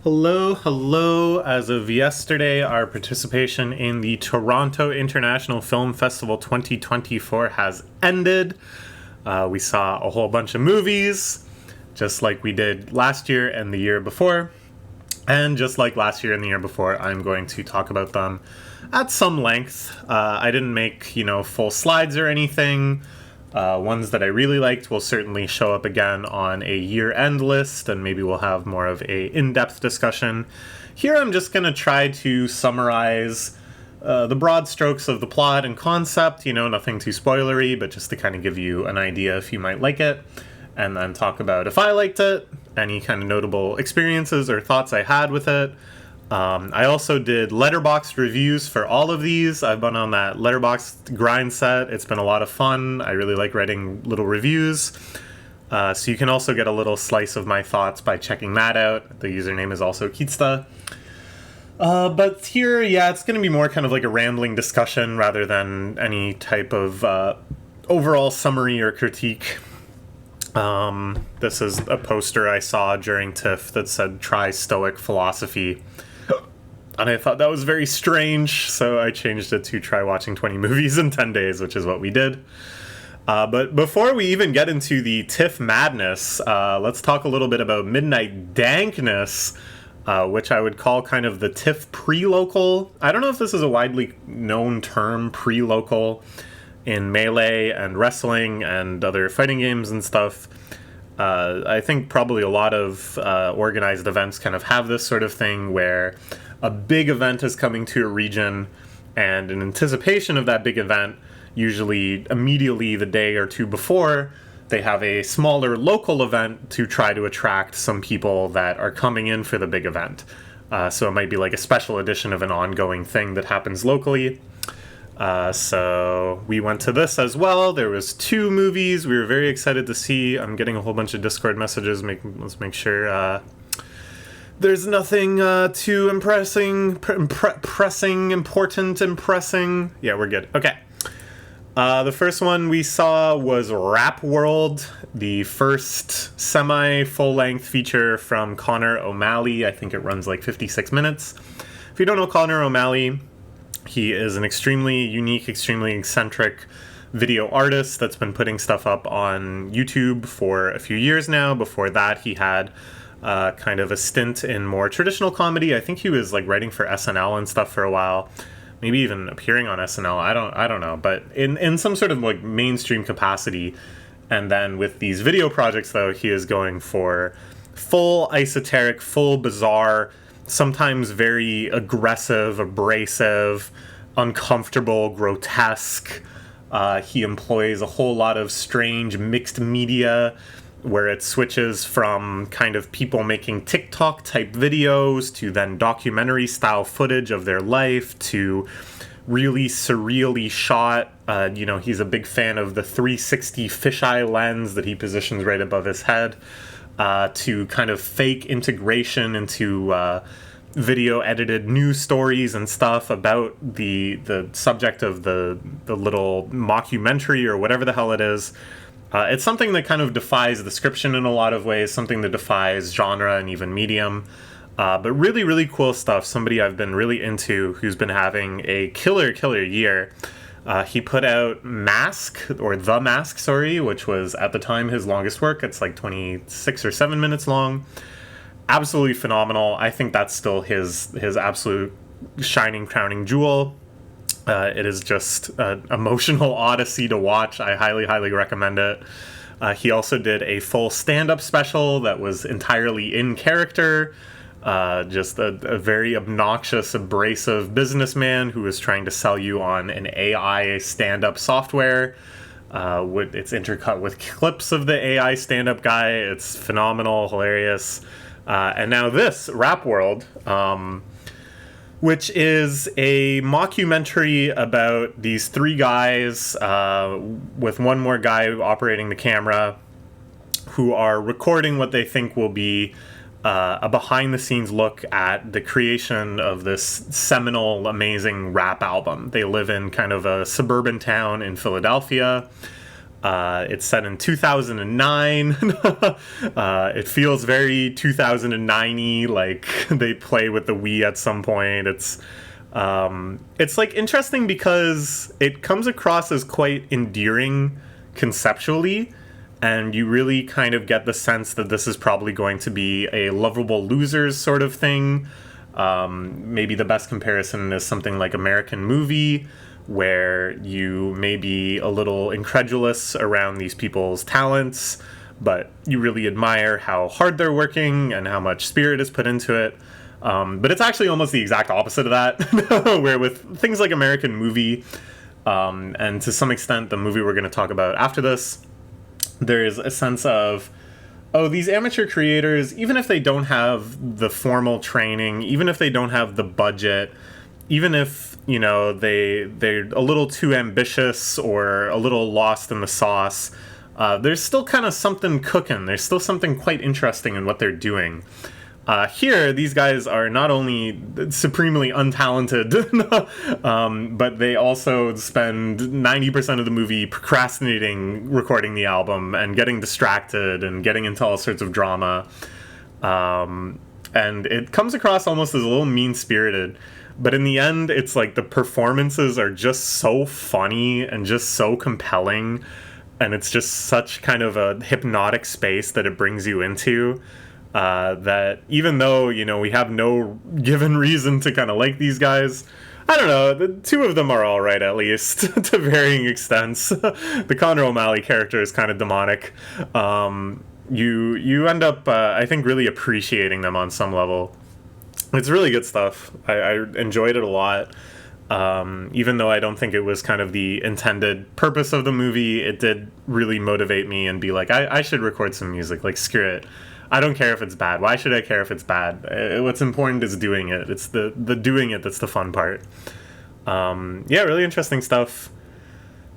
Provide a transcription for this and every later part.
Hello, hello. As of yesterday, our participation in the Toronto International Film Festival 2024 has ended. We saw a whole bunch of movies, just like we did last year and the year before. And just like last year and the year before, I'm going to talk about them at some length. I didn't make, full slides or anything. Ones that I really liked will certainly show up again on a year-end list, and maybe we'll have more of a in-depth discussion. Here I'm just going to try to summarize the broad strokes of the plot and concept, nothing too spoilery, but just to kind of give you an idea if you might like it, and then talk about if I liked it, any kind of notable experiences or thoughts I had with it. I also did Letterboxd reviews for all of these. I've been on that Letterboxd grind set. It's been a lot of fun. I really like writing little reviews. So you can also get a little slice of my thoughts by checking that out. The username is also Kitsta. But here, it's going to be more kind of like a rambling discussion rather than any type of overall summary or critique. This is a poster I saw during TIFF that said, "Try Stoic Philosophy." And I thought that was very strange, so I changed it to "Try watching 20 movies in 10 days, which is what we did. But before we even get into the TIFF madness, let's talk a little bit about Midnight Dankness, which I would call kind of the TIFF pre-local. I don't know if this is a widely known term, pre-local, in Melee and wrestling and other fighting games and stuff. I think probably a lot of organized events kind of have this sort of thing where a big event is coming to a region, and in anticipation of that big event, usually immediately the day or two before, they have a smaller local event to try to attract some people that are coming in for the big event. So it might be like a special edition of an ongoing thing that happens locally. So we went to this as well. There was 2 movies we were very excited to see. I'm getting a whole bunch of Discord messages. Let's make sure there's nothing too impressing. Yeah, we're good. Okay. The first one we saw was Wrapup, the first semi-full-length feature from Connor O'Malley. I think it runs like 56 minutes. If you don't know Connor O'Malley, he is an extremely unique, extremely eccentric video artist that's been putting stuff up on YouTube for a few years now. Before that, he had kind of a stint in more traditional comedy. I think he was like writing for SNL and stuff for a while, maybe even appearing on SNL. I don't know, but in some sort of like mainstream capacity. And then with these video projects, though, he is going for full esoteric, full bizarre, sometimes very aggressive, abrasive, uncomfortable, grotesque. He employs a whole lot of strange mixed media where it switches from kind of people making TikTok type videos to then documentary style footage of their life to really surreally shot. He's a big fan of the 360 fisheye lens that he positions right above his head, to kind of fake integration into video edited news stories and stuff about the subject of the little mockumentary or whatever the hell it is. It's something that kind of defies description in a lot of ways, something that defies genre and even medium. But really, really cool stuff. Somebody I've been really into who's been having a killer year. He put out The Mask, which was at the time his longest work. It's like 26 or 7 minutes long. Absolutely phenomenal. I think that's still his absolute shining, crowning jewel. It is just an emotional odyssey to watch. I highly, highly recommend it. He also did a full stand-up special that was entirely in character. Just a very obnoxious, abrasive businessman who is trying to sell you on an AI stand-up software. It's intercut with clips of the AI stand-up guy. It's phenomenal, hilarious. And now this, Wrapup, which is a mockumentary about these 3 guys, with one more guy operating the camera, who are recording what they think will be a behind-the-scenes look at the creation of this seminal, amazing rap album. They live in kind of a suburban town in Philadelphia. It's set in 2009. It feels very 2009-y, like they play with the Wii at some point. It's like interesting because it comes across as quite endearing conceptually, and you really kind of get the sense that this is probably going to be a lovable losers sort of thing. Maybe the best comparison is something like American Movie, where you may be a little incredulous around these people's talents, but you really admire how hard they're working and how much spirit is put into it. But it's actually almost the exact opposite of that, where with things like American Movie, and to some extent the movie we're going to talk about after this, there is a sense of, oh, these amateur creators, even if they don't have the formal training, even if they don't have the budget, even if, you know, they're a little too ambitious or a little lost in the sauce, there's still kind of something cooking. There's still something quite interesting in what they're doing. Here, these guys are not only supremely untalented, but they also spend 90% of the movie procrastinating recording the album and getting distracted and getting into all sorts of drama. And it comes across almost as a little mean-spirited. But in the end, it's like the performances are just so funny and just so compelling. And it's just such kind of a hypnotic space that it brings you into. That even though, you know, we have no given reason to kind of like these guys, I don't know, the two of them are all right, at least, to varying extents. The Conor O'Malley character is kind of demonic. You end up, I think, really appreciating them on some level. It's really good stuff. I enjoyed it a lot. Even though I don't think it was kind of the intended purpose of the movie, it did really motivate me and be like, I should record some music. Like, screw it. I don't care if it's bad. Why should I care if it's bad? What's important is doing it. It's the doing it that's the fun part. Yeah, really interesting stuff.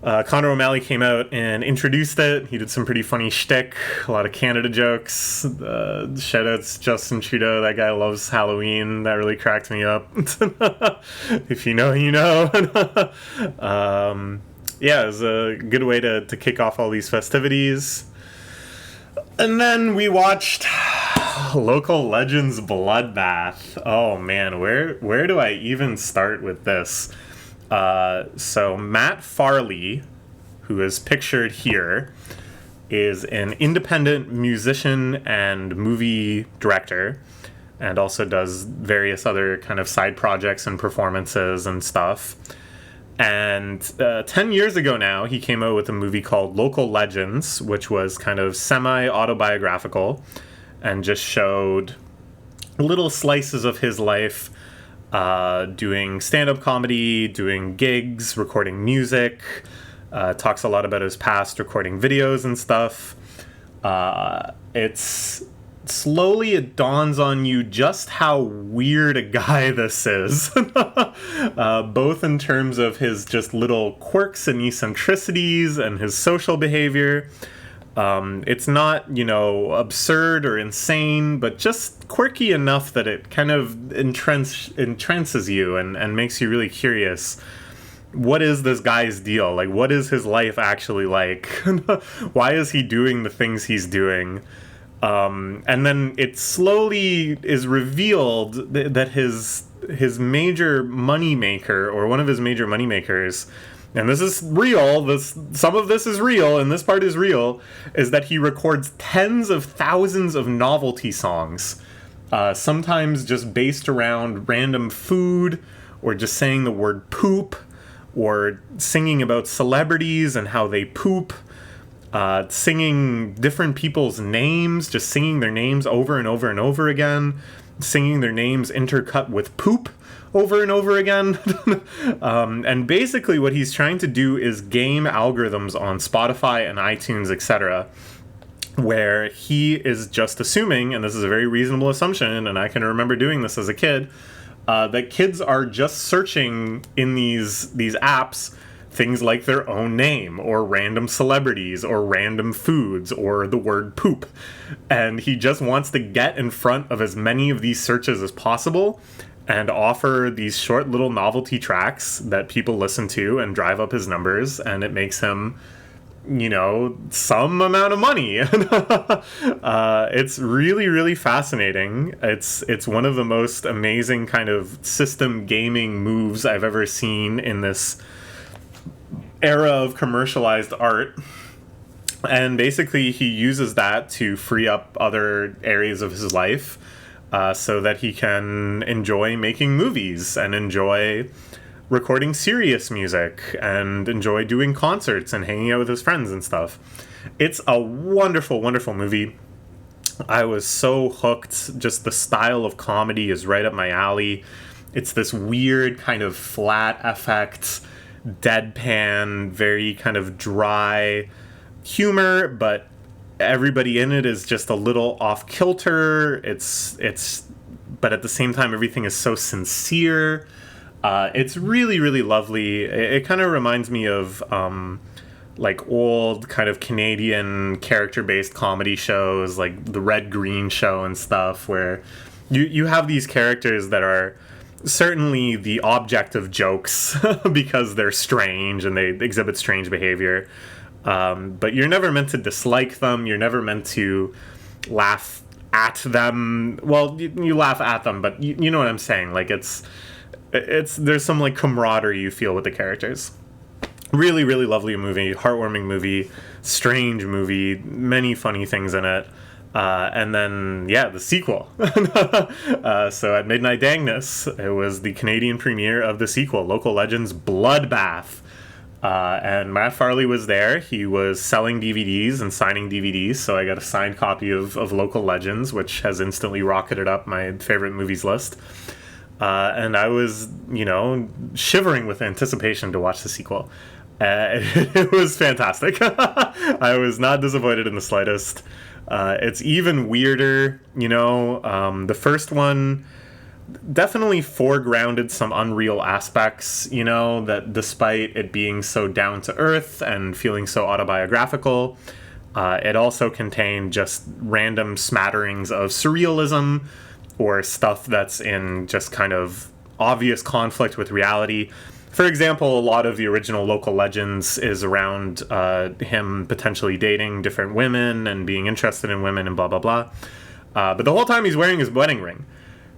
Conor O'Malley came out and introduced it. He did some pretty funny shtick, a lot of Canada jokes. Shoutouts Justin Trudeau. That guy loves Halloween. That really cracked me up. If you know, you know. Yeah, it was a good way to kick off all these festivities. And then we watched Local Legends Bloodbath. Oh man, where do I even start with this? So Matt Farley, who is pictured here, is an independent musician and movie director, and also does various other kind of side projects and performances and stuff. And 10 years ago now, he came out with a movie called Local Legends, which was kind of semi-autobiographical and just showed little slices of his life, doing stand-up comedy, doing gigs, recording music, talks a lot about his past recording videos and stuff. Slowly it dawns on you just how weird a guy this is, both in terms of his just little quirks and eccentricities and his social behavior. It's not, you know, absurd or insane, but just quirky enough that it kind of entrances you and makes you really curious. What is this guy's deal? Like, what is his life actually like? Why is he doing the things he's doing? And then it slowly is revealed that his major moneymaker, or one of his major moneymakers, and this is real, some of this is real, and this part is real, is that he records tens of thousands of novelty songs, sometimes just based around random food, or just saying the word poop, or singing about celebrities and how they poop. Singing different people's names, just singing their names over and over and over again, singing their names intercut with poop over and over again. And basically what he's trying to do is game algorithms on Spotify and iTunes, etc., where he is just assuming, and this is a very reasonable assumption, and I can remember doing this as a kid, that kids are just searching in these apps things like their own name, or random celebrities, or random foods, or the word poop. And he just wants to get in front of as many of these searches as possible and offer these short little novelty tracks that people listen to and drive up his numbers, and it makes him some amount of money. It's really, really fascinating. It's one of the most amazing kind of system gaming moves I've ever seen in this era of commercialized art. And basically, he uses that to free up other areas of his life so that he can enjoy making movies and enjoy recording serious music and enjoy doing concerts and hanging out with his friends and stuff. It's a wonderful, wonderful movie. I was so hooked. Just the style of comedy is right up my alley. It's this weird kind of flat effect, deadpan, very kind of dry humor, but everybody in it is just a little off kilter. But at the same time, everything is so sincere. It's really, really lovely. It kind of reminds me of like old kind of Canadian character-based comedy shows, like the Red Green Show and stuff, where you have these characters that are certainly the object of jokes because they're strange and they exhibit strange behavior. But you're never meant to dislike them. You're never meant to laugh at them. Well, you laugh at them, but you know what I'm saying. Like there's some like camaraderie you feel with the characters. Really, really lovely movie, heartwarming movie, strange movie, many funny things in it. And then, the sequel. So at Midnight Dangness, it was the Canadian premiere of the sequel, Local Legends Bloodbath. And Matt Farley was there. He was selling DVDs and signing DVDs, so I got a signed copy of Local Legends, which has instantly rocketed up my favorite movies list. And I was, shivering with anticipation to watch the sequel. It was fantastic. I was not disappointed in the slightest. It's even weirder, the first one definitely foregrounded some unreal aspects, that despite it being so down to earth and feeling so autobiographical, it also contained just random smatterings of surrealism or stuff that's in just kind of obvious conflict with reality. For example, a lot of the original Local Legends is around him potentially dating different women and being interested in women and blah, blah, blah. But the whole time he's wearing his wedding ring.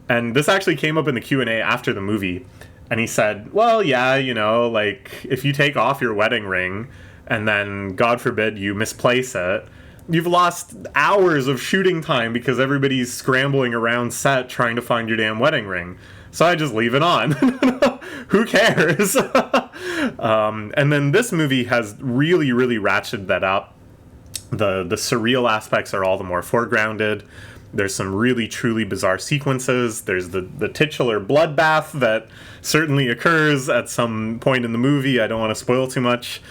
And this actually came up in the Q&A after the movie. And he said, well, yeah, like if you take off your wedding ring and then, God forbid, you misplace it, you've lost hours of shooting time because everybody's scrambling around set trying to find your damn wedding ring. So I just leave it on. Who cares? And then this movie has really, really ratcheted that up. The surreal aspects are all the more foregrounded. There's some really, truly bizarre sequences. There's the titular bloodbath that certainly occurs at some point in the movie. I don't want to spoil too much.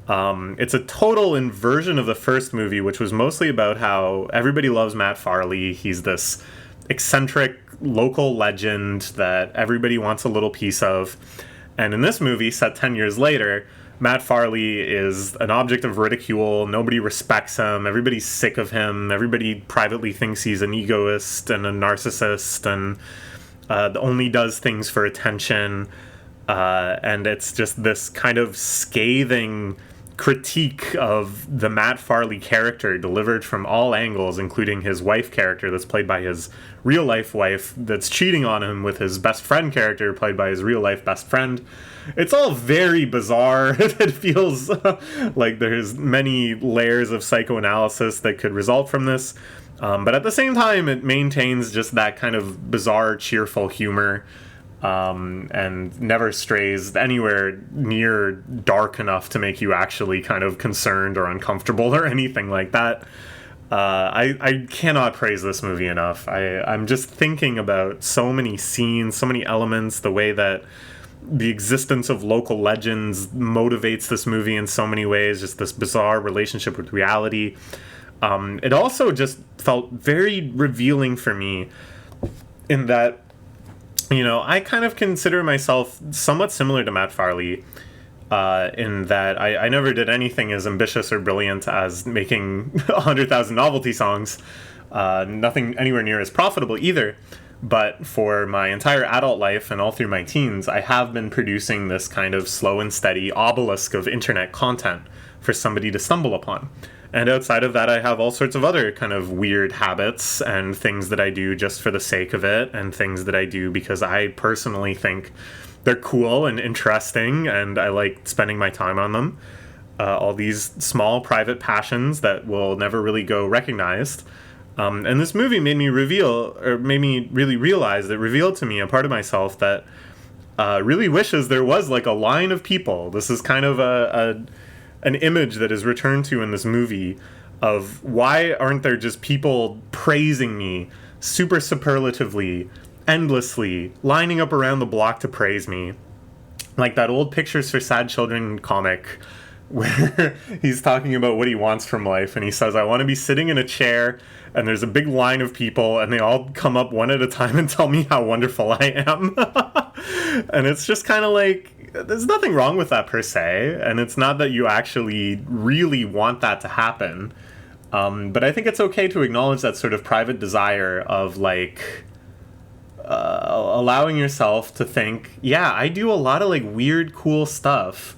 It's a total inversion of the first movie, which was mostly about how everybody loves Matt Farley. He's this eccentric local legend that everybody wants a little piece of. And in this movie, set 10 years later, Matt Farley is an object of ridicule. Nobody respects him. Everybody's sick of him. Everybody privately thinks he's an egoist and a narcissist and only does things for attention. And it's just this kind of scathing critique of the Matt Farley character delivered from all angles, including his wife character that's played by his real-life wife that's cheating on him with his best friend character played by his real-life best friend. It's all very bizarre. It feels like there's many layers of psychoanalysis that could result from this. But at the same time, it maintains just that kind of bizarre, cheerful humor. And never strays anywhere near dark enough to make you actually kind of concerned or uncomfortable or anything like that. I cannot praise this movie enough. I'm just thinking about so many scenes, so many elements, the way that the existence of local legends motivates this movie in so many ways, just this bizarre relationship with reality. It also just felt very revealing for me in that, I kind of consider myself somewhat similar to Matt Farley in that I never did anything as ambitious or brilliant as making 100,000 novelty songs. Nothing anywhere near as profitable either. But for my entire adult life and all through my teens, I have been producing this kind of slow and steady obelisk of internet content for somebody to stumble upon. And outside of that, I have all sorts of other kind of weird habits and things that I do just for the sake of it, and things that I do because I personally think they're cool and interesting, and I like spending my time on them. All these small private passions that will never really go recognized. And this movie made me really realize, it revealed to me a part of myself that really wishes there was like a line of people. This is kind of an image that is returned to in this movie of why aren't there just people praising me super superlatively, endlessly, lining up around the block to praise me. Like that old Pictures for Sad Children comic where he's talking about what he wants from life, and he says, I want to be sitting in a chair and there's a big line of people and they all come up one at a time and tell me how wonderful I am. And it's just kind of like, there's nothing wrong with that per se, and it's not that you actually really want that to happen. But I think it's okay to acknowledge that sort of private desire of like allowing yourself to think, yeah, I do a lot of like weird, cool stuff,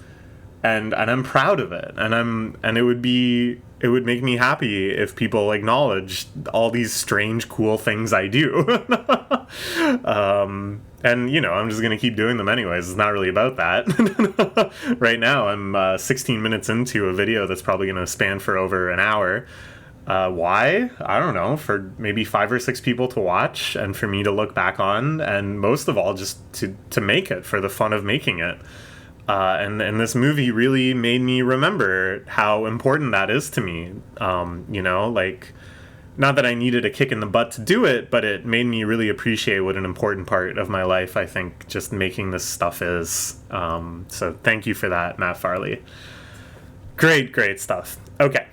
and I'm proud of it, and it would make me happy if people acknowledged all these strange, cool things I do. And, I'm just going to keep doing them anyways. It's not really about that. Right now, I'm 16 minutes into a video that's probably going to span for over an hour. Why? I don't know. For maybe 5 or 6 people to watch and for me to look back on. And most of all, just to make it for the fun of making it. And this movie really made me remember how important that is to me. Not that I needed a kick in the butt to do it, but it made me really appreciate what an important part of my life I think just making this stuff is. So thank you for that, Matt Farley. Great stuff. Okay.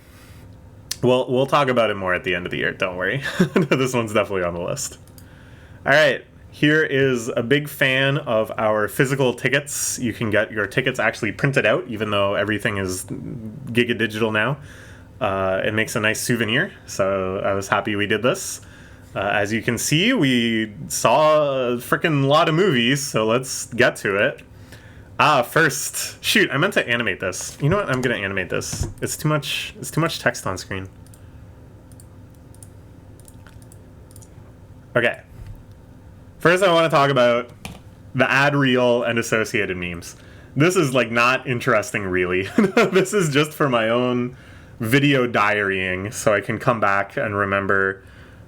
Well, we'll talk about it more at the end of the year. Don't worry. This one's definitely on the list. All right. Here is a big fan of our physical tickets. You can get your tickets actually printed out, even though everything is giga digital now. It makes a nice souvenir, so I was happy we did this. As you can see, we saw a freaking lot of movies, so let's get to it. First, shoot, I meant to animate this. You know what? I'm gonna animate this. It's too much text on screen. Okay. First, I want to talk about the ad reel and associated memes. This is not interesting, really. This is just for my own video diarying, so I can come back and remember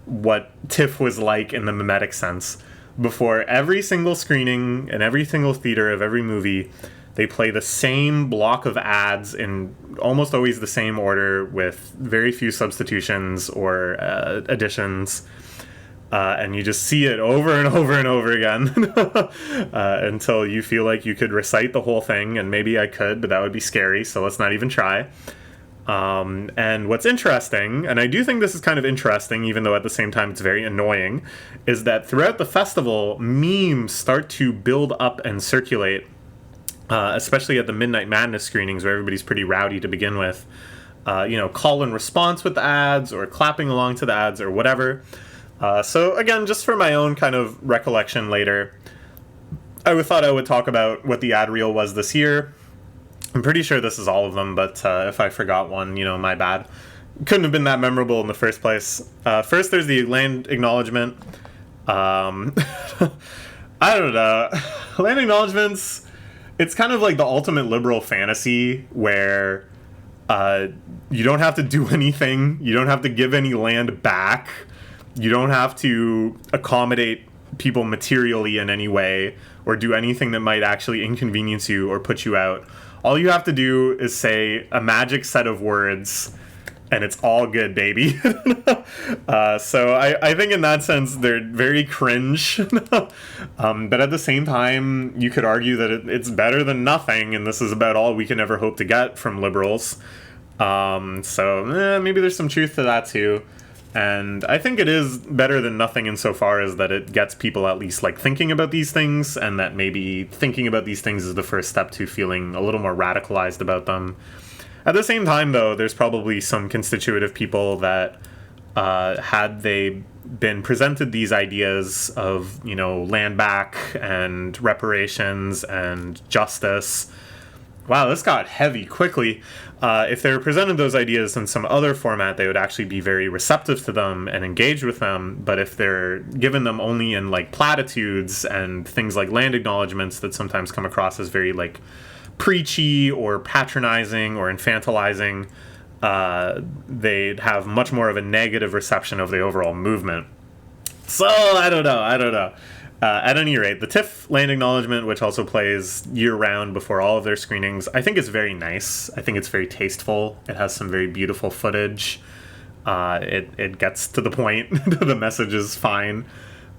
what TIFF was like in the mimetic sense. Before every single screening and every single theater of every movie, they play the same block of ads in almost always the same order with very few substitutions or additions. And you just see it over and over and over again until you feel like you could recite the whole thing, and maybe I could, but that would be scary, so let's not even try. And what's interesting, and I do think this is kind of interesting, even though at the same time it's very annoying, is that throughout the festival, memes start to build up and circulate, especially at the Midnight Madness screenings where everybody's pretty rowdy to begin with. Call and response with the ads, or clapping along to the ads, or whatever. So again, just for my own kind of recollection later, I thought I would talk about what the ad reel was this year. I'm pretty sure this is all of them, but if I forgot one, my bad. Couldn't have been that memorable in the first place. First, there's the land acknowledgement. I don't know. Land acknowledgements, it's kind of like the ultimate liberal fantasy where you don't have to do anything. You don't have to give any land back. You don't have to accommodate people materially in any way or do anything that might actually inconvenience you or put you out. All you have to do is say a magic set of words, and it's all good, baby. So I think in that sense, they're very cringe. But at the same time, you could argue that it's better than nothing, and this is about all we can ever hope to get from liberals. So maybe there's some truth to that, too. And I think it is better than nothing insofar as that it gets people at least thinking about these things, and that maybe thinking about these things is the first step to feeling a little more radicalized about them. At the same time, though, there's probably some constitutive people that had they been presented these ideas of, land back and reparations and justice. Wow, this got heavy quickly. If they were presented those ideas in some other format, they would actually be very receptive to them and engage with them. But if they're given them only in like platitudes and things like land acknowledgements that sometimes come across as very like preachy or patronizing or infantilizing, they'd have much more of a negative reception of the overall movement. So, I don't know. At any rate, the TIFF land acknowledgement, which also plays year-round before all of their screenings, I think is very nice. I think it's very tasteful. It has some very beautiful footage. It gets to the point. The message is fine.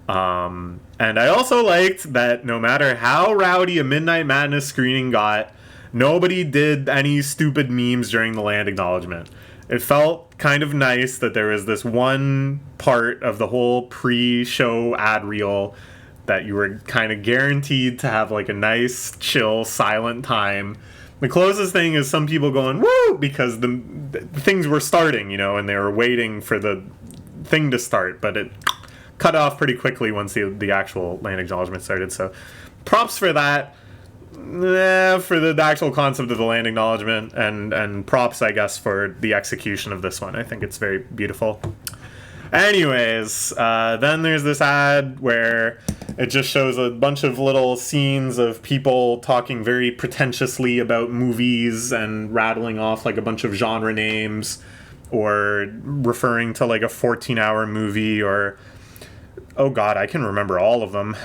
And I also liked that no matter how rowdy a Midnight Madness screening got, nobody did any stupid memes during the land acknowledgement. It felt kind of nice that there was this one part of the whole pre-show ad reel that you were kind of guaranteed to have like a nice, chill, silent time. The closest thing is some people going, woo, because the things were starting, and they were waiting for the thing to start, but it cut off pretty quickly once the actual land acknowledgement started. So props for that. For the actual concept of the land acknowledgement, and props, I guess, for the execution of this one. I think it's very beautiful. Anyways, then there's this ad where it just shows a bunch of little scenes of people talking very pretentiously about movies and rattling off like a bunch of genre names or referring to like a 14-hour movie or, oh god, I can remember all of them.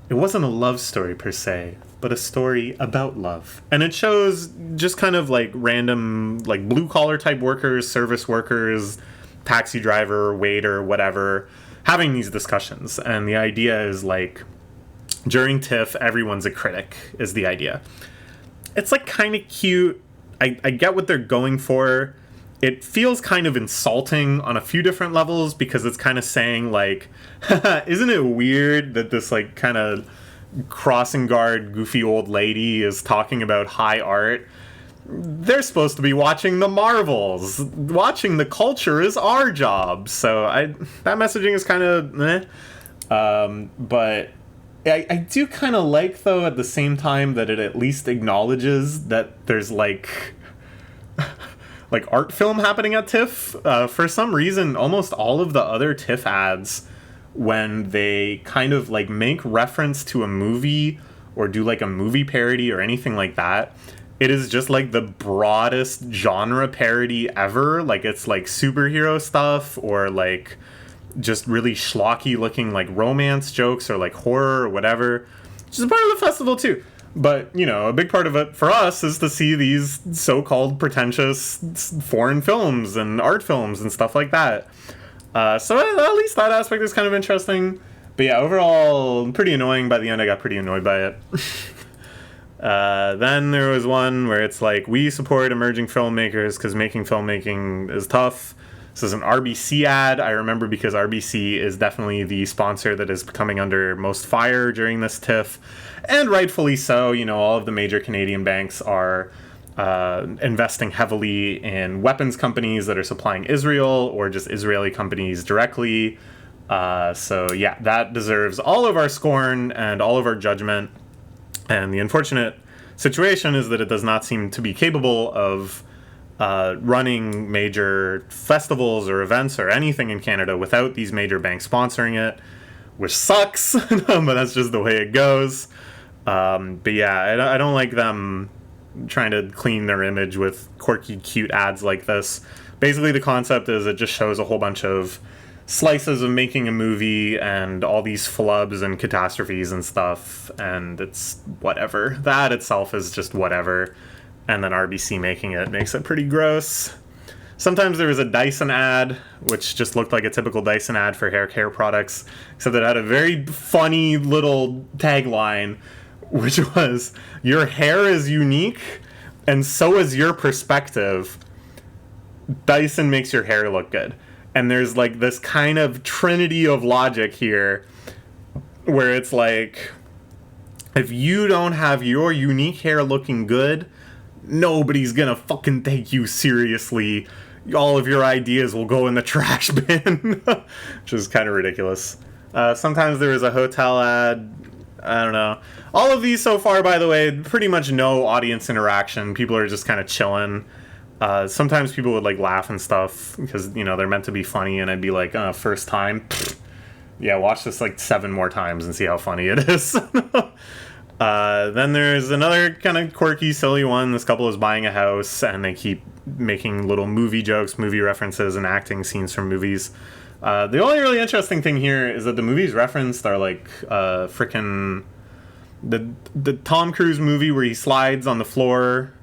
It wasn't a love story per se, but a story about love. And it shows just kind of like random like blue-collar type workers, service workers, taxi driver, waiter, whatever, having these discussions. And the idea is like, during TIFF, everyone's a critic, is the idea. It's like kind of cute. I get what they're going for. It feels kind of insulting on a few different levels because it's kind of saying like, isn't it weird that this like kind of crossing guard goofy old lady is talking about high art? They're supposed to be watching the Marvels. Watching the culture is our job. So that messaging is kind of but I do kind of like, though, at the same time that it at least acknowledges that there's like art film happening at TIFF. For some reason, almost all of the other TIFF ads, when they kind of like make reference to a movie or do like a movie parody or anything like that, it is just like the broadest genre parody ever. Like it's like superhero stuff or like just really schlocky looking like romance jokes or like horror or whatever, which is a part of the festival too. But, a big part of it for us is to see these so-called pretentious foreign films and art films and stuff like that. So at least that aspect is kind of interesting. But yeah, overall, pretty annoying. By the end, I got pretty annoyed by it. Then there was one where it's like, we support emerging filmmakers because making filmmaking is tough. This is an RBC ad. I remember because RBC is definitely the sponsor that is coming under most fire during this TIFF. And rightfully so. All of the major Canadian banks are investing heavily in weapons companies that are supplying Israel or just Israeli companies directly. So yeah, that deserves all of our scorn and all of our judgment. And the unfortunate situation is that it does not seem to be capable of running major festivals or events or anything in Canada without these major banks sponsoring it, which sucks, but that's just the way it goes. But yeah, I don't like them trying to clean their image with quirky, cute ads like this. Basically, the concept is it just shows a whole bunch of slices of making a movie and all these flubs and catastrophes and stuff, and it's whatever. That itself is just whatever. And then RBC making it makes it pretty gross. Sometimes there was a Dyson ad, which just looked like a typical Dyson ad for hair care products, except it had a very funny little tagline, which was, your hair is unique, and so is your perspective. Dyson makes your hair look good. And there's like this kind of trinity of logic here, where it's like, if you don't have your unique hair looking good, nobody's gonna fucking take you seriously all of your ideas will go in the trash bin, which is kind of ridiculous. Sometimes there is a hotel ad. I don't know. All of these so far, by the way, pretty much no audience interaction. People are just kind of chilling. Sometimes people would like laugh and stuff because, you know, they're meant to be funny, and I'd be like, first time? Pfft. Yeah, watch this like 7 more times and see how funny it is. Then there's another kind of quirky, silly one. This couple is buying a house, and they keep making little movie jokes, movie references, and acting scenes from movies. The only really interesting thing here is that the movies referenced are like frickin' the Tom Cruise movie where he slides on the floor.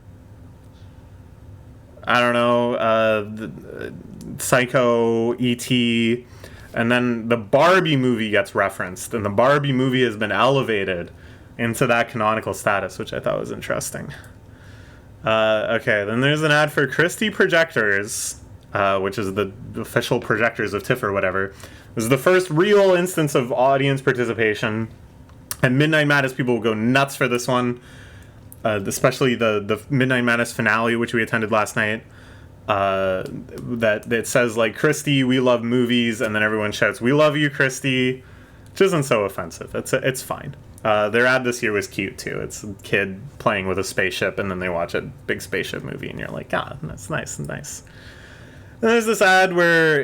I don't know, Psycho, E.T., and then the Barbie movie gets referenced, and the Barbie movie has been elevated into that canonical status, which I thought was interesting. Okay, then there's an ad for Christie Projectors, which is the official projectors of TIFF or whatever. This is the first real instance of audience participation. And Midnight Madness people will go nuts for this one, especially the Midnight Madness finale, which we attended last night. That it says, like, Christie, we love movies, and then everyone shouts, we love you, Christie, which isn't so offensive. It's fine. Their ad this year was cute, too. It's a kid playing with a spaceship, and then they watch a big spaceship movie, and you're like, that's nice. And there's this ad where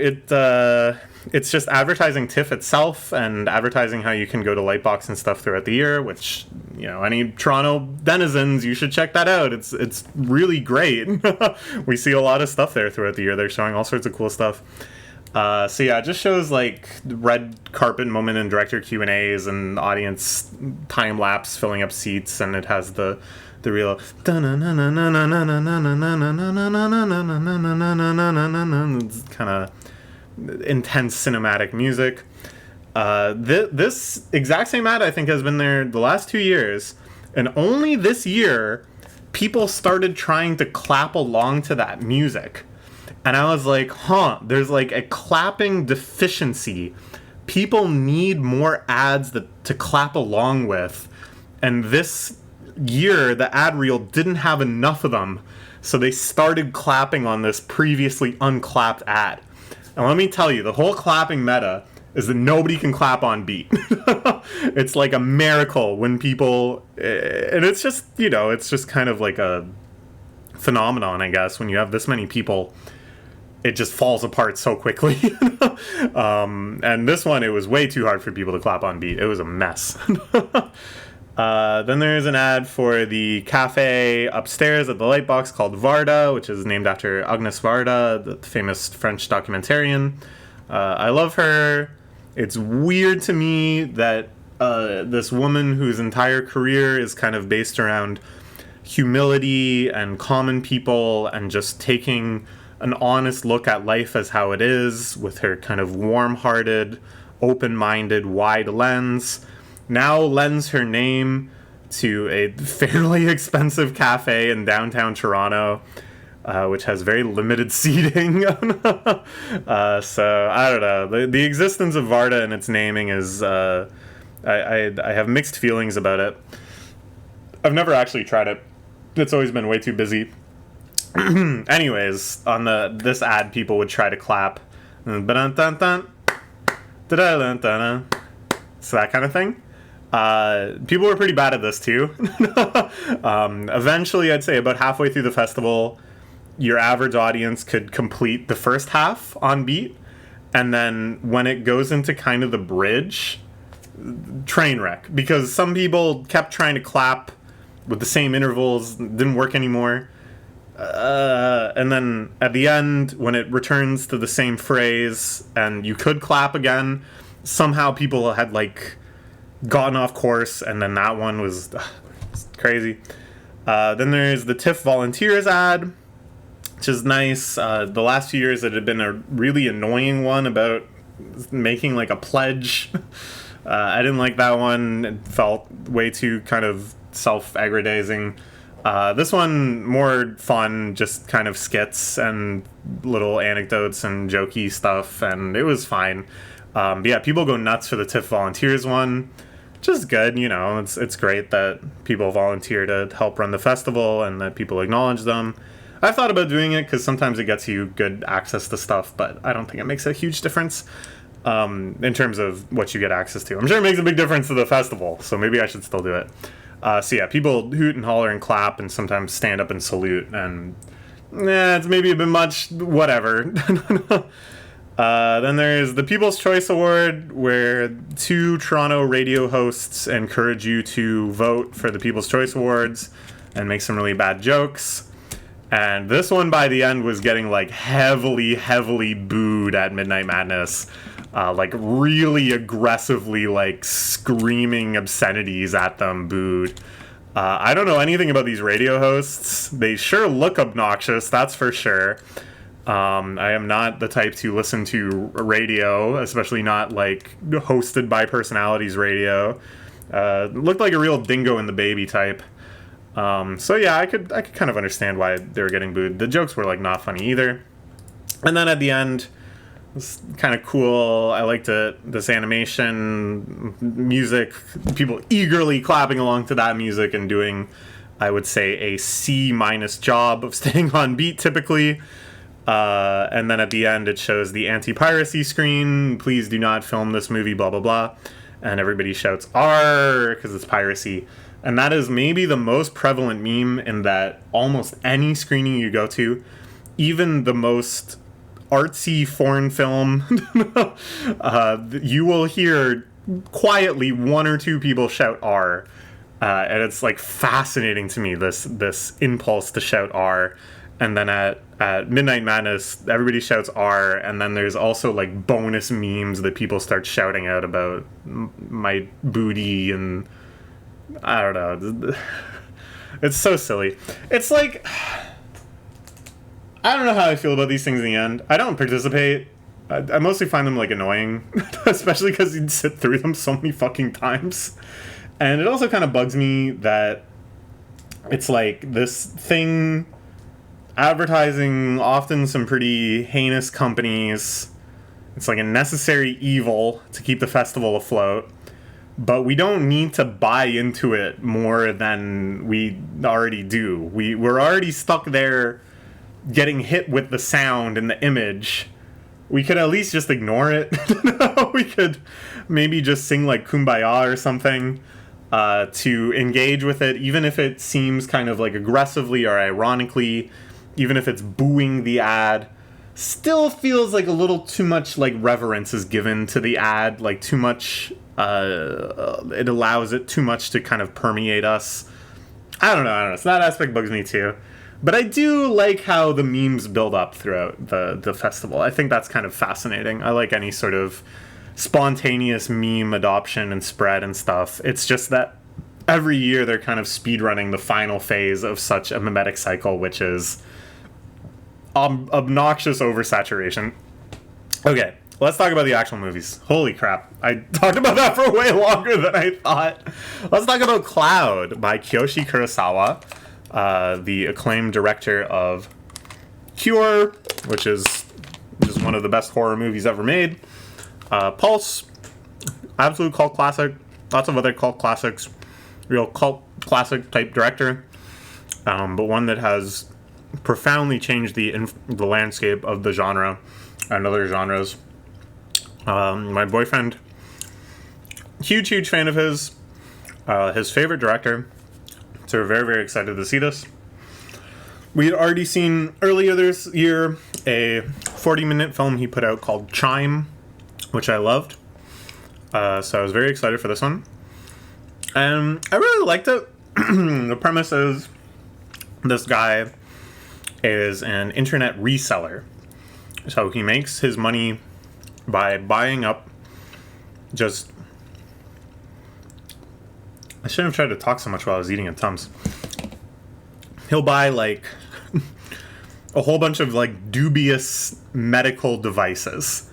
it's just advertising TIFF itself and advertising how you can go to Lightbox and stuff throughout the year, which, you know, any Toronto denizens, you should check that out. It's really great. We see a lot of stuff there throughout the year. They're showing all sorts of cool stuff. So yeah, it just shows like red carpet moment and director Q&As and audience time lapse filling up seats, and it has the real kind of intense cinematic music. This exact same ad I think has been there the last 2 years, and only this year people started trying to clap along to that music. And I was like, there's like a clapping deficiency. People need more ads to clap along with. And this year, the ad reel didn't have enough of them. So they started clapping on this previously unclapped ad. And let me tell you, the whole clapping meta is that nobody can clap on beat. It's like a miracle when people... And it's just, you know, it's just kind of like a phenomenon, I guess. When you have this many people, it just falls apart so quickly. And this one, it was way too hard for people to clap on beat. It was a mess. Then there's an ad for the cafe upstairs at the Lightbox called Varda, which is named after Agnes Varda, the famous French documentarian. I love her. It's weird to me that this woman whose entire career is kind of based around humility and common people and just taking an honest look at life as how it is, with her kind of warm-hearted, open-minded, wide lens, now lends her name to a fairly expensive cafe in downtown Toronto, which has very limited seating. So, I don't know. The existence of Varda and its naming is... I have mixed feelings about it. I've never actually tried it. It's always been way too busy. Anyways, on this ad, people would try to clap. So that kind of thing. People were pretty bad at this too. Eventually, I'd say about halfway through the festival, your average audience could complete the first half on beat, and then when it goes into kind of the bridge, train wreck, because some people kept trying to clap with the same intervals, didn't work anymore. And then at the end, when it returns to the same phrase and you could clap again, somehow people had like gotten off course, and then that one was crazy. Then there's the TIFF volunteers ad, which is nice. The last few years it had been a really annoying one about making like a pledge. I didn't like that one. It felt way too kind of self-aggrandizing. This one, more fun, just kind of skits and little anecdotes and jokey stuff, and it was fine. But yeah, people go nuts for the TIFF volunteers one, which is good, you know. It's great that people volunteer to help run the festival and that people acknowledge them. I've thought about doing it because sometimes it gets you good access to stuff, but I don't think it makes a huge difference in terms of what you get access to. I'm sure it makes a big difference to the festival, so maybe I should still do it. So yeah, people hoot and holler and clap and sometimes stand up and salute, and it's maybe a bit much, whatever. Then there's the People's Choice Award, where 2 Toronto radio hosts encourage you to vote for the People's Choice Awards and make some really bad jokes. And this one by the end was getting like heavily booed at Midnight Madness. Like really aggressively like screaming obscenities at them, booed. I don't know anything about these radio hosts. They sure look obnoxious, that's for sure. I am not the type to listen to radio, especially not like hosted by personalities radio. Looked like a real Dingo and the Baby type. So yeah, I could kind of understand why they were getting booed. The jokes were like not funny either. And then at the end, it was kind of cool. I liked it. This animation, music, people eagerly clapping along to that music and doing, I would say, a C- job of staying on beat typically. And then at the end, it shows the anti-piracy screen. Please do not film this movie, blah, blah, blah. And everybody shouts R because it's piracy. And that is maybe the most prevalent meme in that almost any screening you go to, even the most artsy foreign film, you will hear quietly 1 or 2 people shout R. And it's like fascinating to me, this impulse to shout R. And then at Midnight Madness, everybody shouts R, and then there's also like bonus memes that people start shouting out about my booty, and I don't know. It's so silly. It's like, I don't know how I feel about these things in the end. I don't participate. I mostly find them like annoying, especially because you sit through them so many fucking times. And it also kind of bugs me that it's like this thing advertising often some pretty heinous companies. It's like a necessary evil to keep the festival afloat. But we don't need to buy into it more than we already do. We're already stuck there getting hit with the sound and the image. We could at least just ignore it. We could maybe just sing like Kumbaya or something to engage with it, even if it seems kind of like aggressively or ironically, even if it's booing the ad. Still feels like a little too much like reverence is given to the ad, like too much, it allows it too much to kind of permeate us. I don't know, so that aspect bugs me too. But I do like how the memes build up throughout the festival. I think that's kind of fascinating. I like any sort of spontaneous meme adoption and spread and stuff. It's just that every year they're kind of speedrunning the final phase of such a mimetic cycle, which is obnoxious oversaturation. Okay, let's talk about the actual movies. Holy crap. I talked about that for way longer than I thought. Let's talk about Cloud by Kiyoshi Kurosawa, the acclaimed director of Cure, which is just one of the best horror movies ever made. Pulse, absolute cult classic. Lots of other cult classics. Real cult classic type director. But one that has profoundly changed the landscape of the genre and other genres. My boyfriend, huge fan of his favorite director, so we're very excited to see this. We had already seen earlier this year a 40-minute film he put out called Chime, which I loved, so I was very excited for this one, and I really liked it. The premise is this guy is an internet reseller. So he makes his money by buying up just... I shouldn't have tried to talk so much while I was eating at Tums. He'll buy, like, a whole bunch of, like, dubious medical devices.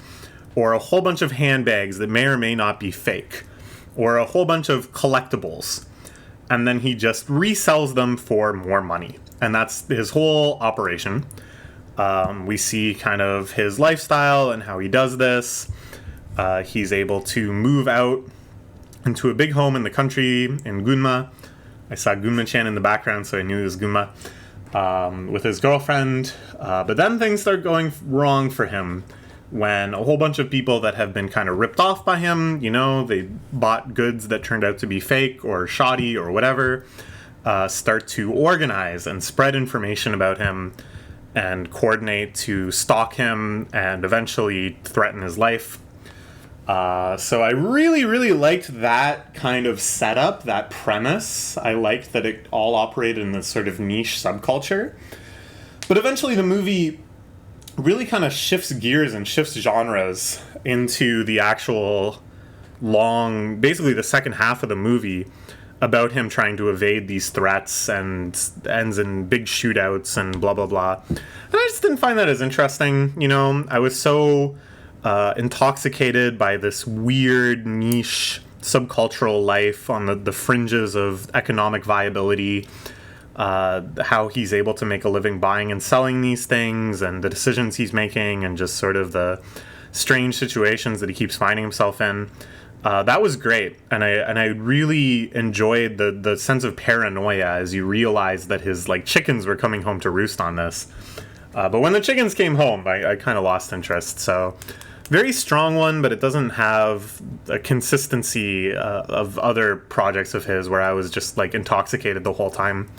Or a whole bunch of handbags that may or may not be fake. Or a whole bunch of collectibles. And then he just resells them for more money. And that's his whole operation. We see kind of his lifestyle and how he does this. He's able to move out into a big home in the country in Gunma. I saw Gunma-chan in the background, so I knew it was Gunma. with his girlfriend. But then things start going wrong for him when a whole bunch of people that have been kind of ripped off by him, they bought goods that turned out to be fake or shoddy or whatever, start to organize and spread information about him and coordinate to stalk him and eventually threaten his life. So I really, really liked that kind of setup, that premise. I liked that it all operated in this sort of niche subculture. But eventually the movie really kind of shifts gears and shifts genres into the actual basically the second half of the movie about him trying to evade these threats and ends in big shootouts and blah, blah, blah. And I just didn't find that as interesting. I was so intoxicated by this weird niche subcultural life on the fringes of economic viability, how he's able to make a living buying and selling these things and the decisions he's making and just sort of the strange situations that he keeps finding himself in. That was great, and I really enjoyed the sense of paranoia as you realize that his chickens were coming home to roost on this. But when the chickens came home, I kind of lost interest. So very strong one, but it doesn't have a consistency of other projects of his where I was just intoxicated the whole time.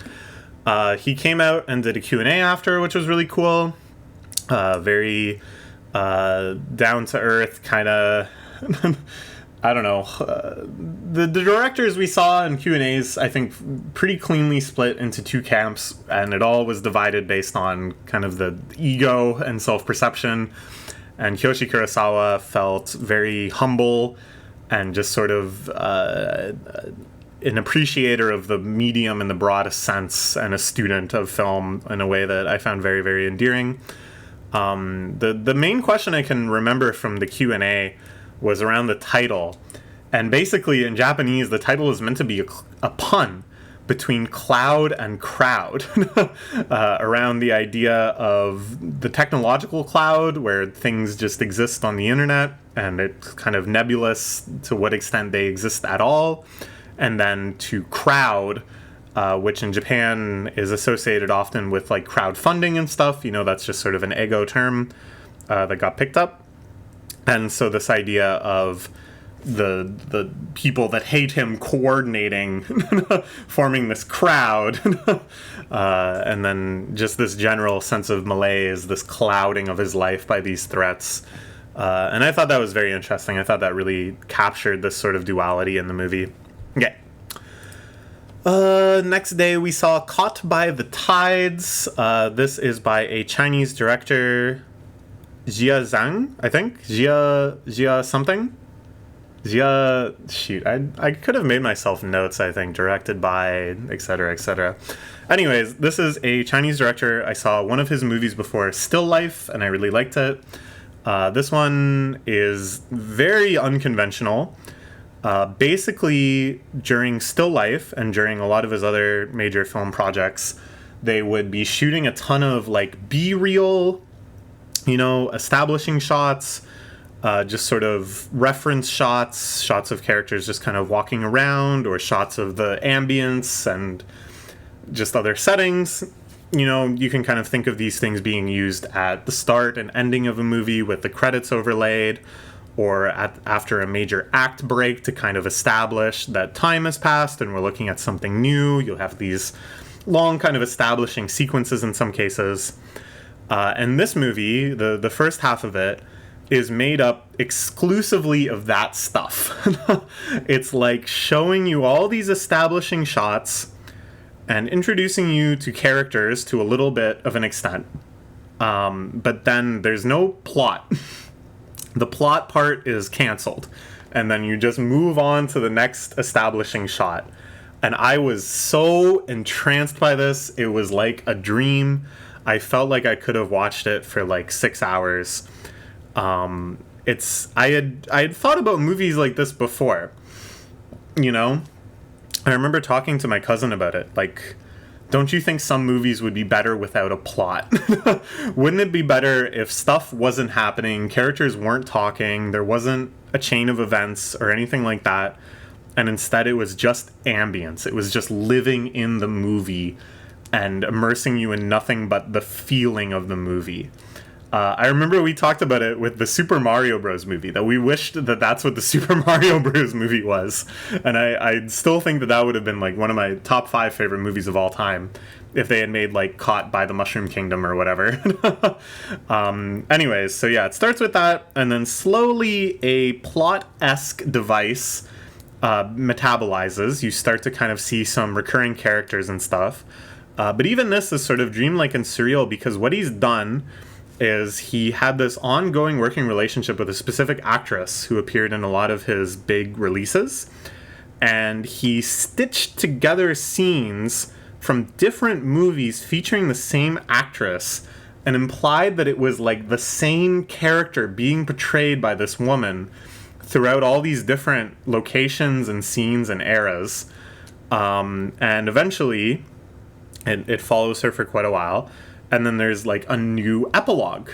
He came out and did a Q&A after, which was really cool. Very down to earth kind of. I don't know. The directors we saw in Q&As, I think, pretty cleanly split into two camps, and it all was divided based on kind of the ego and self-perception. And Kiyoshi Kurosawa felt very humble and just sort of an appreciator of the medium in the broadest sense and a student of film in a way that I found very, very endearing. The main question I can remember from the Q&A was around the title. And basically, in Japanese, the title is meant to be a pun between cloud and crowd, around the idea of the technological cloud, where things just exist on the internet, and it's kind of nebulous to what extent they exist at all. And then to crowd, which in Japan is associated often with crowdfunding and stuff. That's just sort of an ego term that got picked up. And so this idea of the people that hate him coordinating, forming this crowd, and then just this general sense of malaise, this clouding of his life by these threats. And I thought that was very interesting. I thought that really captured this sort of duality in the movie. Okay. Next day we saw Caught by the Tides. This is by a Chinese director, Jia Zhang, I think. Jia something? I could have made myself notes, I think, directed by, etc., etc. Anyways, this is a Chinese director. I saw one of his movies before, Still Life, and I really liked it. This one is very unconventional. Basically, during Still Life and during a lot of his other major film projects, they would be shooting a ton of B-reel, establishing shots, just sort of reference shots of characters just kind of walking around, or shots of the ambience and just other settings. You can kind of think of these things being used at the start and ending of a movie with the credits overlaid, or after a major act break to kind of establish that time has passed and we're looking at something new. You'll have these long kind of establishing sequences in some cases. And this movie, the first half of it, is made up exclusively of that stuff. It's showing you all these establishing shots and introducing you to characters to a little bit of an extent. But then there's no plot. The plot part is canceled. And then you just move on to the next establishing shot. And I was so entranced by this. It was like a dream. I felt like I could have watched it for 6 hours. I had thought about movies like this before. I remember talking to my cousin about it. Don't you think some movies would be better without a plot? Wouldn't it be better if stuff wasn't happening, characters weren't talking, there wasn't a chain of events or anything like that, and instead it was just ambience. It was just living in the movie and immersing you in nothing but the feeling of the movie. I remember we talked about it with the Super Mario Bros. Movie, that we wished that that's what the Super Mario Bros. Movie was. And I still think that that would have been like one of my top 5 favorite movies of all time if they had made like Caught by the Mushroom Kingdom or whatever. Anyways, so yeah, it starts with that, and then slowly a plot-esque device metabolizes. You start to kind of see some recurring characters and stuff. But even this is sort of dreamlike and surreal, because what he's done is he had this ongoing working relationship with a specific actress who appeared in a lot of his big releases. And he stitched together scenes from different movies featuring the same actress and implied that it was like the same character being portrayed by this woman throughout all these different locations and scenes and eras. And eventually it follows her for quite a while. And then there's like a new epilogue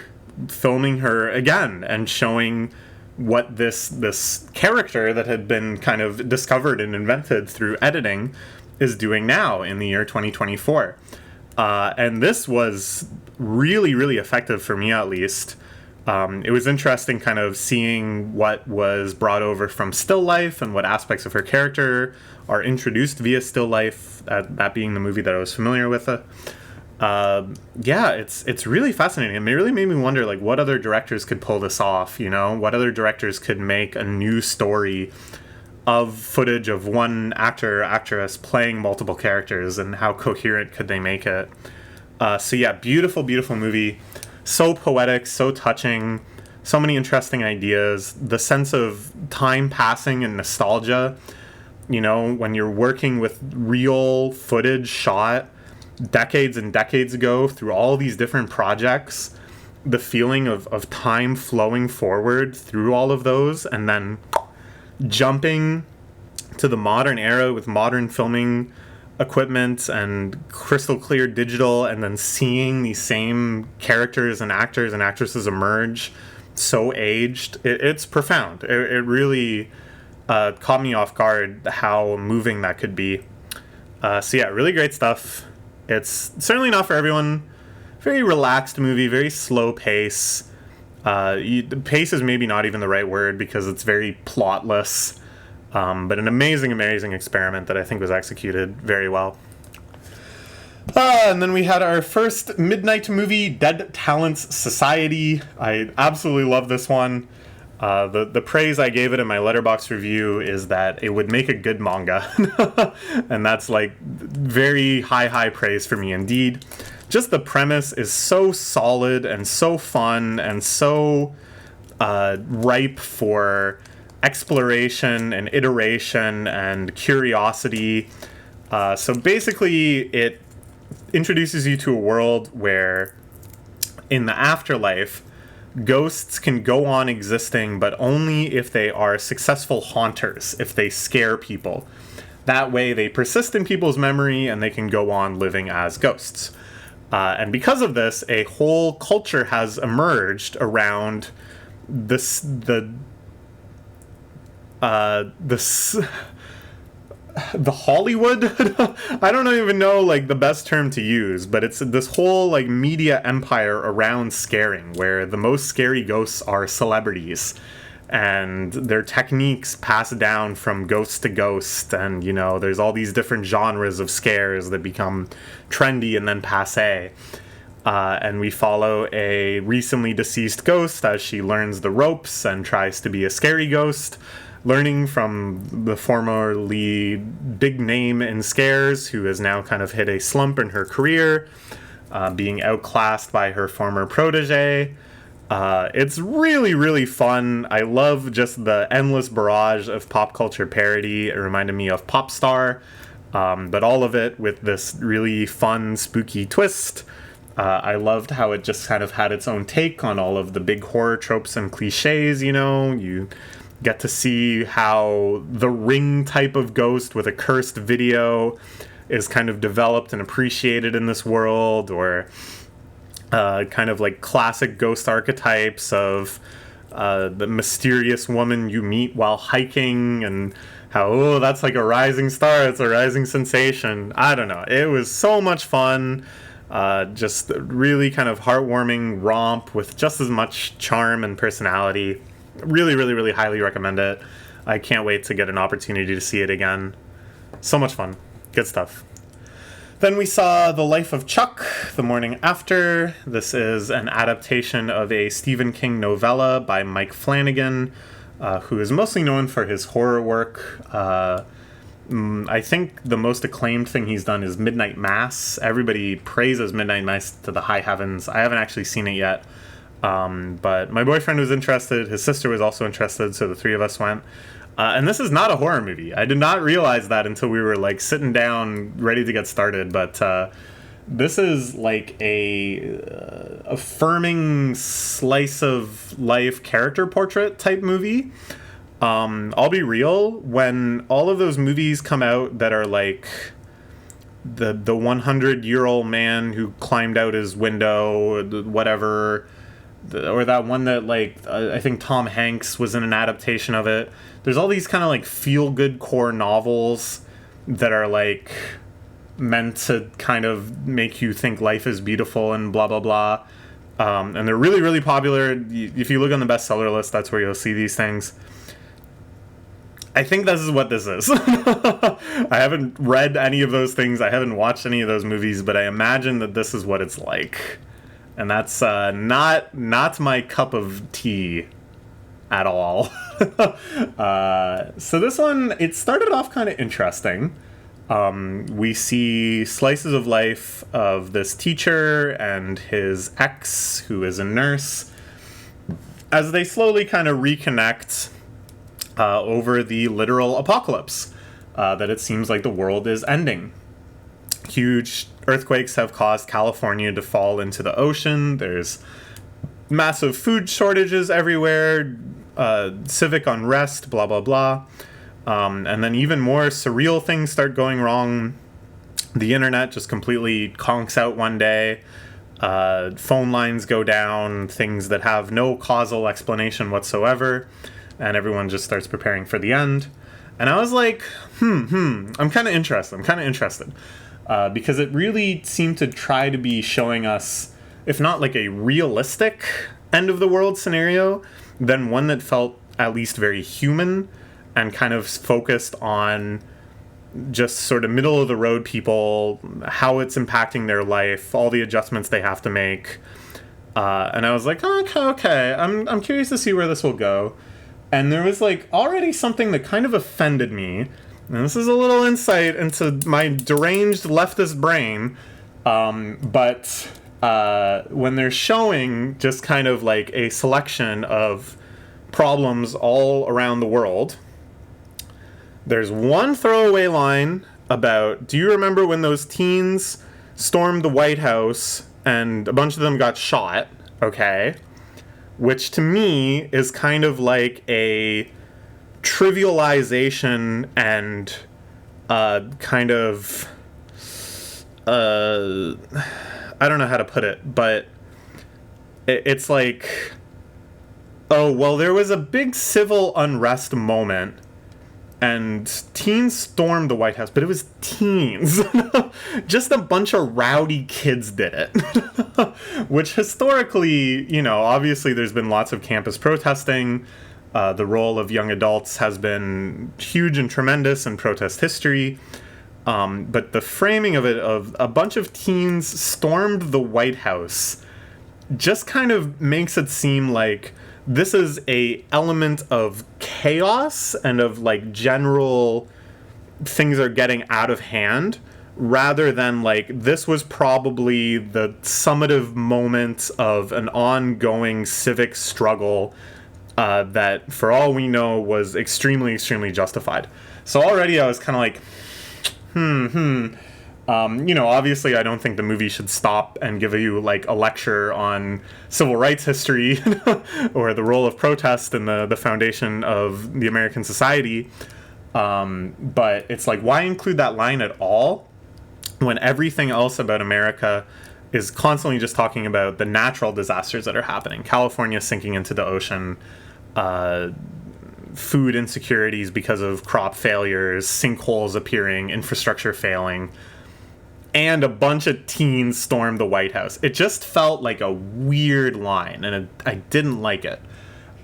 filming her again and showing what this character that had been kind of discovered and invented through editing is doing now in the year 2024. And this was really, really effective for me, at least. It was interesting kind of seeing what was brought over from still life and what aspects of her character are introduced via still life, that being the movie that I was familiar with. Yeah, it's really fascinating. It really made me wonder, like, what other directors could pull this off, you know? What other directors could make a new story of footage of one actor or actress playing multiple characters, and how coherent could they make it? So yeah, beautiful, beautiful movie. So poetic, so touching, so many interesting ideas. The sense of time passing and nostalgia, you know, when you're working with real footage shot decades and decades ago through all these different projects, the feeling of time flowing forward through all of those, and then jumping to the modern era with modern filming equipment and crystal clear digital, and then seeing these same characters and actors and actresses emerge so aged. It's profound. It really caught me off guard how moving that could be. So yeah, really great stuff. It's certainly not for everyone. Very relaxed movie, very slow pace. Pace is maybe not even the right word, because it's very plotless. But an amazing, amazing experiment that I think was executed very well. And then we had our first midnight movie, Dead Talents Society. I absolutely love this one. The praise I gave it in my Letterboxd review is that it would make a good manga. And that's like very high praise for me indeed. Just the premise is so solid and so fun and so ripe for exploration and iteration and curiosity. So basically it introduces you to a world where in the afterlife, ghosts can go on existing, but only if they are successful haunters, if they scare people. That way they persist in people's memory and they can go on living as ghosts. And because of this, a whole culture has emerged around the Hollywood. I don't even know like the best term to use, but it's this whole like media empire around scaring, where the most scary ghosts are celebrities, and their techniques pass down from ghost to ghost, and you know there's all these different genres of scares that become trendy and then passé. And we follow a recently deceased ghost as she learns the ropes and tries to be a scary ghost, learning from the formerly big name in scares, who has now kind of hit a slump in her career, being outclassed by her former protege. It's really, really fun. I love just the endless barrage of pop culture parody. It reminded me of Popstar, but all of it with this really fun, spooky twist. I loved how it just kind of had its own take on all of the big horror tropes and cliches, you know. You get to see how the Ring type of ghost with a cursed video is kind of developed and appreciated in this world, or kind of like classic ghost archetypes of the mysterious woman you meet while hiking, and how, oh, that's like a rising star, it's a rising sensation. I don't know. It was so much fun. Just really kind of heartwarming romp with just as much charm and personality. Really, really, really highly recommend it. I can't wait to get an opportunity to see it again. So much fun. Good stuff. Then we saw The Life of Chuck the morning after. This is an adaptation of a Stephen King novella by Mike Flanagan, who is mostly known for his horror work. I think the most acclaimed thing he's done is Midnight Mass. Everybody praises Midnight Mass to the high heavens. I haven't actually seen it yet, but my boyfriend was interested. His sister was also interested, so the three of us went. And this is not a horror movie. I did not realize that until we were like sitting down ready to get started. But this is like a affirming slice of life character portrait type movie. I'll be real, when all of those movies come out that are like the 100-year-old man who climbed out his window, whatever, or that one that like I think Tom Hanks was in an adaptation of it. There's all these kind of like feel-good core novels that are like meant to kind of make you think life is beautiful and blah, blah, blah. And they're really, really popular. If you look on the bestseller list, that's where you'll see these things. I think this is what this is. I haven't read any of those things. I haven't watched any of those movies, but I imagine that this is what it's like. And that's not my cup of tea at all. So this one, it started off kind of interesting. We see slices of life of this teacher and his ex, who is a nurse, as they slowly kind of reconnect over the literal apocalypse, that it seems like the world is ending. Huge earthquakes have caused California to fall into the ocean. There's massive food shortages everywhere, civic unrest, blah, blah, blah. And then even more surreal things start going wrong. The internet just completely conks out one day. Phone lines go down, things that have no causal explanation whatsoever. And everyone just starts preparing for the end. And I was like, I'm kind of interested. Because it really seemed to try to be showing us, if not like a realistic end of the world scenario, then one that felt at least very human and kind of focused on just sort of middle of the road people, how it's impacting their life, all the adjustments they have to make. And I was like, okay, I'm curious to see where this will go. And there was like already something that kind of offended me. And this is a little insight into my deranged leftist brain. But when they're showing just kind of like a selection of problems all around the world, there's one throwaway line about, do you remember when those teens stormed the White House and a bunch of them got shot? Okay. Which to me is kind of like a trivialization and kind of I don't know how to put it, but it's like, oh, well, there was a big civil unrest moment and teens stormed the White House, but it was teens. Just a bunch of rowdy kids did it. Which historically, you know, obviously there's been lots of campus protesting. The role of young adults has been huge and tremendous in protest history. But the framing of it, of a bunch of teens stormed the White House, just kind of makes it seem like this is a element of chaos and of like general things are getting out of hand, rather than like this was probably the summative moment of an ongoing civic struggle that, for all we know, was extremely, extremely justified. So already I was kind of like, you know, obviously I don't think the movie should stop and give you like a lecture on civil rights history or the role of protest in the foundation of the American society. But it's like, why include that line at all when everything else about America is constantly just talking about the natural disasters that are happening? California sinking into the ocean, food insecurities because of crop failures, sinkholes appearing, infrastructure failing, and a bunch of teens stormed the White House. It just felt like a weird line, and I didn't like it.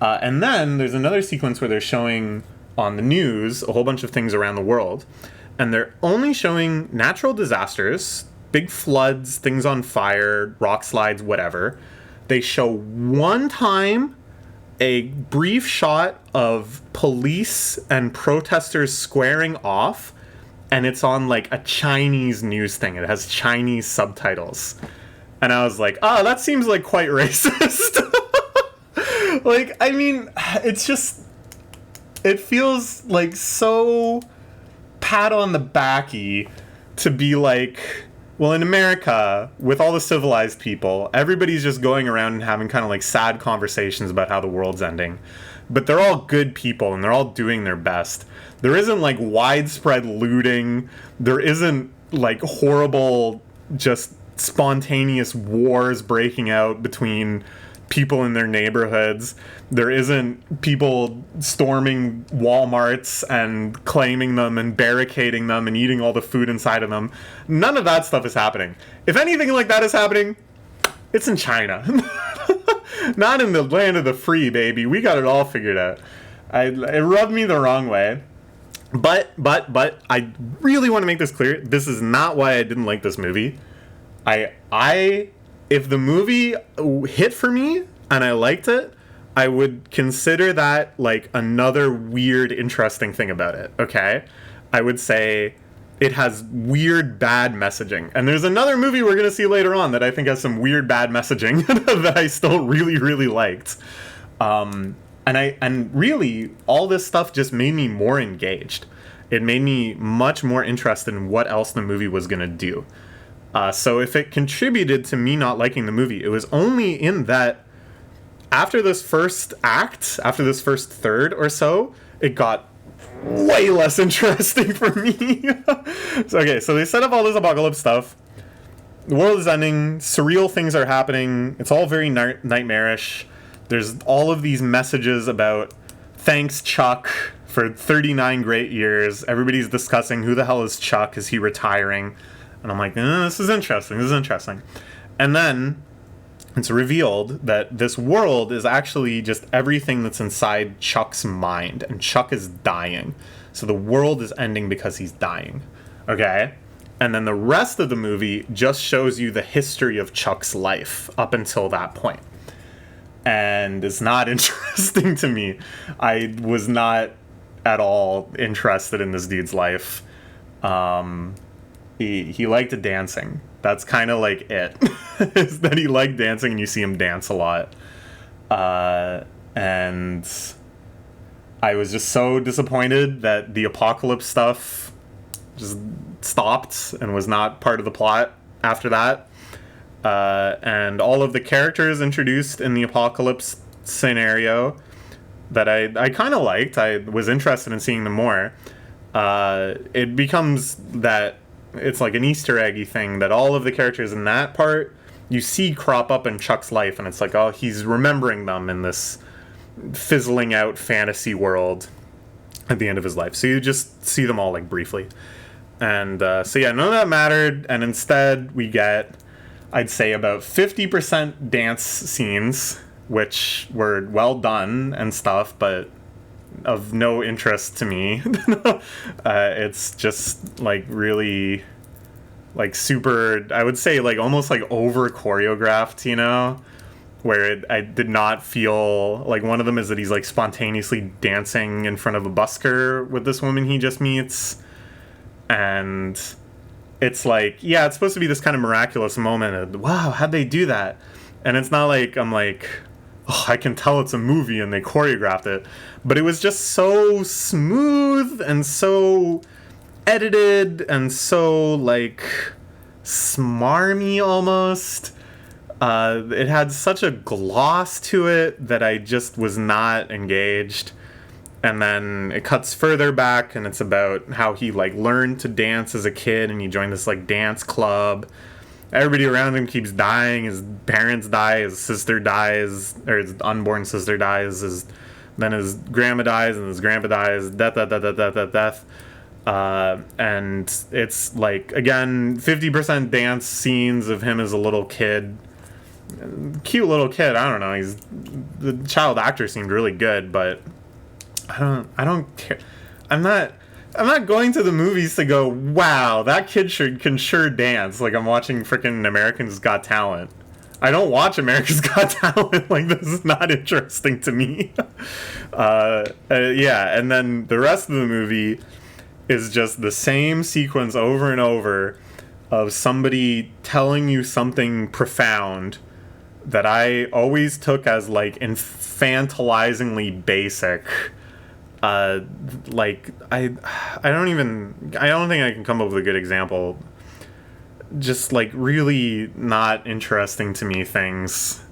And then there's another sequence where they're showing on the news a whole bunch of things around the world, and they're only showing natural disasters, big floods, things on fire, rock slides, whatever. They show one time a brief shot of police and protesters squaring off, and it's on like a Chinese news thing. It has Chinese subtitles. And I was like, oh, that seems like quite racist. Like, I mean, it's just, it feels like so pat on the backy to be like, well, in America, with all the civilized people, everybody's just going around and having kind of like sad conversations about how the world's ending. But they're all good people and they're all doing their best. There isn't like widespread looting. There isn't like horrible, just spontaneous wars breaking out between people in their neighborhoods. There isn't people storming Walmarts and claiming them and barricading them and eating all the food inside of them. None of that stuff is happening. If anything like that is happening, it's in China. Not in the land of the free, baby. We got it all figured out. It rubbed me the wrong way. But I really want to make this clear. This is not why I didn't like this movie. If the movie hit for me and I liked it, I would consider that like another weird, interesting thing about it, okay? I would say it has weird, bad messaging. And there's another movie we're going to see later on that I think has some weird, bad messaging that I still really, really liked. And really, all this stuff just made me more engaged. It made me much more interested in what else the movie was going to do. So if it contributed to me not liking the movie, it was only in that after this first act, after this first third or so, it got way less interesting for me. So they set up all this apocalypse stuff. The world is ending. Surreal things are happening. It's all very nightmarish. There's all of these messages about thanks, Chuck, for 39 great years. Everybody's discussing who the hell is Chuck? Is he retiring? And I'm like, this is interesting. And then it's revealed that this world is actually just everything that's inside Chuck's mind. And Chuck is dying. So the world is ending because he's dying. Okay? And then the rest of the movie just shows you the history of Chuck's life up until that point. And it's not interesting to me. I was not at all interested in this dude's life. He liked dancing. That's kind of like it. Is that he liked dancing and you see him dance a lot. And I was just so disappointed that the apocalypse stuff just stopped and was not part of the plot after that. And all of the characters introduced in the apocalypse scenario that I kind of liked. I was interested in seeing them more. It becomes that it's like an Easter eggy thing that all of the characters in that part you see crop up in Chuck's life, and it's like, oh, he's remembering them in this fizzling out fantasy world at the end of his life. So you just see them all like briefly. And none of that mattered, and instead we get, I'd say, about 50% dance scenes, which were well done and stuff, but of no interest to me. It's just like really like super, I would say like almost like over choreographed, you know, where I did not feel like one of them is that he's like spontaneously dancing in front of a busker with this woman he just meets. And it's like, yeah, it's supposed to be this kind of miraculous moment of, wow, how'd they do that? And it's not like I'm like, oh, I can tell it's a movie and they choreographed it. But it was just so smooth and so edited and so like smarmy almost. It had such a gloss to it that I just was not engaged. And then it cuts further back and it's about how he like learned to dance as a kid and he joined this like dance club. Everybody around him keeps dying. His parents die, his sister dies, or his unborn sister dies, his Then his grandma dies, and his grandpa dies. Death. And it's like, again, 50% dance scenes of him as a little kid. Cute little kid. I don't know. The child actor seemed really good, but I don't care. I'm not going to the movies to go, wow, that kid can sure dance. Like I'm watching freaking America's Got Talent. I don't watch America's Got Talent. Like, this is not interesting to me. Yeah, and then the rest of the movie is just the same sequence over and over of somebody telling you something profound that I always took as, like, infantilizingly basic. Like, I don't think I can come up with a good example. Just, like, really not interesting to me things.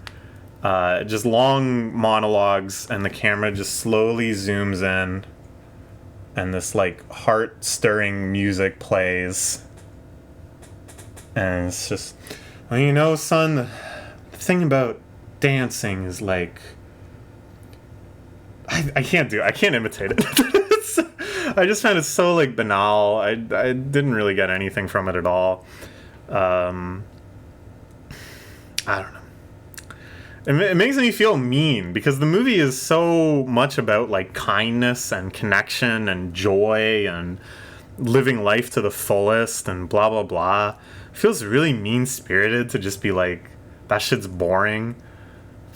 Just long monologues, and the camera just slowly zooms in, and this, like, heart-stirring music plays. And it's just, well, you know, son, the thing about dancing is, like, I can't imitate it. I just found it so, like, banal. I didn't really get anything from it at all. I don't know. It makes me feel mean, because the movie is so much about, like, kindness and connection and joy and living life to the fullest and blah, blah, blah. It feels really mean-spirited to just be like, that shit's boring.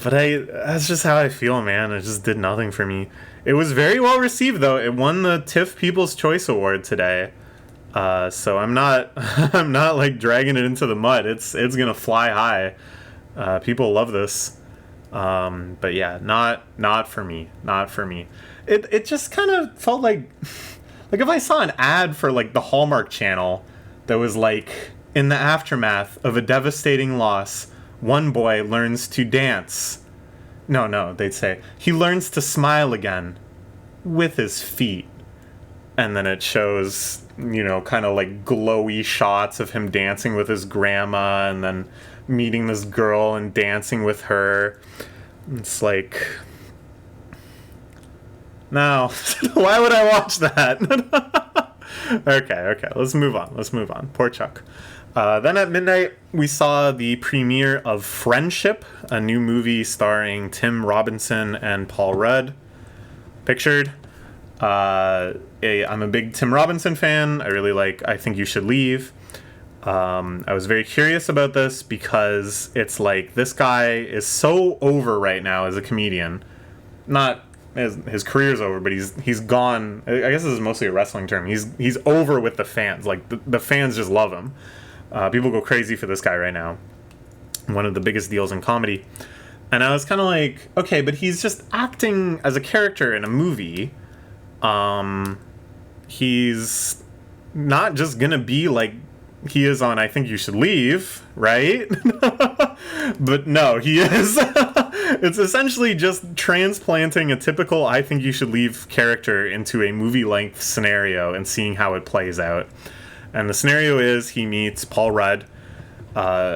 But that's just how I feel, man. It just did nothing for me. It was very well received, though. It won the TIFF People's Choice Award today. So I'm not like dragging it into the mud. It's gonna fly high. People love this. But yeah, not for me. Not for me. It just kind of felt like if I saw an ad for, like, the Hallmark Channel that was like, in the aftermath of a devastating loss, one boy learns to dance. No, they'd say, he learns to smile again with his feet. And then it shows, you know, kind of like glowy shots of him dancing with his grandma and then meeting this girl and dancing with her. It's like, no, why would I watch that? Okay, let's move on. Poor Chuck. Then at midnight, we saw the premiere of Friendship, a new movie starring Tim Robinson and Paul Rudd. Pictured. I'm a big Tim Robinson fan. I really like I Think You Should Leave. I was very curious about this because it's like, this guy is so over right now as a comedian. Not his career's over, but he's gone. I guess this is mostly a wrestling term. He's over with the fans. Like, the fans just love him. People go crazy for this guy right now. One of the biggest deals in comedy. And I was kind of like, okay, but he's just acting as a character in a movie. He's not just gonna be like he is on I Think You Should Leave, right? But no, he is. It's essentially just transplanting a typical I Think You Should Leave character into a movie-length scenario and seeing how it plays out. And the scenario is he meets Paul Rudd,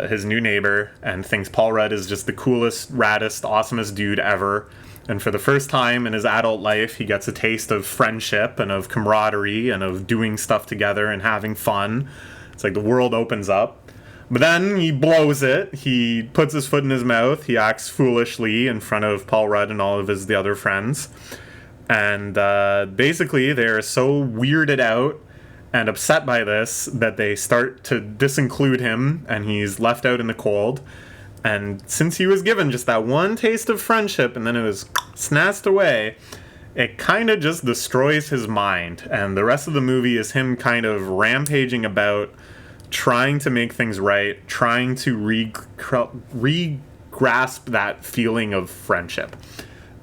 his new neighbor, and thinks Paul Rudd is just the coolest, raddest, awesomest dude ever. And for the first time in his adult life, he gets a taste of friendship and of camaraderie and of doing stuff together and having fun. It's like the world opens up. But then he blows it. He puts his foot in his mouth. He acts foolishly in front of Paul Rudd and all of the other friends. And basically, they're so weirded out and upset by this that they start to disinclude him, and he's left out in the cold. And since he was given just that one taste of friendship and then it was snatched away, it kind of just destroys his mind. And the rest of the movie is him kind of rampaging about, trying to make things right, trying to re-grasp that feeling of friendship.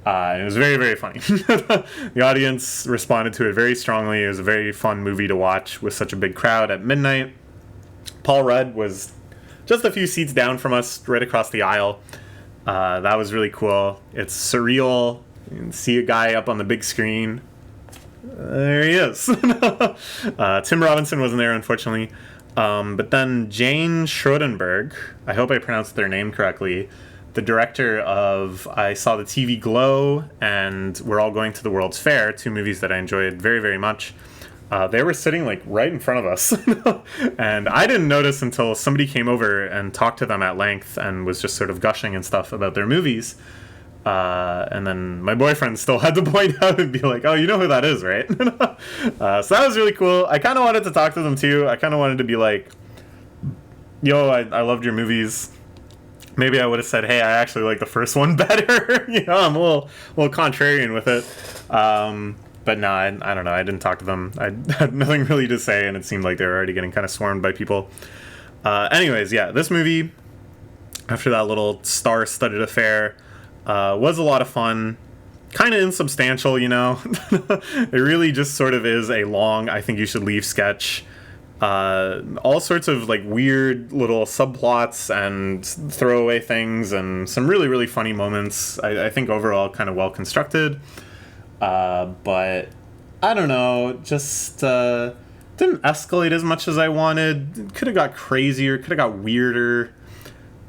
It was very, very funny. The audience responded to it very strongly. It was a very fun movie to watch with such a big crowd at midnight. Paul Rudd was just a few seats down from us, right across the aisle. That was really cool. It's surreal. You can see a guy up on the big screen. There he is. Tim Robinson wasn't there, unfortunately. But then Jane Schrodenberg, I hope I pronounced their name correctly, the director of I Saw the TV Glow and We're All Going to the World's Fair, two movies that I enjoyed very, very much. They were sitting like right in front of us. And I didn't notice until somebody came over and talked to them at length and was just sort of gushing and stuff about their movies. And then my boyfriend still had to point out and be like, oh, you know who that is, right? So that was really cool. I kind of wanted to talk to them too. I kind of wanted to be like, yo, I loved your movies. Maybe I would have said, hey, I actually like the first one better. I'm a little contrarian with it. But no, I don't know. I didn't talk to them. I had nothing really to say, and it seemed like they were already getting kind of swarmed by people. Anyways, yeah, this movie, after that little star-studded affair, was a lot of fun. Kind of insubstantial, It really just sort of is a long, I think you should leave sketch. All sorts of like weird little subplots and throwaway things and some really, really funny moments. I think overall kind of well constructed. But I don't know, just didn't escalate as much as I wanted. Could have got crazier, could have got weirder.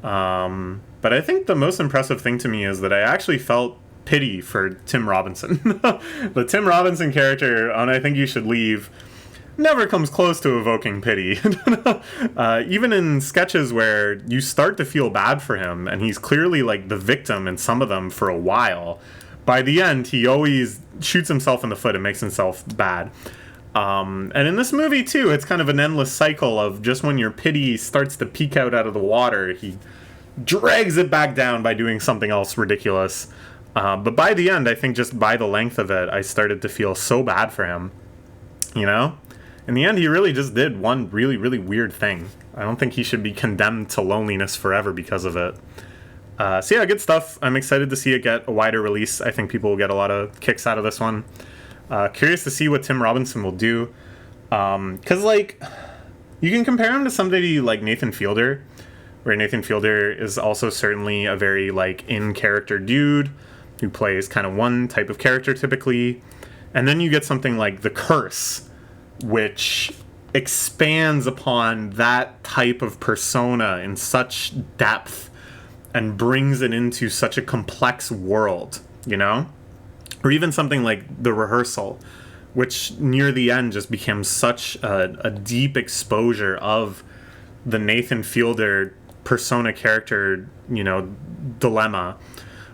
But I think the most impressive thing to me is that I actually felt pity for Tim Robinson. The Tim Robinson character on I Think You Should Leave never comes close to evoking pity. Even in sketches where you start to feel bad for him, and he's clearly like the victim in some of them for a while, by the end, he always shoots himself in the foot and makes himself bad. And in this movie, too, it's kind of an endless cycle of just when your pity starts to peek out of the water, he drags it back down by doing something else ridiculous. But by the end, I think just by the length of it, I started to feel so bad for him. In the end, he really just did one really, really weird thing. I don't think he should be condemned to loneliness forever because of it. So yeah, good stuff. I'm excited to see it get a wider release. I think people will get a lot of kicks out of this one. Curious to see what Tim Robinson will do. Because, like, you can compare him to somebody like Nathan Fielder, where Nathan Fielder is also certainly a very, like, in-character dude who plays kind of one type of character typically. And then you get something like The Curse, which expands upon that type of persona in such depth and brings it into such a complex world, Or even something like The Rehearsal, which near the end just became such a deep exposure of the Nathan Fielder persona character, dilemma.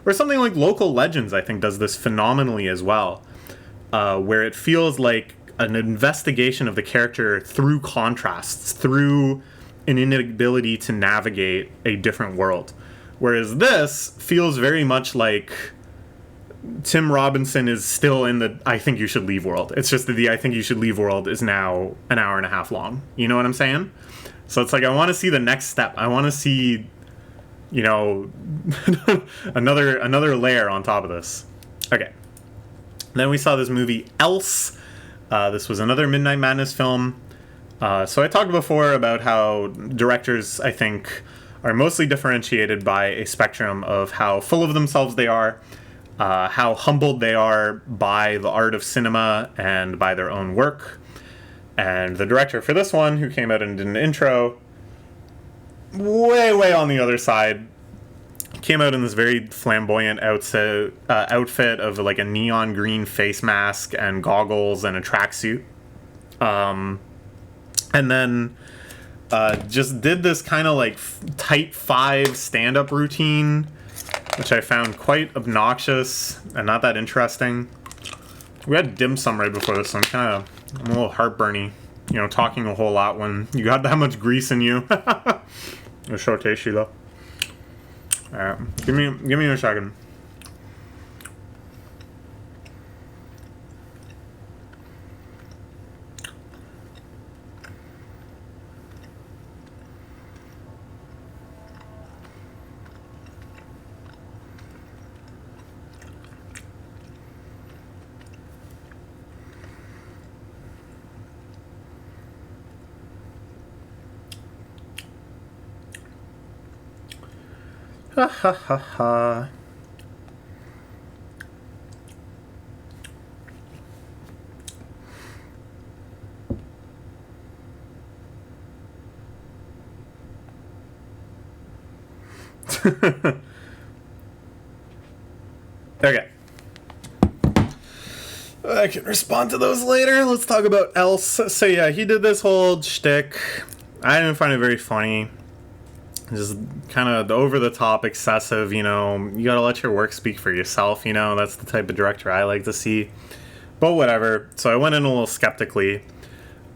Or something like Local Legends, I think, does this phenomenally as well, where it feels like an investigation of the character through contrasts, through an inability to navigate a different world. Whereas this feels very much like Tim Robinson is still in the I Think You Should Leave world. It's just that the I Think You Should Leave world is now an hour and a half long. You know what I'm saying? So it's like I want to see the next step. I want to see, another layer on top of this. Okay. Then we saw this movie Else. This was another Midnight Madness film. So I talked before about how directors, I think, are mostly differentiated by a spectrum of how full of themselves they are, how humbled they are by the art of cinema and by their own work. And the director for this one, who came out and did an intro, way on the other side, came out in this very flamboyant outfit of like a neon green face mask and goggles and a tracksuit. And then just did this kind of like tight 5 stand-up routine, which I found quite obnoxious and not that interesting. We had dim sum right before this, so I'm a little heartburny, talking a whole lot when you got that much grease in you. It's so tasty though. Give me a second. Ha ha ha ha. Okay. I can respond to those later. Let's talk about Else. So yeah, he did this whole shtick. I didn't find it very funny. Just kind of over the top, excessive, you know. You gotta let your work speak for yourself, you know. That's the type of director I like to see. But whatever. So I went in a little skeptically.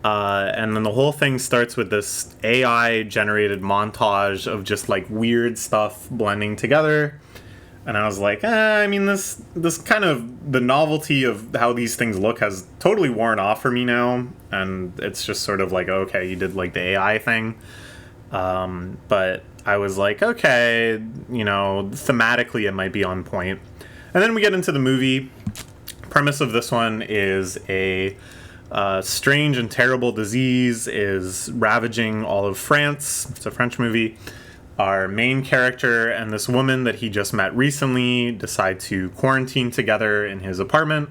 And then the whole thing starts with this AI generated montage of just like weird stuff blending together. And I was like, I mean, this kind of, the novelty of how these things look has totally worn off for me now. And it's just sort of like, okay, you did like the AI thing. But I was like, okay, you know, thematically it might be on point. And then we get into the movie. Premise of this one is a strange and terrible disease is ravaging all of France. It's a French movie. Our main character and this woman that he just met recently decide to quarantine together in his apartment.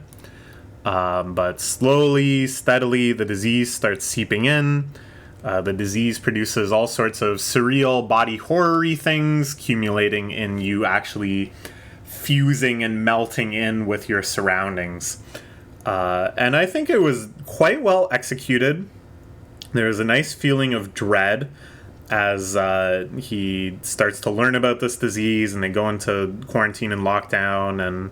But slowly, steadily, the disease starts seeping in. The disease produces all sorts of surreal body horror-y things, accumulating in you actually fusing and melting in with your surroundings. And I think it was quite well executed. There's a nice feeling of dread as he starts to learn about this disease and they go into quarantine and lockdown, and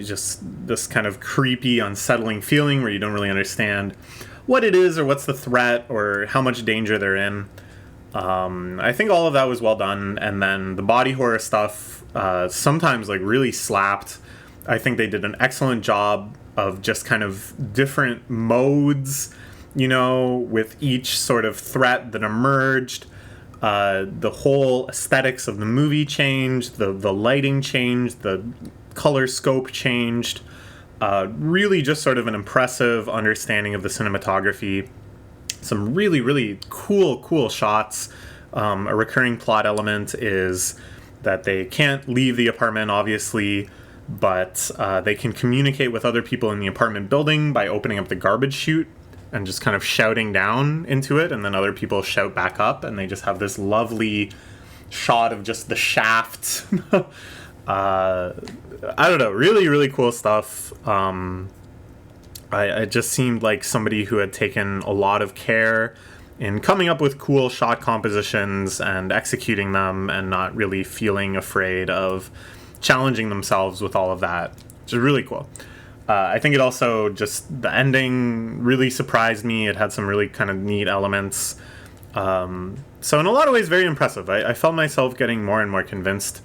just this kind of creepy, unsettling feeling where you don't really understand what it is or what's the threat or how much danger they're in. I think all of that was well done, and then the body horror stuff sometimes like really slapped. I think they did an excellent job of just kind of different modes, you know, with each sort of threat that emerged. The whole aesthetics of the movie changed, the lighting changed, the color scope changed. Really just sort of an impressive understanding of the cinematography. Some really, really cool shots. A recurring plot element is that they can't leave the apartment, obviously, but they can communicate with other people in the apartment building by opening up the garbage chute and just kind of shouting down into it, and then other people shout back up, and they just have this lovely shot of just the shaft. I don't know, really, really cool stuff. It just seemed like somebody who had taken a lot of care in coming up with cool shot compositions and executing them, and not really feeling afraid of challenging themselves with all of that, which is really cool. I think it also just, the ending really surprised me. It had some really kind of neat elements. So in a lot of ways, very impressive. I felt myself getting more and more convinced.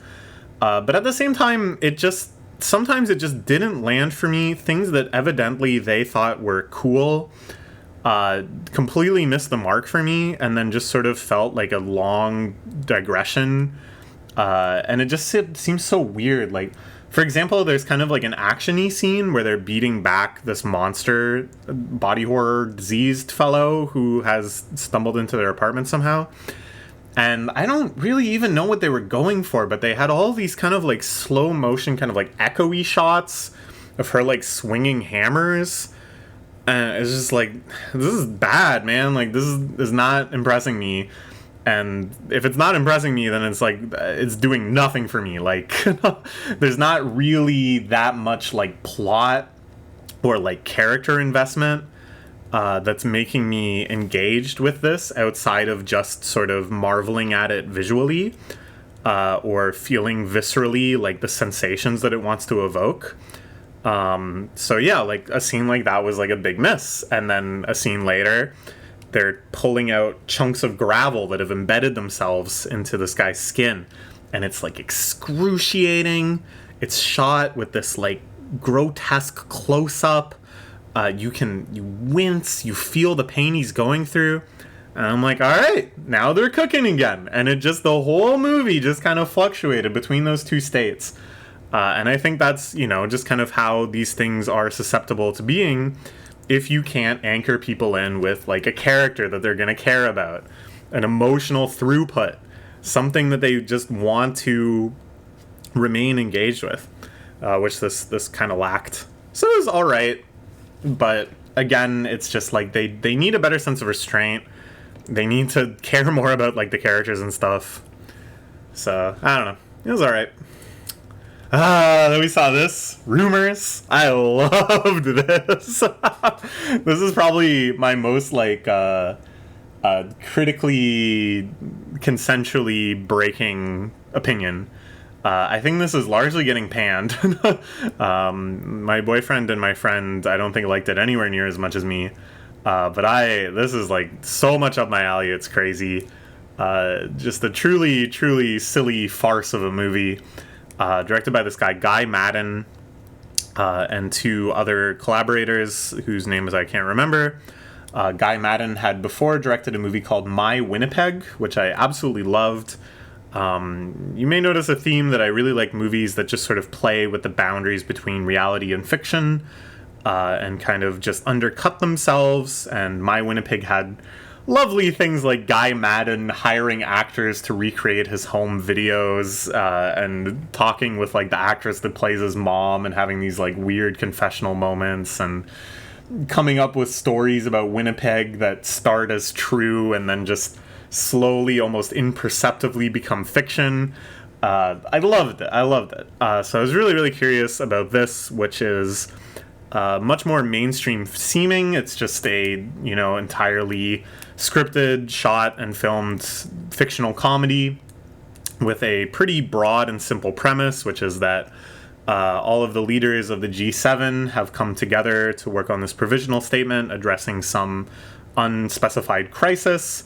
But at the same time, sometimes it just didn't land for me. Things that evidently they thought were cool completely missed the mark for me, and then just sort of felt like a long digression. And it just seems so weird. Like, for example, there's kind of like an action-y scene where they're beating back this monster, body horror, diseased fellow who has stumbled into their apartment somehow. And I don't really even know what they were going for, but they had all these kind of like slow motion, kind of like echoey shots of her like swinging hammers. And it's just like, this is bad, man. Like, this is not impressing me. And if it's not impressing me, then it's like, it's doing nothing for me. Like, there's not really that much like plot or like character investment that's making me engaged with this outside of just sort of marveling at it visually or feeling viscerally like the sensations that it wants to evoke. So yeah, like a scene like that was like a big miss. And then a scene later, they're pulling out chunks of gravel that have embedded themselves into this guy's skin. And it's like excruciating. It's shot with this like grotesque close-up. You wince, you feel the pain he's going through. And I'm like, all right, now they're cooking again. And the whole movie just kind of fluctuated between those two states. And I think that's, just kind of how these things are susceptible to being if you can't anchor people in with like a character that they're going to care about, an emotional throughput, something that they just want to remain engaged with, which this kind of lacked. So it was all right. But again, it's just like they need a better sense of restraint. They need to care more about like the characters and stuff. So I don't know. It was all right. Then we saw this. Rumours. I loved this. This is probably my most like critically, consensually breaking opinion. I think this is largely getting panned. My boyfriend and my friend, I don't think liked it anywhere near as much as me. But this is like so much up my alley. It's crazy. Just a truly, truly silly farce of a movie. Directed by this guy, Guy Maddin, and two other collaborators whose names I can't remember. Guy Maddin had before directed a movie called My Winnipeg, which I absolutely loved. You may notice a theme that I really like movies that just sort of play with the boundaries between reality and fiction, and kind of just undercut themselves. And My Winnipeg had lovely things like Guy Maddin hiring actors to recreate his home videos, and talking with like the actress that plays his mom and having these like weird confessional moments, and coming up with stories about Winnipeg that start as true and then just slowly, almost imperceptibly become fiction. I loved it. So I was really, really curious about this, which is much more mainstream seeming. It's just a, entirely scripted, shot, and filmed fictional comedy with a pretty broad and simple premise, which is that all of the leaders of the G7 have come together to work on this provisional statement addressing some unspecified crisis.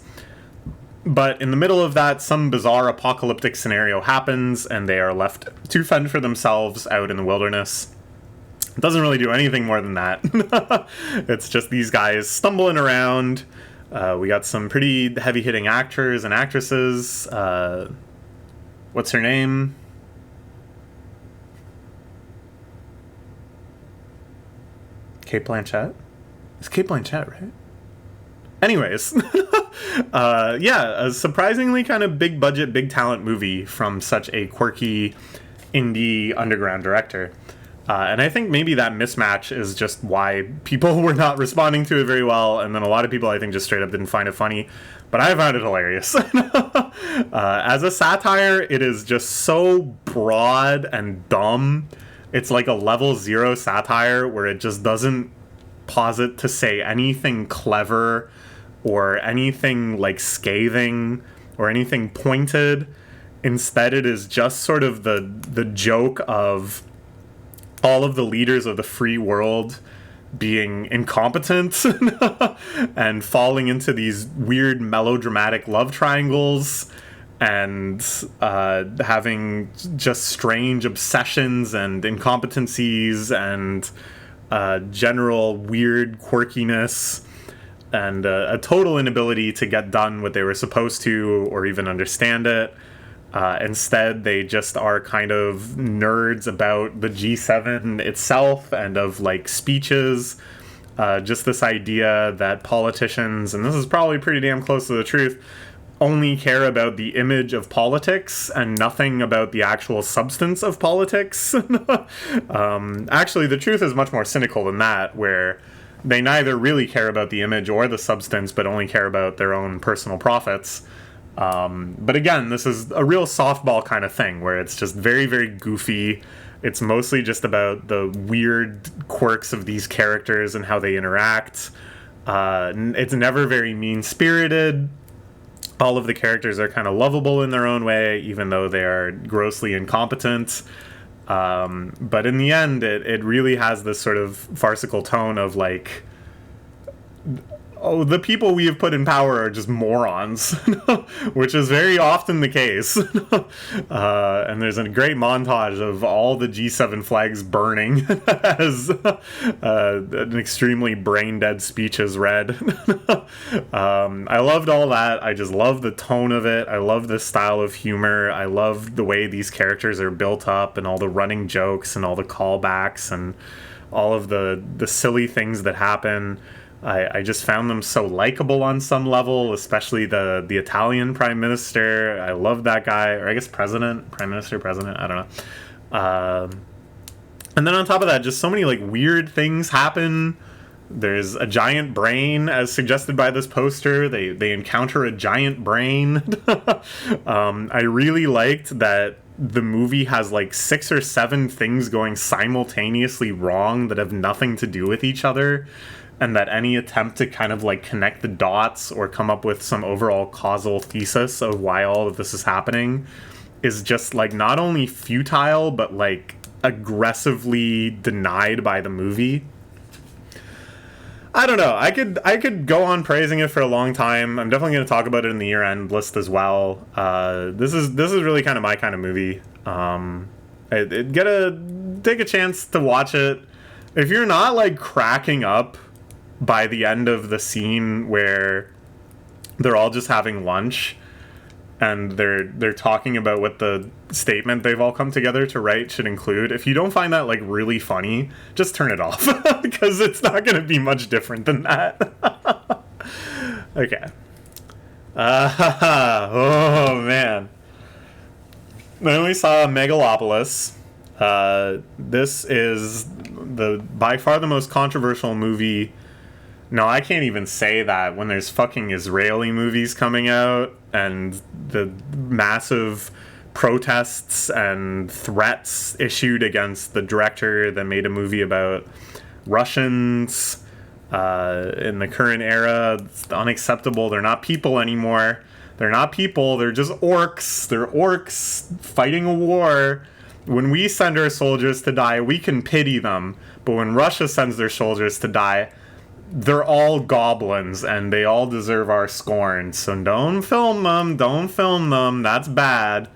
But in the middle of that, some bizarre apocalyptic scenario happens, and they are left to fend for themselves out in the wilderness. It doesn't really do anything more than that. It's just these guys stumbling around. We got some pretty heavy-hitting actors and actresses. What's her name? Cate Blanchett? It's Cate Blanchett, right? Anyways, a surprisingly kind of big budget, big talent movie from such a quirky indie underground director. And I think maybe that mismatch is just why people were not responding to it very well, and then a lot of people I think just straight up didn't find it funny. But I found it hilarious. As a satire, it is just so broad and dumb. It's like a level 0 satire where it just doesn't posit to say anything clever or anything like scathing or anything pointed. Instead, it is just sort of the joke of all of the leaders of the free world being incompetent and falling into these weird melodramatic love triangles and having just strange obsessions and incompetencies and general weird quirkiness and a total inability to get done what they were supposed to or even understand it. Instead, they just are kind of nerds about the G7 itself and of like speeches. Just this idea that politicians, and this is probably pretty damn close to the truth, only care about the image of politics and nothing about the actual substance of politics. Actually, the truth is much more cynical than that, where they neither really care about the image or the substance, but only care about their own personal profits. But again, this is a real softball kind of thing, where it's just very, very goofy. It's mostly just about the weird quirks of these characters and how they interact. It's never very mean-spirited. All of the characters are kind of lovable in their own way, even though they are grossly incompetent. But in the end, it really has this sort of farcical tone of like, oh, the people we have put in power are just morons, which is very often the case. And there's a great montage of all the G7 flags burning as an extremely brain-dead speech is read. I loved all that. I just love the tone of it. I love the style of humor. I love the way these characters are built up and all the running jokes and all the callbacks and all of the silly things that happen. I just found them so likable on some level, especially the Italian prime minister. I love that guy, or I guess president, I don't know. And then on top of that, just so many like weird things happen. There's a giant brain, as suggested by this poster. They encounter a giant brain. I really liked that the movie has like 6 or 7 things going simultaneously wrong that have nothing to do with each other, and that any attempt to kind of like connect the dots or come up with some overall causal thesis of why all of this is happening is just like not only futile but like aggressively denied by the movie. I don't know. I could go on praising it for a long time. I'm definitely going to talk about it in the year-end list as well. This is really kind of my kind of movie. Take a chance to watch it. If you're not like cracking up by the end of the scene where they're all just having lunch and they're talking about what the statement they've all come together to write should include, if you don't find that like really funny, just turn it off because it's not going to be much different than that. Okay. Oh man. Then we saw Megalopolis. This is by far the most controversial movie. No, I can't even say that when there's fucking Israeli movies coming out and the massive protests and threats issued against the director that made a movie about Russians in the current era. It's unacceptable. They're not people anymore. They're not people. They're just orcs. They're orcs fighting a war. When we send our soldiers to die, we can pity them. But when Russia sends their soldiers to die, they're all goblins, and they all deserve our scorn. So don't film them. Don't film them. That's bad.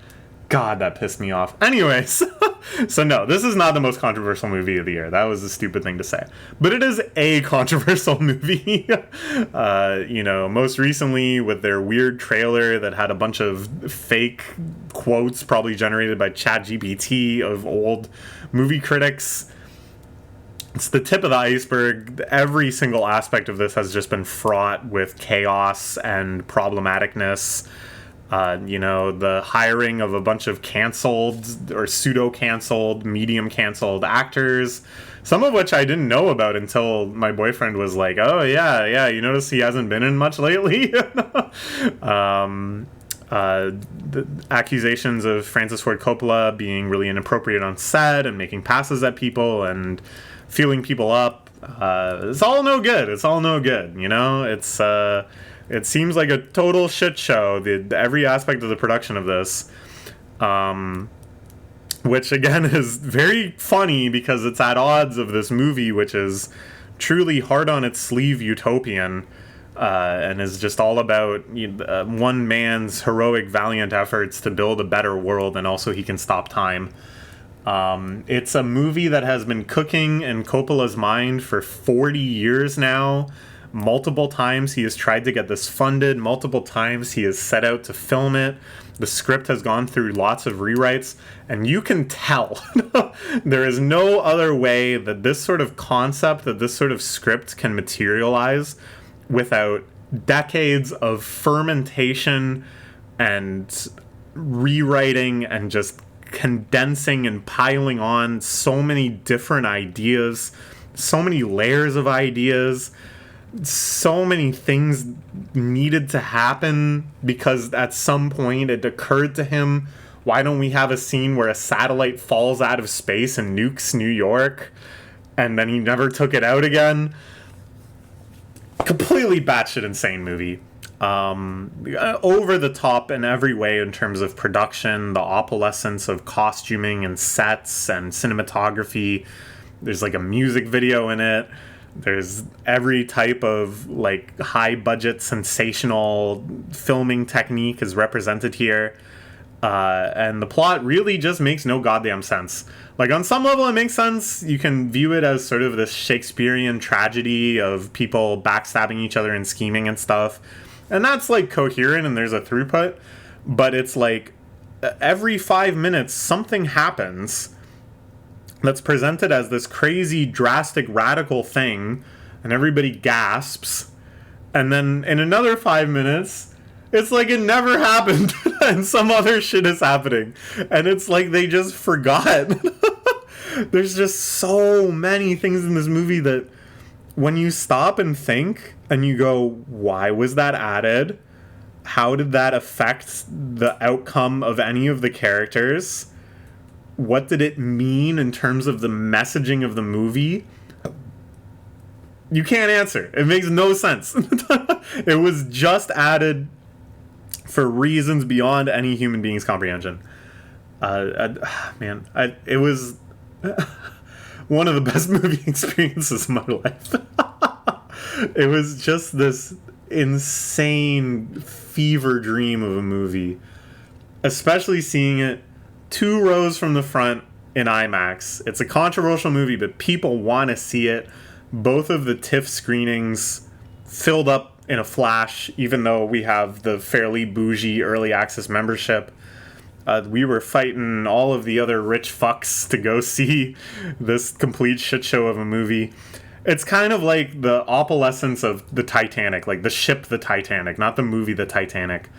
God, that pissed me off. Anyways, so no, this is not the most controversial movie of the year. That was a stupid thing to say. But it is a controversial movie. Most recently with their weird trailer that had a bunch of fake quotes, probably generated by ChatGPT, of old movie critics. It's the tip of the iceberg. Every single aspect of this has just been fraught with chaos and problematicness. The hiring of a bunch of canceled or pseudo-canceled, medium-canceled actors, some of which I didn't know about until my boyfriend was like, oh, yeah, you notice he hasn't been in much lately? The accusations of Francis Ford Coppola being really inappropriate on set and making passes at people and feeling people up. It's all no good. It seems like a total shit show, every aspect of the production of this. Which, again, is very funny because it's at odds of this movie, which is truly hard on its sleeve utopian, and is just all about one man's heroic, valiant efforts to build a better world, and also he can stop time. It's a movie that has been cooking in Coppola's mind for 40 years now. Multiple times he has tried to get this funded. Multiple times he has set out to film it. The script has gone through lots of rewrites, and you can tell there is no other way that this sort of concept, that this sort of script can materialize without decades of fermentation and rewriting and just condensing and piling on so many different ideas, so many layers of ideas. So many things needed to happen because at some point it occurred to him, why don't we have a scene where a satellite falls out of space and nukes New York? And then he never took it out again. Completely batshit insane movie. Over the top in every way in terms of production, the opalescence of costuming and sets and cinematography. There's like a music video in it. There's every type of like high budget sensational filming technique is represented here, and the plot really just makes no goddamn sense. Like on some level it makes sense. You can view it as sort of this Shakespearean tragedy of people backstabbing each other and scheming and stuff, and that's like coherent and there's a throughput. But it's like every 5 minutes something happens that's presented as this crazy, drastic, radical thing, and everybody gasps. And then in another 5 minutes, it's like it never happened, and some other shit is happening. And it's like they just forgot. There's just so many things in this movie that when you stop and think, and you go, why was that added? How did that affect the outcome of any of the characters? What did it mean in terms of the messaging of the movie? You can't answer. It makes no sense. It was just added for reasons beyond any human being's comprehension. It was one of the best movie experiences of my life. It was just this insane fever dream of a movie. Especially seeing it 2 rows from the front in IMAX. It's a controversial movie, but people want to see it. Both of the TIFF screenings filled up in a flash, even though we have the fairly bougie early access membership. We were fighting all of the other rich fucks to go see this complete shit show of a movie. It's kind of like the opalescence of the Titanic, like the ship the Titanic, not the movie the Titanic.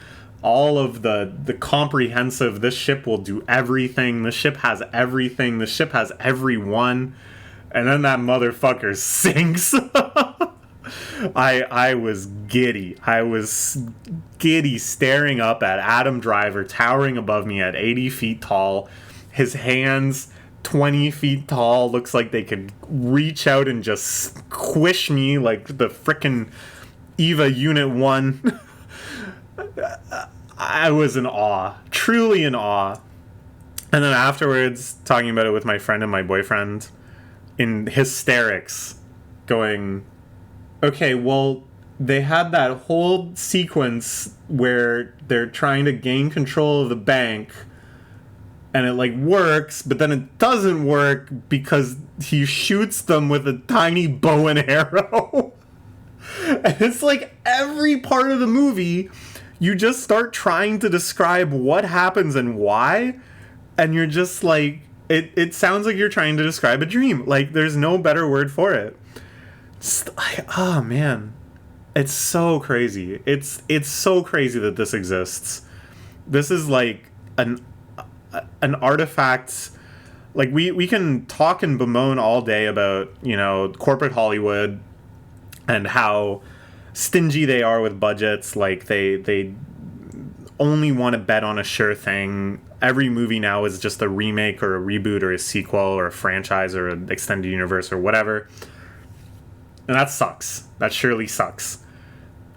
All of the comprehensive, this ship will do everything, the ship has everything, the ship has everyone, and then that motherfucker sinks. I was giddy. I was giddy staring up at Adam Driver towering above me at 80 feet tall. His hands 20 feet tall, looks like they could reach out and just squish me like the frickin' EVA Unit 1. I was in awe, truly in awe. And then afterwards, talking about it with my friend and my boyfriend in hysterics, going, okay, well, they had that whole sequence where they're trying to gain control of the bank, and it, like, works, but then it doesn't work because he shoots them with a tiny bow and arrow. And it's like every part of the movie, you just start trying to describe what happens and why, and you're just like, it sounds like you're trying to describe a dream. Like, there's no better word for it. Oh man, it's so crazy. It's so crazy that this exists. This is like an artifact. Like, we can talk and bemoan all day about, you know, corporate Hollywood and how stingy they are with budgets. Like, they only want to bet on a sure thing. Every movie now is just a remake or a reboot or a sequel or a franchise or an extended universe or whatever. And that sucks. That surely sucks.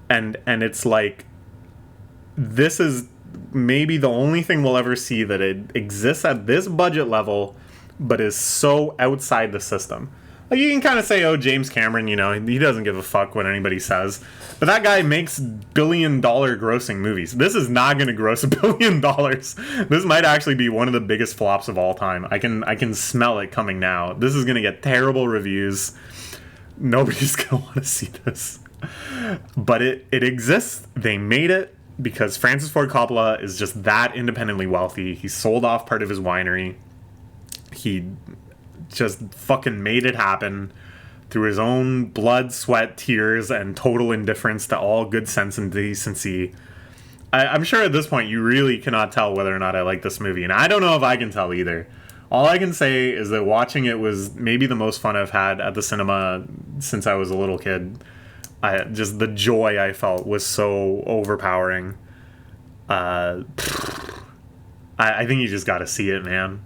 And it's like, this is maybe the only thing we'll ever see that it exists at this budget level, but is so outside the system. Like, you can kind of say, oh, James Cameron, you know, he doesn't give a fuck what anybody says. But that guy makes billion-dollar grossing movies. This is not going to gross $1 billion. This might actually be one of the biggest flops of all time. I can smell it coming now. This is going to get terrible reviews. Nobody's going to want to see this. But it exists. They made it because Francis Ford Coppola is just that independently wealthy. He sold off part of his winery. He just fucking made it happen through his own blood, sweat, tears, and total indifference to all good sense and decency. I'm sure at this point you really cannot tell whether or not I like this movie, and I don't know if I can tell either. All I can say is that watching it was maybe the most fun I've had at the cinema since I was a little kid. Just the joy I felt was so overpowering. I think you just gotta see it, man.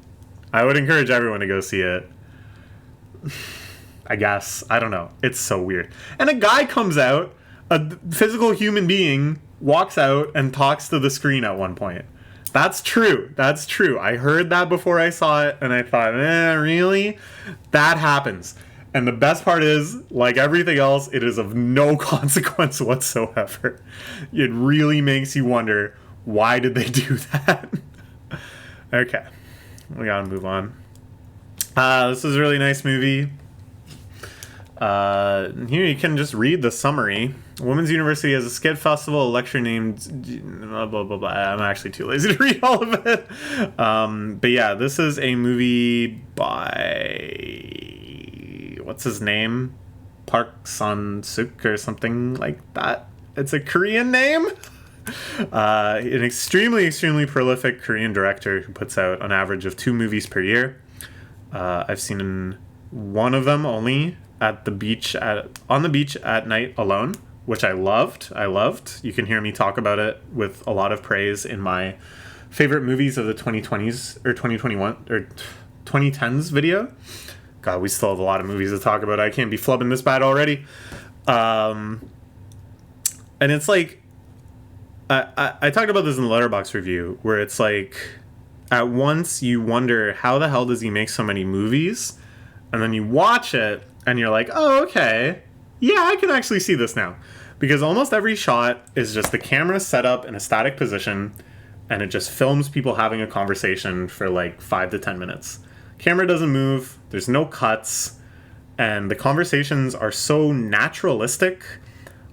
I would encourage everyone to go see it. I guess. I don't know. It's so weird. And a guy comes out, a physical human being, walks out and talks to the screen at one point. That's true. That's true. I heard that before I saw it, and I thought, really? That happens. And the best part is, like everything else, it is of no consequence whatsoever. It really makes you wonder, why did they do that? Okay. We gotta move on. This is a really nice movie. Here you can just read the summary. Women's University has a skit festival, a lecture named blah, blah, blah, blah. I'm actually too lazy to read all of it. But yeah, this is a movie by, what's his name? Park San-suk or something like that. It's a Korean name. An extremely prolific Korean director who puts out an average of 2 movies per year. I've seen one of them only on the beach at night alone, which I loved. You can hear me talk about it with a lot of praise in my favorite movies of the 2020s or 2021 or 2010s video. God, we still have a lot of movies to talk about. I can't be flubbing this bad already. And it's like, I talked about this in the Letterboxd review, where it's like, at once you wonder, how the hell does he make so many movies? And then you watch it, and you're like, oh, okay. Yeah, I can actually see this now. Because almost every shot is just the camera set up in a static position, and it just films people having a conversation for like 5 to 10 minutes. Camera doesn't move, there's no cuts, and the conversations are so naturalistic.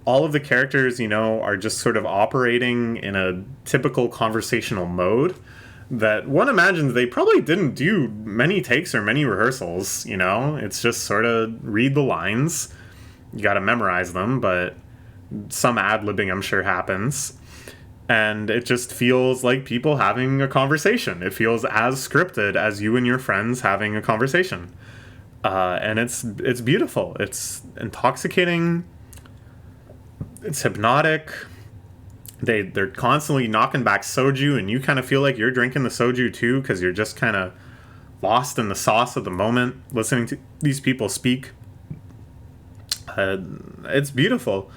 All of the characters, you know, are just sort of operating in a typical conversational mode that one imagines they probably didn't do many takes or many rehearsals, you know? It's just sort of read the lines. You gotta memorize them, but some ad-libbing I'm sure happens. And it just feels like people having a conversation. It feels as scripted as you and your friends having a conversation. And it's beautiful. It's intoxicating. It's hypnotic. They're constantly knocking back soju, and you kind of feel like you're drinking the soju too, because you're just kind of lost in the sauce of the moment, listening to these people speak. It's beautiful.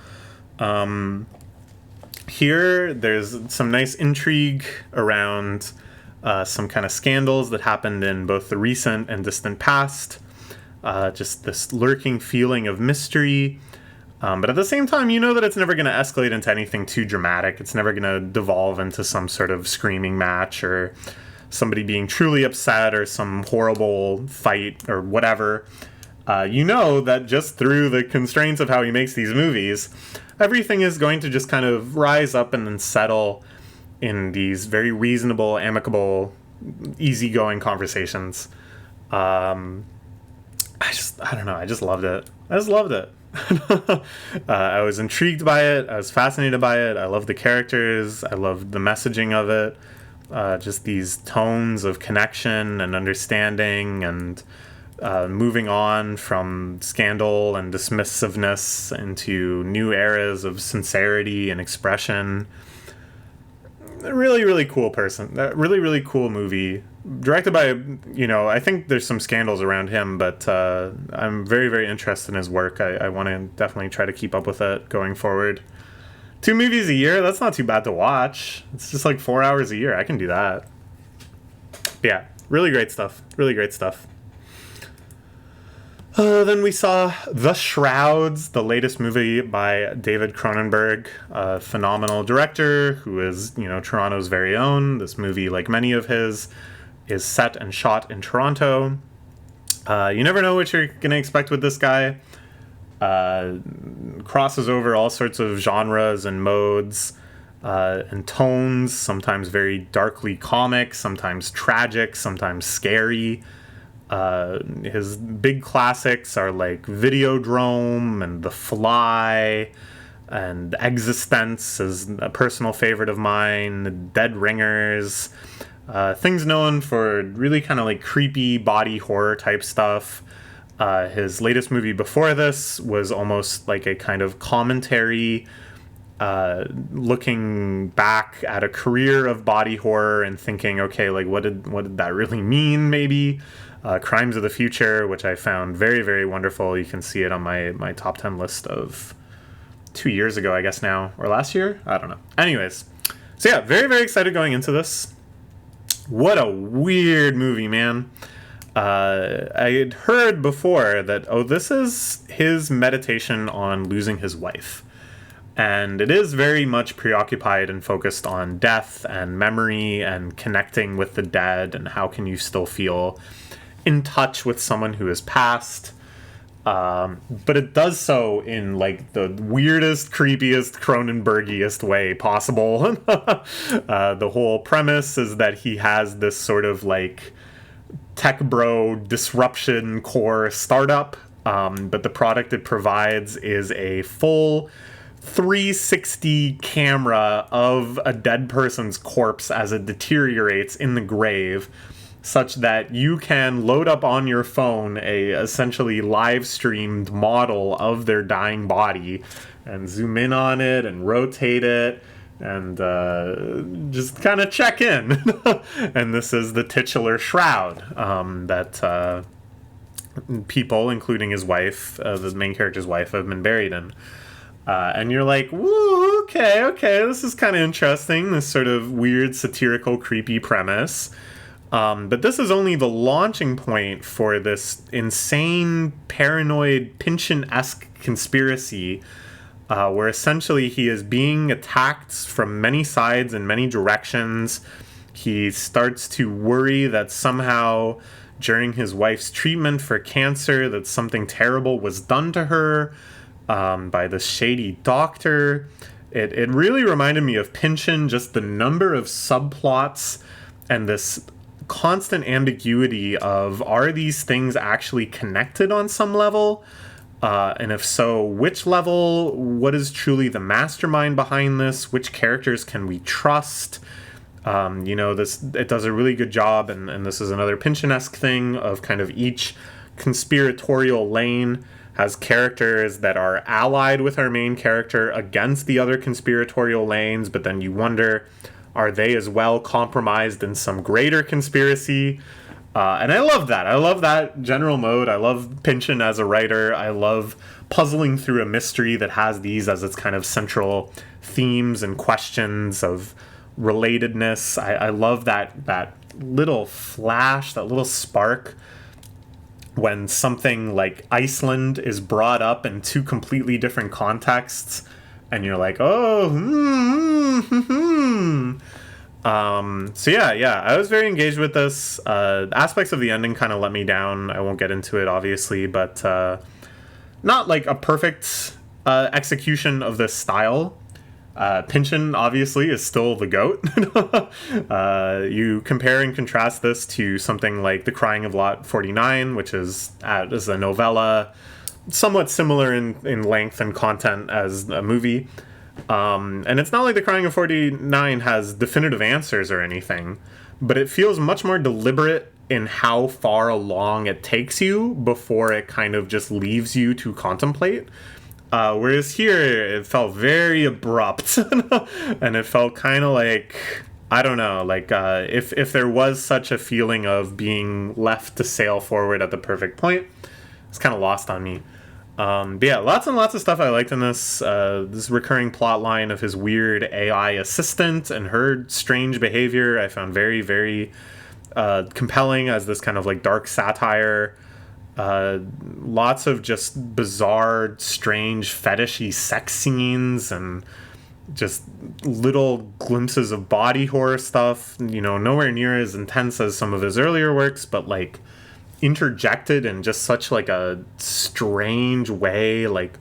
Here, there's some nice intrigue around some kind of scandals that happened in both the recent and distant past. Just this lurking feeling of mystery. But at the same time, you know that it's never going to escalate into anything too dramatic. It's never going to devolve into some sort of screaming match or somebody being truly upset or some horrible fight or whatever. You know that just through the constraints of how he makes these movies, everything is going to just kind of rise up and then settle in these very reasonable, amicable, easygoing conversations. I don't know. I just loved it. I was intrigued by it. I was fascinated by it. I loved the characters. I loved the messaging of it. Just these tones of connection and understanding and moving on from scandal and dismissiveness into new eras of sincerity and expression. Really, really cool person. Really, really cool movie. Directed by, you know, I think there's some scandals around him, but I'm very, very interested in his work. I want to definitely try to keep up with it going forward. 2 movies a year, that's not too bad to watch. It's just like 4 hours a year. I can do that. Yeah, really great stuff. Really great stuff. Then we saw The Shrouds, the latest movie by David Cronenberg, a phenomenal director who is, you know, Toronto's very own. This movie, like many of his, is set and shot in Toronto. You never know what you're going to expect with this guy. Crosses over all sorts of genres and modes and tones, sometimes very darkly comic, sometimes tragic, sometimes scary. His big classics are like Videodrome and The Fly, and Existence is a personal favorite of mine, Dead Ringers, things known for really kind of like creepy body horror type stuff. His latest movie before this was almost like a kind of commentary, looking back at a career of body horror and thinking, okay, like what did that really mean, maybe? Crimes of the Future, which I found very, very wonderful. You can see it on my top 10 list of 2 years ago, I guess now, or last year? I don't know. Anyways, so yeah, very, very excited going into this. What a weird movie, man. I had heard before that, this is his meditation on losing his wife. And it is very much preoccupied and focused on death and memory and connecting with the dead and how can you still feel in touch with someone who has passed. But it does so in like the weirdest, creepiest, Cronenbergiest way possible. The whole premise is that he has this sort of like tech bro disruption core startup, but the product it provides is a full 360 camera of a dead person's corpse as it deteriorates in the grave, such that you can load up on your phone a essentially live streamed model of their dying body, and zoom in on it and rotate it and just kind of check in. And this is the titular shroud that people, including his wife, the main character's wife, have been buried in. And you're like, woo, okay, this is kind of interesting, this sort of weird, satirical, creepy premise. But this is only the launching point for this insane, paranoid, Pynchon-esque conspiracy where essentially he is being attacked from many sides and many directions. He starts to worry that somehow during his wife's treatment for cancer that something terrible was done to her by this shady doctor. It really reminded me of Pynchon, just the number of subplots and this constant ambiguity of, are these things actually connected on some level? And if so, which level? What is truly the mastermind behind this? Which characters can we trust? It does a really good job, and this is another Pynchon-esque thing of kind of each conspiratorial lane has characters that are allied with our main character against the other conspiratorial lanes, but then you wonder, are they as well compromised in some greater conspiracy? And I love that. I love that general mode. I love Pynchon as a writer. I love puzzling through a mystery that has these as its kind of central themes and questions of relatedness. I love that little flash, that little spark when something like Iceland is brought up in two completely different contexts, and you're like, oh, So yeah, I was very engaged with this. Aspects of the ending kind of let me down. I won't get into it, obviously, but not like a perfect execution of this style. Pynchon, obviously, is still the GOAT. You compare and contrast this to something like The Crying of Lot 49, which is a novella, somewhat similar in length and content as a movie. And it's not like The Crying of 49 has definitive answers or anything, but it feels much more deliberate in how far along it takes you before it kind of just leaves you to contemplate. Whereas here, it felt very abrupt, and it felt kind of like, I don't know, like if there was such a feeling of being left to sail forward at the perfect point, it's kind of lost on me. But yeah, lots and lots of stuff I liked in this. This recurring plot line of his weird AI assistant and her strange behavior I found very, very compelling as this kind of like dark satire. Lots of just bizarre, strange, fetishy sex scenes and just little glimpses of body horror stuff. Nowhere near as intense as some of his earlier works, but like interjected in just such like a strange way. Like,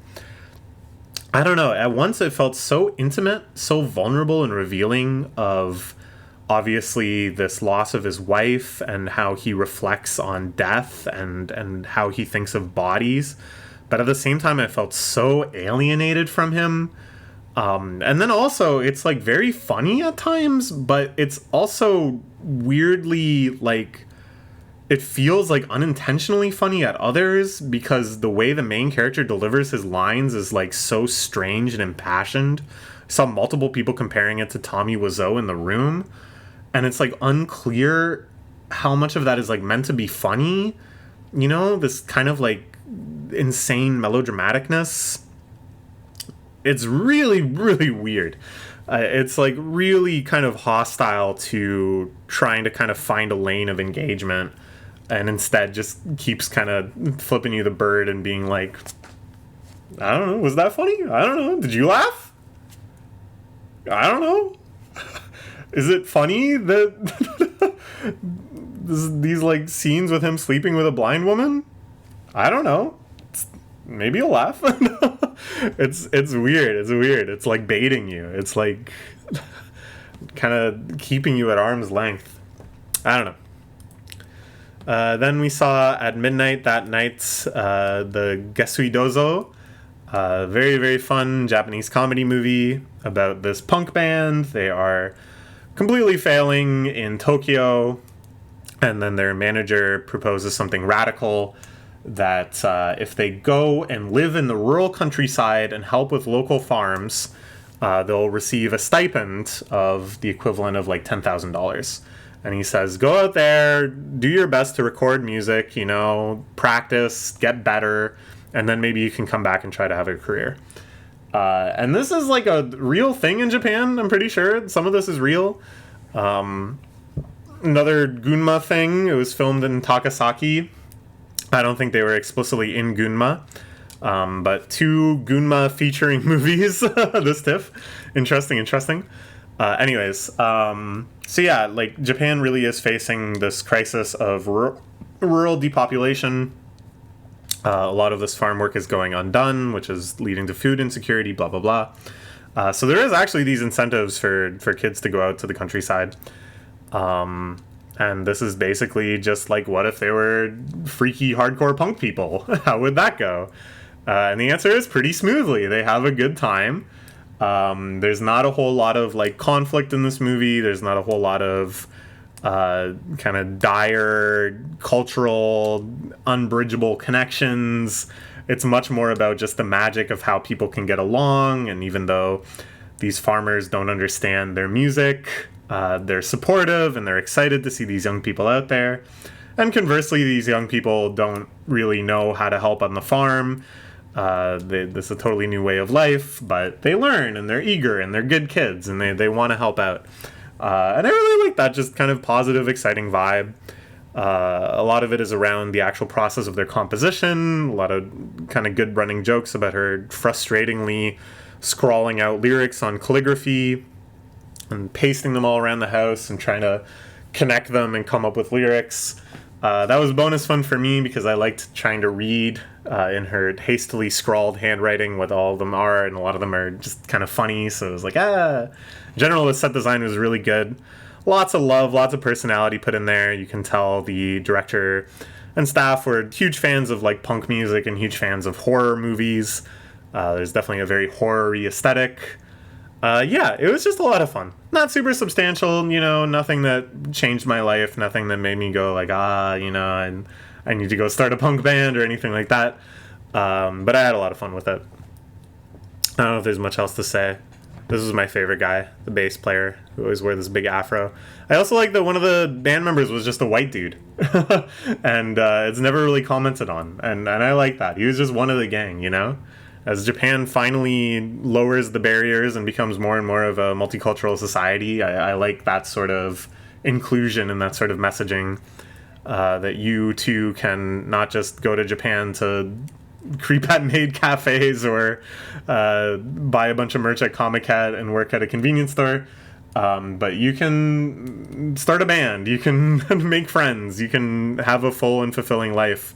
I don't know, at once it felt so intimate, so vulnerable and revealing of obviously this loss of his wife and how he reflects on death and how he thinks of bodies, but at the same time I felt so alienated from him. And then also it's like very funny at times, but it's also weirdly like, it feels like unintentionally funny at others because the way the main character delivers his lines is like so strange and impassioned. I saw multiple people comparing it to Tommy Wiseau in The Room, and it's like unclear how much of that is like meant to be funny. This kind of like insane melodramaticness. It's really, really weird. It's like really kind of hostile to trying to kind of find a lane of engagement, and instead just keeps kind of flipping you the bird and being like, I don't know, was that funny? I don't know. Did you laugh? I don't know. Is it funny that these like scenes with him sleeping with a blind woman? I don't know. Maybe you'll laugh. It's weird. It's weird. It's like baiting you. It's like kind of keeping you at arm's length. I don't know. Then we saw at midnight that night the Gesuidouz, very, very fun Japanese comedy movie about this punk band. They are completely failing in Tokyo, and then their manager proposes something radical, that if they go and live in the rural countryside and help with local farms, they'll receive a stipend of the equivalent of like $10,000. And he says, go out there, do your best to record music, you know, practice, get better, and then maybe you can come back and try to have a career. And this is like a real thing in Japan, I'm pretty sure. Some of this is real. Another Gunma thing, it was filmed in Takasaki. I don't think they were explicitly in Gunma. But 2 Gunma featuring movies this TIFF. Interesting. So yeah, like Japan really is facing this crisis of rural depopulation. A lot of this farm work is going undone, which is leading to food insecurity, blah, blah, blah. So there is actually these incentives for kids to go out to the countryside. And this is basically just like, what if they were freaky hardcore punk people? How would that go? And the answer is pretty smoothly. They have a good time. There's not a whole lot of like conflict in this movie. There's not a whole lot of kind of dire cultural unbridgeable connections. It's much more about just the magic of how people can get along. And even though these farmers don't understand their music, they're supportive and they're excited to see these young people out there. And conversely, these young people don't really know how to help on the farm. This is a totally new way of life, but they learn and they're eager and they're good kids and they want to help out. And I really like that just kind of positive, exciting vibe. A lot of it is around the actual process of their composition. A lot of kind of good running jokes about her frustratingly scrawling out lyrics on calligraphy and pasting them all around the house and trying to connect them and come up with lyrics. That was bonus fun for me because I liked trying to read in her hastily scrawled handwriting what all of them are, and a lot of them are just kind of funny, so it was like, In general, the set design was really good. Lots of love, lots of personality put in there. You can tell the director and staff were huge fans of like punk music and huge fans of horror movies. There's definitely a very horror-y aesthetic. Yeah, it was just a lot of fun. Not super substantial, you know, nothing that changed my life, nothing that made me go like, you know, I need to go start a punk band or anything like that. But I had a lot of fun with it. I don't know if there's much else to say. This was my favorite guy, the bass player, who always wore this big afro. I also like that one of the band members was just a white dude. And it's never really commented on. And I like that. He was just one of the gang, you know? As Japan finally lowers the barriers and becomes more and more of a multicultural society, I like that sort of inclusion and that sort of messaging, that you too can not just go to Japan to creep at maid cafes or buy a bunch of merch at Comic Cat and work at a convenience store, but you can start a band, you can make friends, you can have a full and fulfilling life.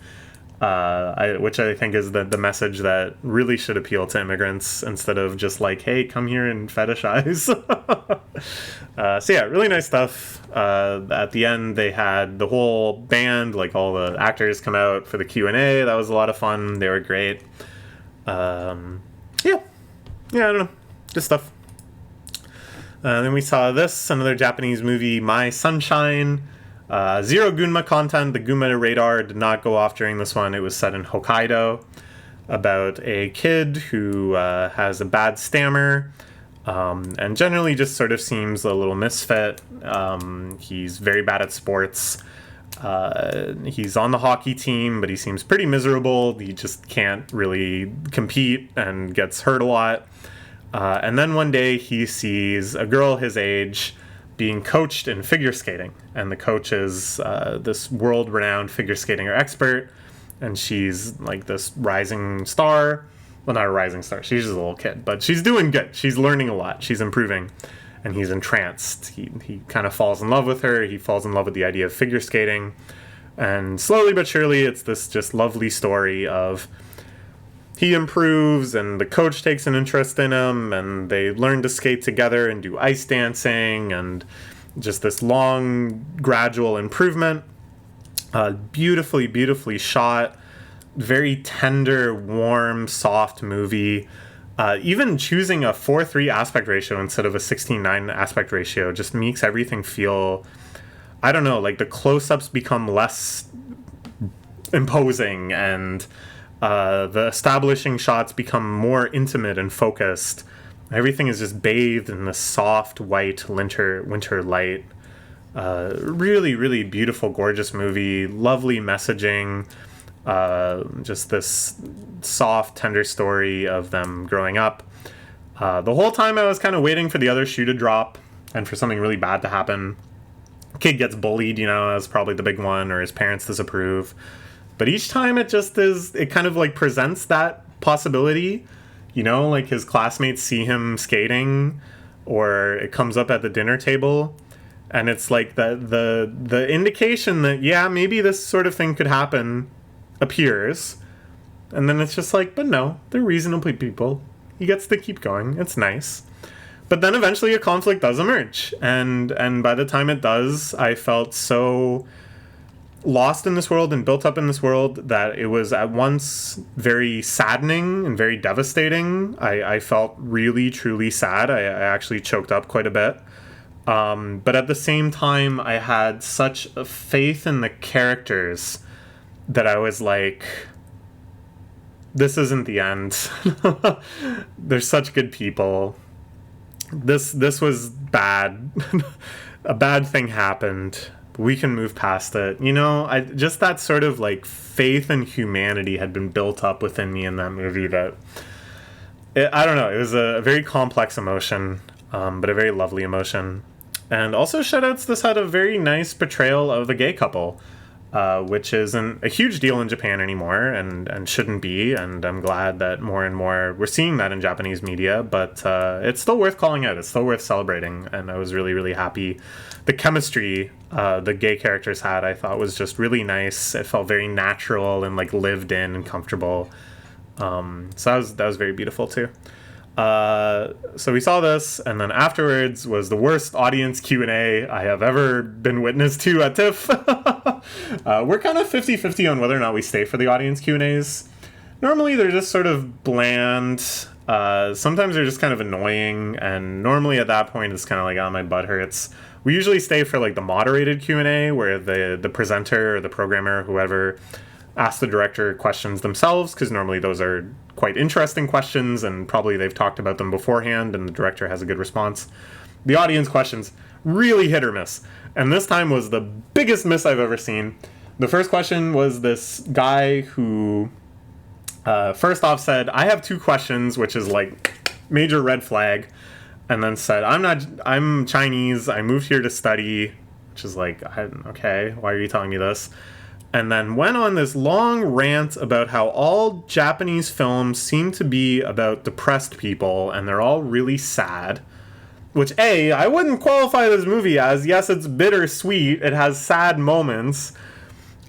Which I think is the message that really should appeal to immigrants instead of just like, hey, come here and fetishize. So yeah, really nice stuff. At the end, they had the whole band, like all the actors come out for the Q&A. That was a lot of fun. They were great. Yeah, I don't know. Good stuff. Then we saw this, another Japanese movie, My Sunshine. Zero Gunma content. The Gunma radar did not go off during this one. It was set in Hokkaido about a kid who has a bad stammer and generally just sort of seems a little misfit. He's very bad at sports. He's on the hockey team, but he seems pretty miserable. He just can't really compete and gets hurt a lot. And then one day he sees a girl his age being coached in figure skating, and the coach is this world-renowned figure skating expert, and she's like this rising star. Well, not a rising star, she's just a little kid, but she's doing good. She's learning a lot, she's improving, and he's entranced. He kind of falls in love with her. He falls in love with the idea of figure skating, and slowly but surely it's this just lovely story of he improves and the coach takes an interest in him and they learn to skate together and do ice dancing and just this long gradual improvement. Beautifully shot, very tender, warm, soft movie. Even choosing a 4:3 aspect ratio instead of a 16:9 aspect ratio just makes everything feel, I don't know, like the close-ups become less imposing, and the establishing shots become more intimate and focused. Everything is just bathed in this soft white winter light. Really, really beautiful, gorgeous movie. Lovely messaging. Just this soft, tender story of them growing up. The whole time I was kind of waiting for the other shoe to drop and for something really bad to happen. Kid gets bullied, that's probably the big one, or his parents disapprove. But each time it kind of like presents that possibility, like his classmates see him skating, or it comes up at the dinner table, and it's like the indication that, yeah, maybe this sort of thing could happen appears. And then it's just like, but no, they're reasonable people. He gets to keep going. It's nice. But then eventually a conflict does emerge. And by the time it does, I felt so lost in this world and built up in this world that it was at once very saddening and very devastating. I felt really, truly sad. I actually choked up quite a bit. But at the same time, I had such a faith in the characters that I was like, this isn't the end. They're such good people. This was bad. A bad thing happened. We can move past it. Just that sort of like faith in humanity had been built up within me in that movie I don't know. It was a very complex emotion, but a very lovely emotion. And also shoutouts, this had a very nice portrayal of the gay couple, which isn't a huge deal in Japan anymore and shouldn't be. And I'm glad that more and more we're seeing that in Japanese media, but it's still worth calling out. It's still worth celebrating. And I was really, really happy. The chemistry the gay characters had, I thought, was just really nice. It felt very natural and like lived in and comfortable. So that was very beautiful too. So we saw this, and then afterwards was the worst audience Q&A I have ever been witness to at TIFF. We're kind of 50-50 on whether or not we stay for the audience Q&As. Normally they're just sort of bland. Sometimes they're just kind of annoying, and normally at that point it's kind of like, oh, my butt hurts. We usually stay for like the moderated Q&A where the presenter or the programmer, whoever, asks the director questions themselves, because normally those are quite interesting questions and probably they've talked about them beforehand and the director has a good response. The audience questions, really hit or miss. And this time was the biggest miss I've ever seen. The first question was this guy who first off said, I have 2 questions, which is like major red flag. And then said, I'm Chinese, I moved here to study, which is like, okay, why are you telling me this? And then went on this long rant about how all Japanese films seem to be about depressed people and they're all really sad. Which, I wouldn't qualify this movie as. Yes, it's bittersweet, it has sad moments,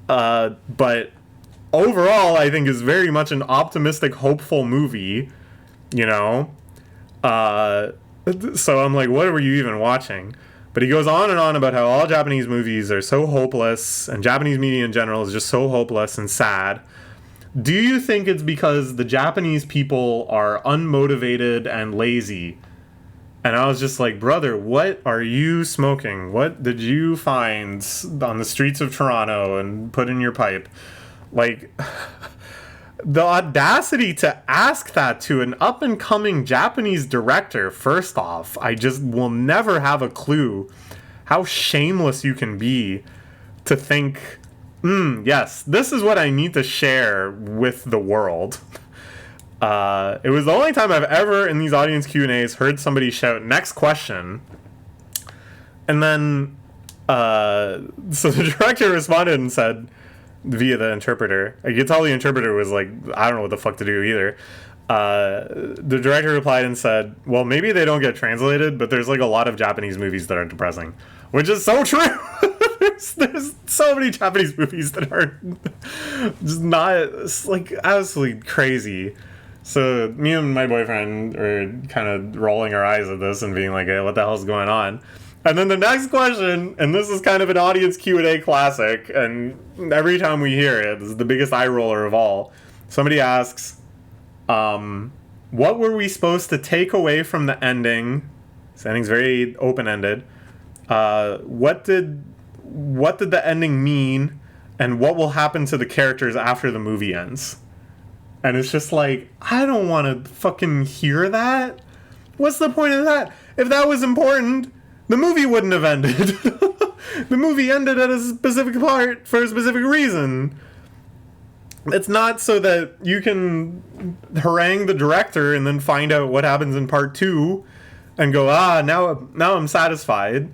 but overall I think is very much an optimistic, hopeful movie, So I'm like, what were you even watching? But he goes on and on about how all Japanese movies are so hopeless, and Japanese media in general is just so hopeless and sad. Do you think it's because the Japanese people are unmotivated and lazy? And I was just like, brother, what are you smoking? What did you find on the streets of Toronto and put in your pipe? Like, the audacity to ask that to an up-and-coming Japanese director, first off, I just will never have a clue how shameless you can be to think, yes, this is what I need to share with the world. It was the only time I've ever, in these audience Q&As, heard somebody shout, next question. And then, so the director responded and said, via the interpreter. I could tell the interpreter was like, I don't know what the fuck to do either. The director replied and said, well, maybe they don't get translated, but there's like a lot of Japanese movies that are depressing. Which is so true! there's so many Japanese movies that are just not, it's like absolutely crazy. So me and my boyfriend are kind of rolling our eyes at this and being like, hey, what the hell's going on? And then the next question, and this is kind of an audience Q&A classic, and every time we hear it, this is the biggest eye roller of all. Somebody asks, what were we supposed to take away from the ending? This ending's very open-ended. What did the ending mean? and what will happen to the characters after the movie ends. And it's just like, I don't want to fucking hear that. What's the point of that? If that was important, the movie wouldn't have ended. The movie ended at a specific part for a specific reason. It's not so that you can harangue the director and then find out what happens in part 2 and go, now I'm satisfied.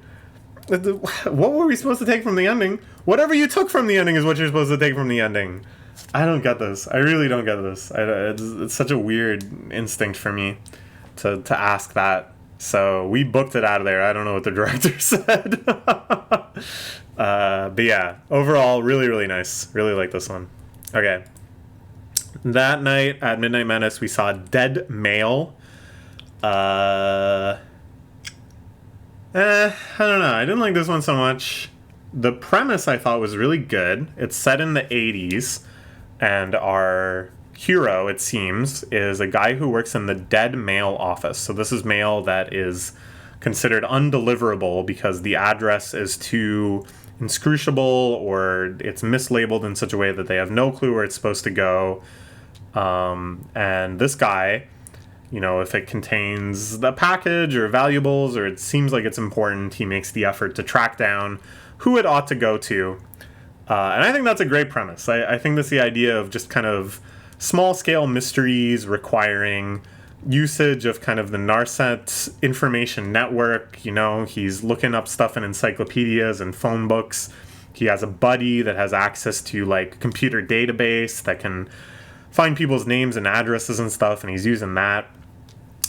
What were we supposed to take from the ending? Whatever you took from the ending is what you're supposed to take from the ending. I don't get this. I really don't get this. It's such a weird instinct for me to ask that. So we booked it out of there. I don't know what the director said. But yeah, overall, really, really nice. Really like this one. Okay. That night at Midnight Menace, we saw Dead Male. I don't know. I didn't like this one so much. The premise I thought was really good. It's set in the 80s, and our hero, it seems, is a guy who works in the dead mail office. So this is mail that is considered undeliverable because the address is too inscrutable or it's mislabeled in such a way that they have no clue where it's supposed to go. And this guy, you know, if it contains the package or valuables or it seems like it's important, he makes the effort to track down who it ought to go to. And I think that's a great premise. I think that's the idea of just kind of small-scale mysteries requiring usage of kind of the Narset information network. You know, he's looking up stuff in encyclopedias and phone books. He has a buddy that has access to, like, a computer database that can find people's names and addresses and stuff, and he's using that.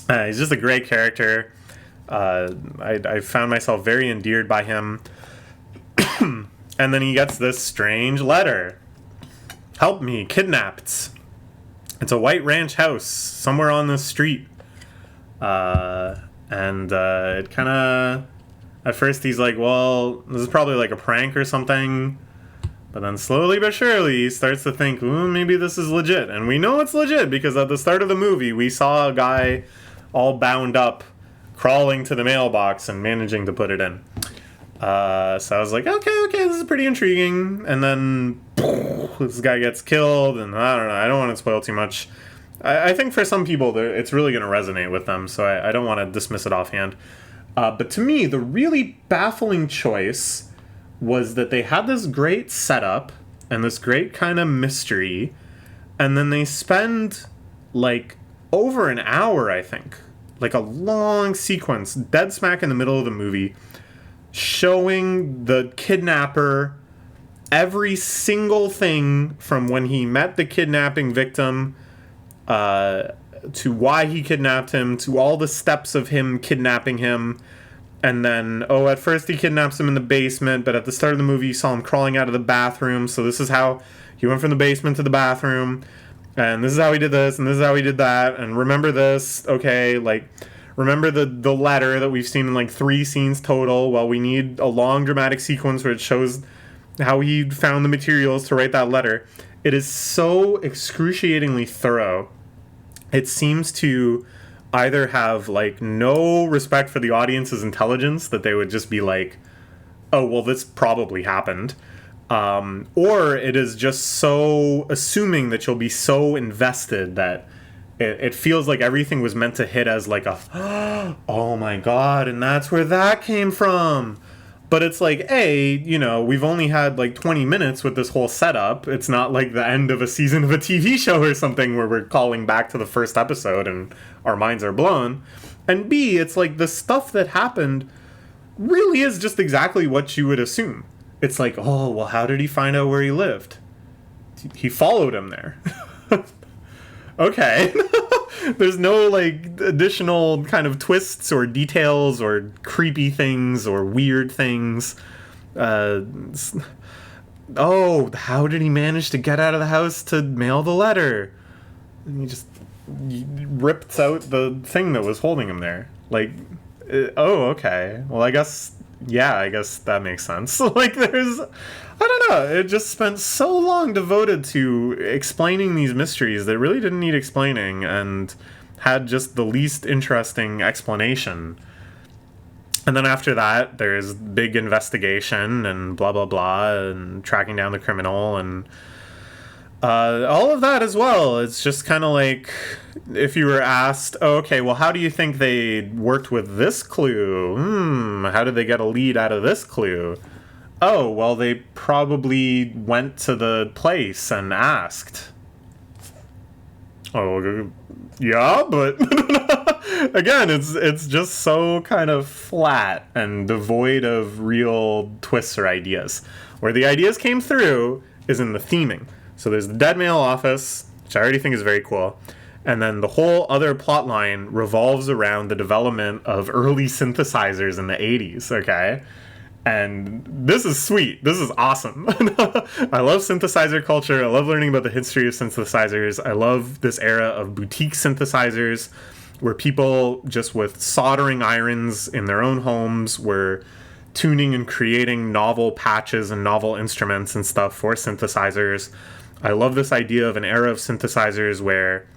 He's just a great character. I found myself very endeared by him. And then he gets this strange letter. Help me, kidnapped. It's a white ranch house somewhere on this street. And it kind of... At first he's like, well, this is probably like a prank or something. But then slowly but surely he starts to think, ooh, maybe this is legit. And we know it's legit because at the start of the movie we saw a guy all bound up crawling to the mailbox and managing to put it in. So I was like, okay, this is pretty intriguing. And then this guy gets killed, and I don't know, I don't want to spoil too much. I think for some people it's really going to resonate with them, so I don't want to dismiss it offhand. But to me, the really baffling choice was that they had this great setup and this great kind of mystery, and then they spend like over an hour, I think, like a long sequence, dead smack in the middle of the movie, showing the kidnapper every single thing from when he met the kidnapping victim to why he kidnapped him, to all the steps of him kidnapping him. And then, at first he kidnaps him in the basement, but at the start of the movie you saw him crawling out of the bathroom, so this is how he went from the basement to the bathroom, and this is how he did this, and this is how he did that, and remember this, okay, like... Remember the letter that we've seen in like 3 scenes total? Well, we need a long dramatic sequence where it shows how he found the materials to write that letter. It is so excruciatingly thorough. It seems to either have like no respect for the audience's intelligence, that they would just be like, oh, well, this probably happened. Or it is just so assuming that you'll be so invested that it feels like everything was meant to hit as like a, oh my god, and that's where that came from. But it's like, you know, we've only had like 20 minutes with this whole setup. It's not like the end of a season of a TV show or something where we're calling back to the first episode and our minds are blown. And B, it's like the stuff that happened really is just exactly what you would assume. It's like, oh, well, how did he find out where he lived? He followed him there. Okay. There's no, like, additional kind of twists or details or creepy things or weird things. How did he manage to get out of the house to mail the letter? And he just ripped out the thing that was holding him there. Like, okay. Well, I guess that makes sense. Like, I don't know, it just spent so long devoted to explaining these mysteries that really didn't need explaining and had just the least interesting explanation. And then after that, there's big investigation and blah, blah, blah, and tracking down the criminal and all of that as well. It's just kind of like if you were asked, oh, okay, well, how do you think they worked with this clue? How did they get a lead out of this clue? Oh, well, they probably went to the place and asked. Oh, yeah, but again, it's just so kind of flat and devoid of real twists or ideas. Where the ideas came through is in the theming. So there's the dead male office, which I already think is very cool. And then the whole other plot line revolves around the development of early synthesizers in the 80s, okay? And this is sweet. This is awesome. I love synthesizer culture. I love learning about the history of synthesizers. I love this era of boutique synthesizers where people just with soldering irons in their own homes were tuning and creating novel patches and novel instruments and stuff for synthesizers. I love this idea of an era of synthesizers where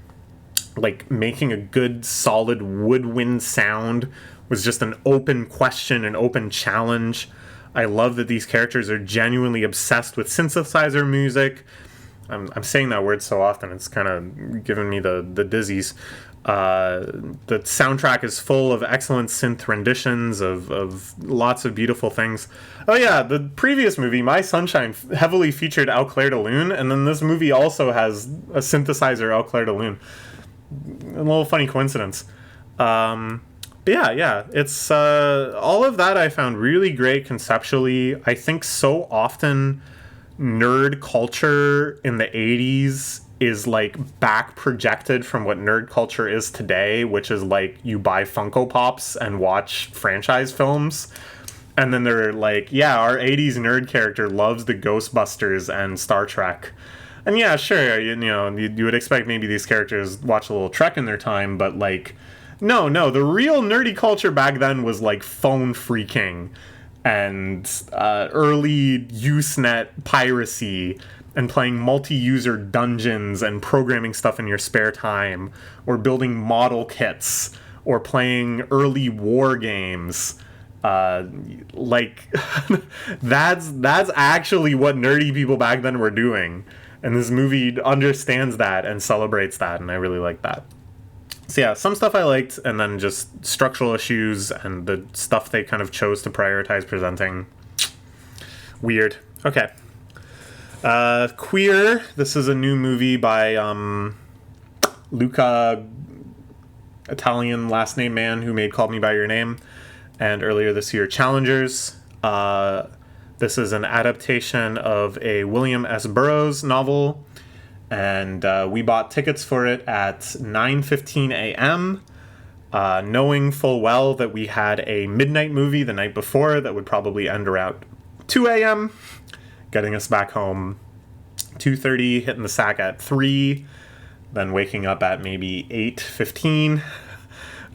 like making a good solid woodwind sound was just an open question, an open challenge. I love that these characters are genuinely obsessed with synthesizer music. I'm saying that word so often, it's kind of giving me the dizzies. The soundtrack is full of excellent synth renditions of lots of beautiful things. Oh yeah, the previous movie, My Sunshine, heavily featured Au Clair de Lune, and then this movie also has a synthesizer Au Clair de Lune. A little funny coincidence. But yeah, it's all of that I found really great conceptually. I think so often nerd culture in the 80s is like back projected from what nerd culture is today, which is like you buy Funko Pops and watch franchise films. And then they're like, yeah, our 80s nerd character loves the Ghostbusters and Star Trek. And yeah, sure, you would expect maybe these characters watch a little Trek in their time, but like, no, the real nerdy culture back then was like phone freaking and early Usenet piracy and playing multi-user dungeons and programming stuff in your spare time, or building model kits, or playing early war games. Like that's actually what nerdy people back then were doing, and this movie understands that and celebrates that, and I really like that. So yeah, some stuff I liked, and then just structural issues and the stuff they kind of chose to prioritize presenting. Weird. Okay. Queer. This is a new movie by Luca, Italian last name man who made Call Me By Your Name, and earlier this year Challengers. This is an adaptation of a William S. Burroughs novel, and we bought tickets for it at 9:15 a.m., knowing full well that we had a midnight movie the night before that would probably end around 2 a.m., getting us back home 2:30, hitting the sack at 3, then waking up at maybe 8:15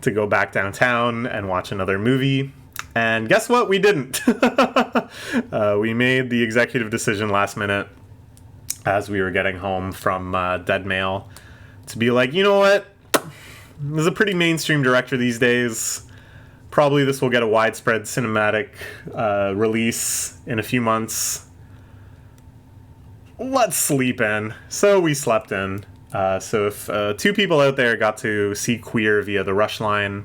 to go back downtown and watch another movie. And guess what? We didn't. We made the executive decision last minute as we were getting home from Dead Mail to be like, you know what? This is a pretty mainstream director these days. Probably this will get a widespread cinematic release in a few months. Let's sleep in. So we slept in. So if 2 people out there got to see Queer via the Rush line,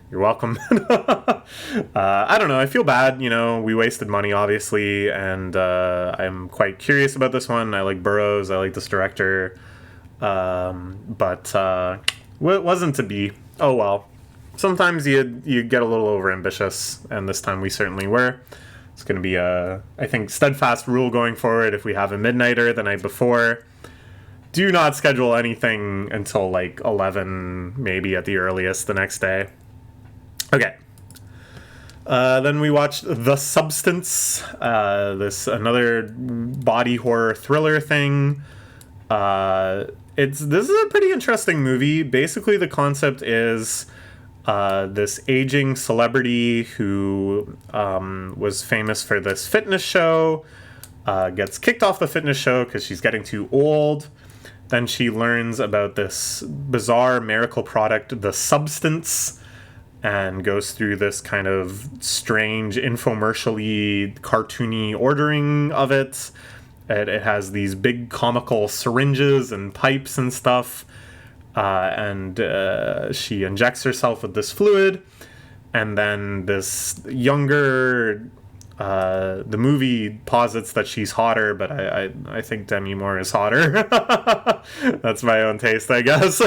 you're welcome. I don't know. I feel bad. We wasted money, obviously, and I'm quite curious about this one. I like Burroughs. I like this director. But it wasn't to be. Oh, well. Sometimes you get a little overambitious, and this time we certainly were. It's going to be a, I think, steadfast rule going forward. If we have a midnighter the night before, do not schedule anything until like 11, maybe at the earliest the next day. Okay. Then we watched The Substance, this another body horror thriller thing. This is a pretty interesting movie. Basically, the concept is this aging celebrity who was famous for this fitness show, gets kicked off the fitness show because she's getting too old. Then she learns about this bizarre miracle product, The Substance, and goes through this kind of strange infomercially cartoony ordering of it. It has these big comical syringes and pipes and stuff, and she injects herself with this fluid, and then this younger, the movie posits that she's hotter, but I think Demi Moore is hotter. That's my own taste, I guess.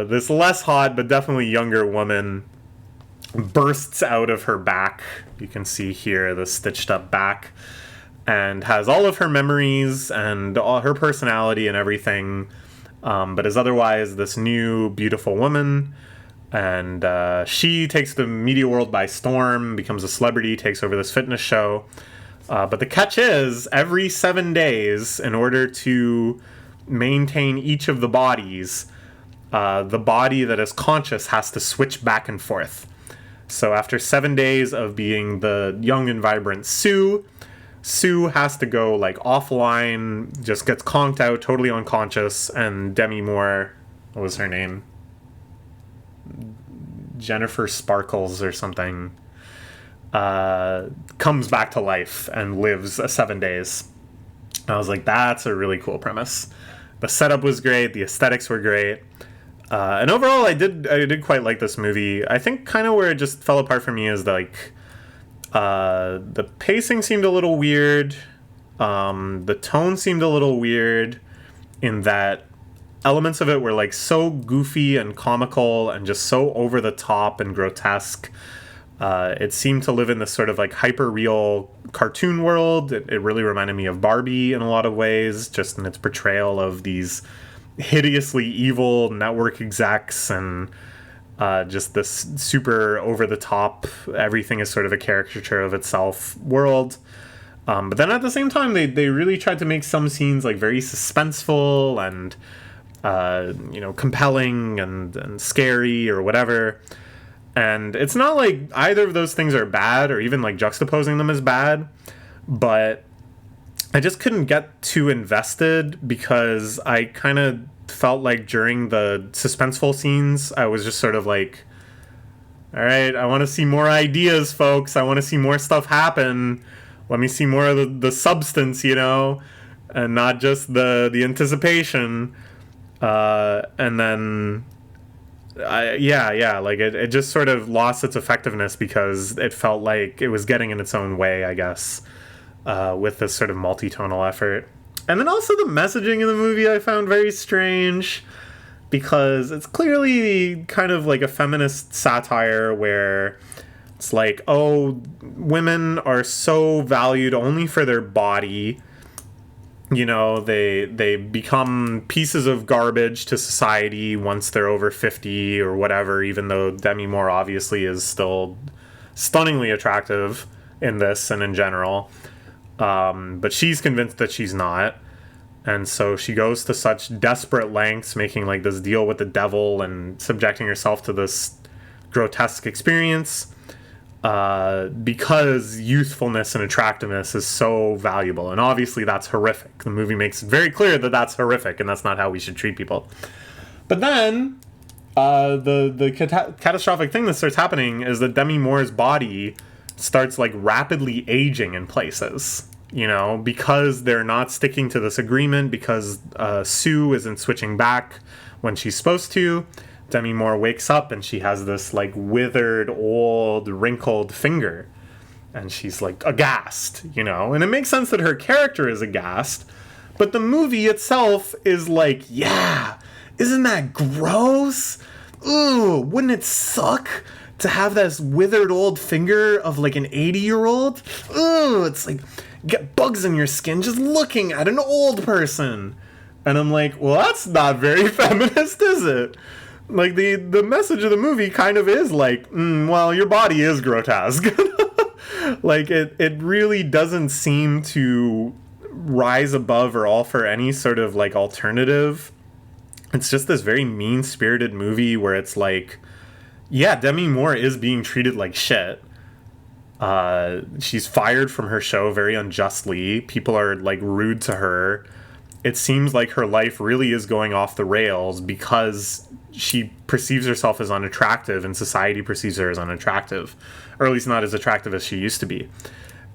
This less hot but definitely younger woman bursts out of her back. You can see here the stitched up back, and has all of her memories and all her personality and everything, but is otherwise this new beautiful woman. And she takes the media world by storm, becomes a celebrity, takes over this fitness show. But the catch is, every 7 days, in order to maintain each of the bodies, the body that is conscious has to switch back and forth. So after 7 days of being the young and vibrant Sue has to go like offline, just gets conked out, totally unconscious, and Demi Moore, what was her name? Jennifer Sparkles or something, comes back to life and lives 7 days. I was like, that's a really cool premise. The setup was great, the aesthetics were great, and overall I did quite like this movie. I think kind of where it just fell apart for me is like, the pacing seemed a little weird. The tone seemed a little weird in that elements of it were like so goofy and comical and just so over the top and grotesque. It seemed to live in this sort of like hyper real cartoon world. It really reminded me of Barbie in a lot of ways, just in its portrayal of these hideously evil network execs and just this super over the top, everything is sort of a caricature of itself world. But then at the same time, they really tried to make some scenes like very suspenseful and compelling and scary or whatever. And it's not like either of those things are bad or even like juxtaposing them is bad, but I just couldn't get too invested because I kind of felt like during the suspenseful scenes, I was just sort of like, all right, I want to see more ideas, folks. I want to see more stuff happen. Let me see more of the substance, and not just the anticipation. And then, it just sort of lost its effectiveness because it felt like it was getting in its own way, I guess, with this sort of multi-tonal effort. And then also the messaging in the movie I found very strange because it's clearly kind of like a feminist satire where it's like, oh, women are so valued only for their body. They become pieces of garbage to society once they're over 50 or whatever, even though Demi Moore obviously is still stunningly attractive in this and in general. But she's convinced that she's not. And so she goes to such desperate lengths, making like this deal with the devil and subjecting herself to this grotesque experience. Because youthfulness and attractiveness is so valuable. And obviously that's horrific. The movie makes it very clear that that's horrific and that's not how we should treat people. But then the catastrophic thing that starts happening is that Demi Moore's body starts like rapidly aging in places, because they're not sticking to this agreement, because Sue isn't switching back when she's supposed to. Demi Moore wakes up and she has this like withered, old, wrinkled finger. And she's like aghast, And it makes sense that her character is aghast. But the movie itself is like, yeah, isn't that gross? Ooh, wouldn't it suck to have this withered old finger of like an 80-year-old? Ooh, it's like, get bugs in your skin just looking at an old person. And I'm like, well, that's not very feminist, is it? Like, the message of the movie kind of is like, well, your body is grotesque. Like, it really doesn't seem to rise above or offer any sort of, like, alternative. It's just this very mean-spirited movie where it's like, yeah, Demi Moore is being treated like shit. She's fired from her show very unjustly. People are, like, rude to her. it seems like her life really is going off the rails because she perceives herself as unattractive and society perceives her as unattractive, or at least not as attractive as she used to be.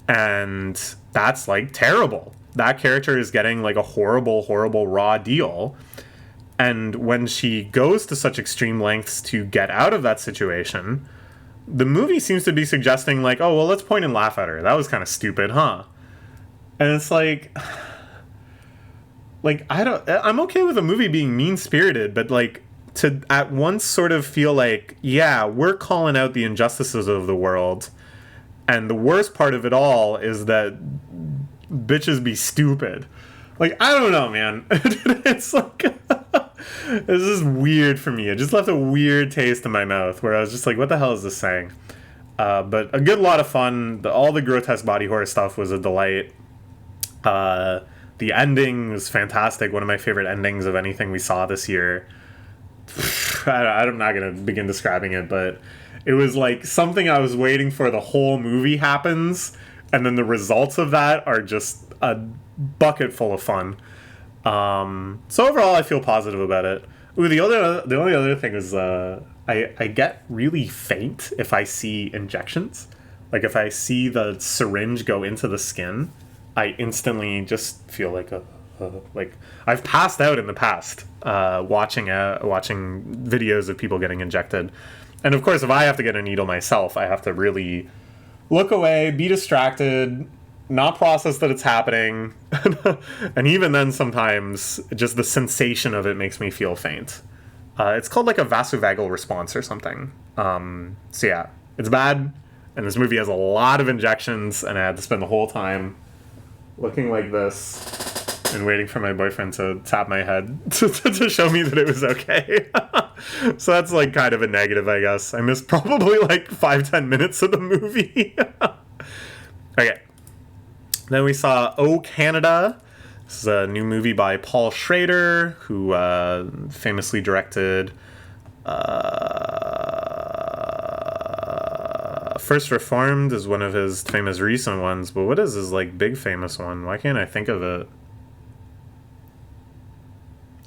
And that's like terrible. That character is getting like a horrible, horrible raw deal. And when she goes to such extreme lengths to get out of that situation, the movie seems to be suggesting like, oh, well, let's point and laugh at her. That was kind of stupid, huh? And it's like I'm okay with a movie being mean-spirited, but like to at once sort of feel like, yeah, we're calling out the injustices of the world, and the worst part of it all is that bitches be stupid. Like, I don't know, man. It's like this is weird for me. It just left a weird taste in my mouth where I was just like, what the hell is this saying? But a good lot of fun. All the grotesque body horror stuff was a delight. The ending was fantastic. One of my favorite endings of anything we saw this year. I'm not going to begin describing it, but it was like something I was waiting for the whole movie happens, and then the results of that are just a bucket full of fun. So overall, I feel positive about it. Ooh, the only other thing is I get really faint if I see injections. Like if I see the syringe go into the skin, I instantly just feel like like I've passed out in the past watching videos of people getting injected. And of course, if I have to get a needle myself, I have to really look away, be distracted, not process that it's happening. And even then, sometimes just the sensation of it makes me feel faint. It's called like a vasovagal response or something. So yeah, it's bad. And this movie has a lot of injections, and I had to spend the whole time looking like this and waiting for my boyfriend to tap my head to show me that it was okay. So that's like kind of a negative, I guess. I missed probably like 5-10 minutes of the movie. Okay. Then we saw Oh Canada. This is a new movie by Paul Schrader, who famously directed First Reformed is one of his famous recent ones, but what is his like big famous one? Why can't I think of it?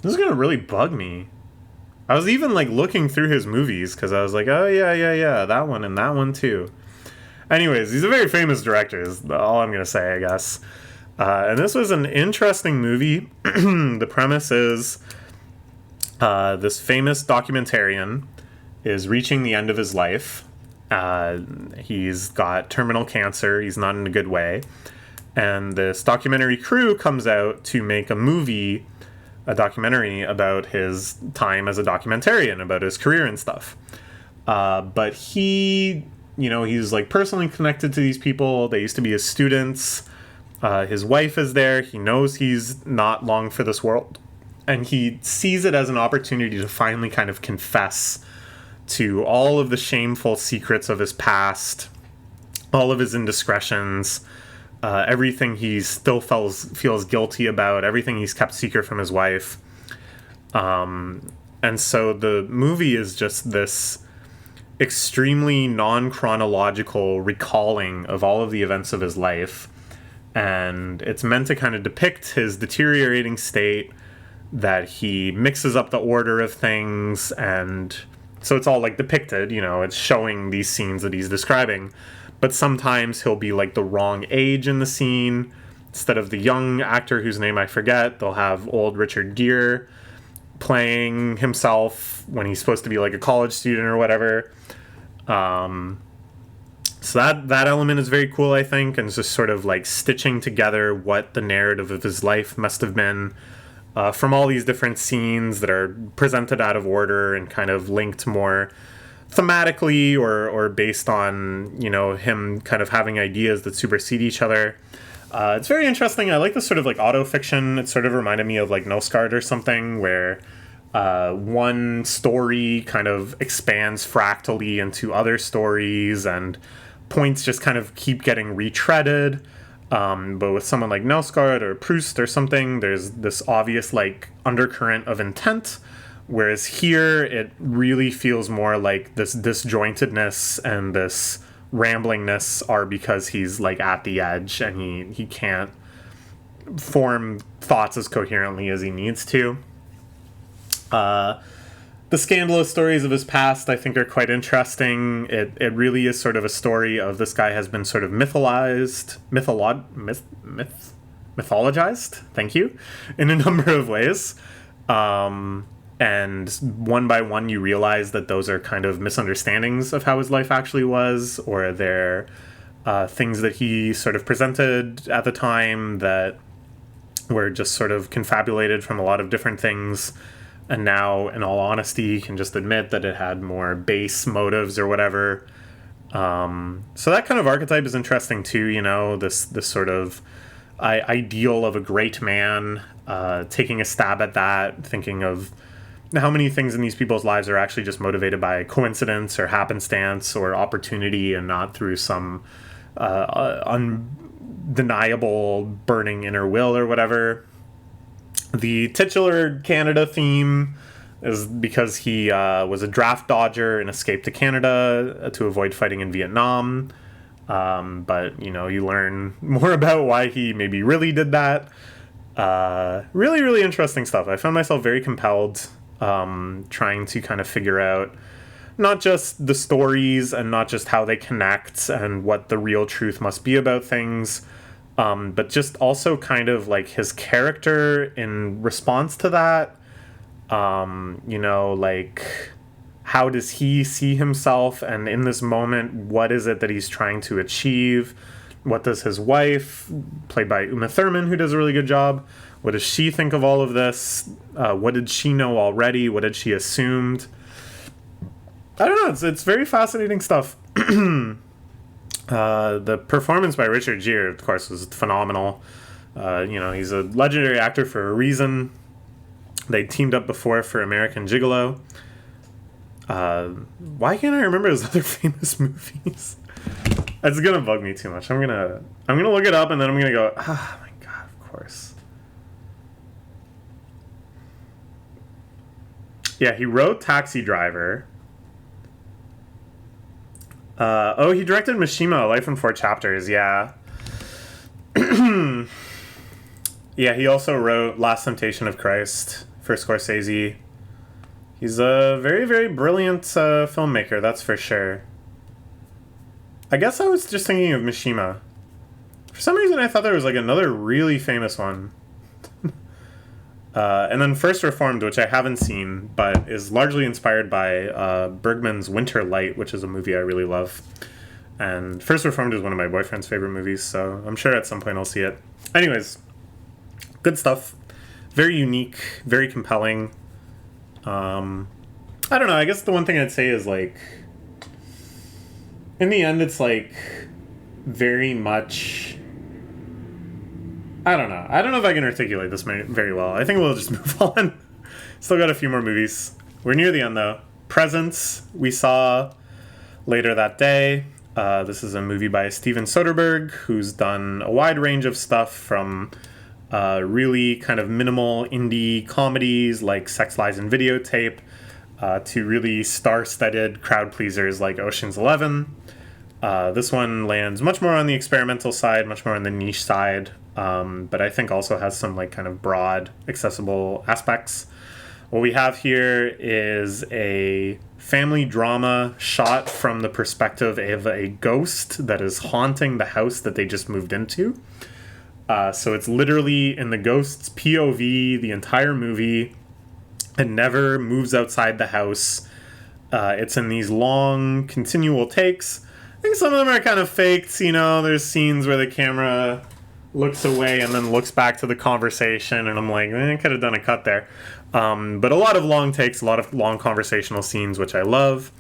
This is gonna really bug me. I was even like looking through his movies because I was like, oh yeah, that one and that one too. Anyways, he's a very famous director, is all I'm gonna say, I guess. And this was an interesting movie. The premise is this famous documentarian is reaching the end of his life. He's got terminal cancer. He's not in a good way. And this documentary crew comes out to make a documentary about his time as a documentarian, about his career and stuff. But he, he's like personally connected to these people. They used to be his students. His wife is there. He knows he's not long for this world. And he sees it as an opportunity to finally kind of confess to all of the shameful secrets of his past, all of his indiscretions, everything he still feels guilty about, everything he's kept secret from his wife. And so the movie is just this extremely non-chronological recalling of all of the events of his life. And it's meant to kind of depict his deteriorating state, that he mixes up the order of things, and so it's all like depicted, it's showing these scenes that he's describing. But sometimes he'll be like the wrong age in the scene. Instead of the young actor whose name I forget, they'll have old Richard Gere playing himself when he's supposed to be like a college student or whatever. So that element is very cool, I think, and it's just sort of like stitching together what the narrative of his life must have been from all these different scenes that are presented out of order and kind of linked more thematically or based on, him kind of having ideas that supersede each other. It's very interesting. I like this sort of like auto-fiction. It sort of reminded me of like Noscard or something, where one story kind of expands fractally into other stories and points just kind of keep getting retreaded. But with someone like Noscard or Proust or something, there's this obvious like undercurrent of intent, whereas here it really feels more like this disjointedness and this ramblingness are because he's like at the edge and he can't form thoughts as coherently as he needs to. The scandalous stories of his past, I think, are quite interesting. It really is sort of a story of this guy has been sort of mythologized, thank you, in a number of ways. And one by one, you realize that those are kind of misunderstandings of how his life actually was, or they're things that he sort of presented at the time that were just sort of confabulated from a lot of different things. And now, in all honesty, you can just admit that it had more base motives or whatever. So that kind of archetype is interesting too, you know, this sort of ideal of a great man, taking a stab at that, thinking of how many things in these people's lives are actually just motivated by coincidence or happenstance or opportunity and not through some undeniable burning inner will or whatever. The titular Canada theme is because he was a draft dodger and escaped to Canada to avoid fighting in Vietnam. But, you know, you learn more about why he maybe really did that. Really, really interesting stuff. I found myself very compelled trying to kind of figure out not just the stories and not just how they connect and what the real truth must be about things, but just also kind of like his character in response to that. You know, like, how does he see himself? And in this moment, what is it that he's trying to achieve? What does his wife, played by Uma Thurman, who does a really good job, what does she think of all of this? What did she know already? What had she assumed? I don't know. It's very fascinating stuff. The performance by Richard Gere, of course, was phenomenal. You know, he's a legendary actor for a reason. They teamed up before for American Gigolo. Why can't I remember his other famous movies? It's gonna bug me too much. I'm gonna look it up and then I'm gonna go, oh my god, of course. Yeah, he wrote Taxi Driver. He directed Mishima, Life in 4 Chapters, yeah. Yeah, he also wrote Last Temptation of Christ for Scorsese. He's a very, very brilliant filmmaker, that's for sure. I guess I was just thinking of Mishima. For some reason, I thought there was like another really famous one. And then First Reformed, which I haven't seen, but is largely inspired by Bergman's Winter Light, which is a movie I really love. And First Reformed is one of my boyfriend's favorite movies, so I'm sure at some point I'll see it. Anyways, good stuff. Very unique, very compelling. I don't know, I guess the one thing I'd say is, like, in the end, it's, like, very much... I don't know. I don't know if I can articulate this very well. I think we'll just move on. Still got a few more movies. We're near the end, though. Presence, we saw later that day. This is a movie by Steven Soderbergh, who's done a wide range of stuff from really kind of minimal indie comedies like Sex, Lies, and Videotape to really star-studded crowd pleasers like Ocean's 11. This one lands much more on the experimental side, much more on the niche side, but I think also has some like kind of broad, accessible aspects. What we have here is a family drama shot from the perspective of a ghost that is haunting the house that they just moved into. So it's literally in the ghost's POV the entire movie. It never moves outside the house. It's in these long, continual takes. I think some of them are kind of faked, you know, there's scenes where the camera looks away and then looks back to the conversation, and I'm like, I could have done a cut there. But a lot of long takes, a lot of long conversational scenes, which I love.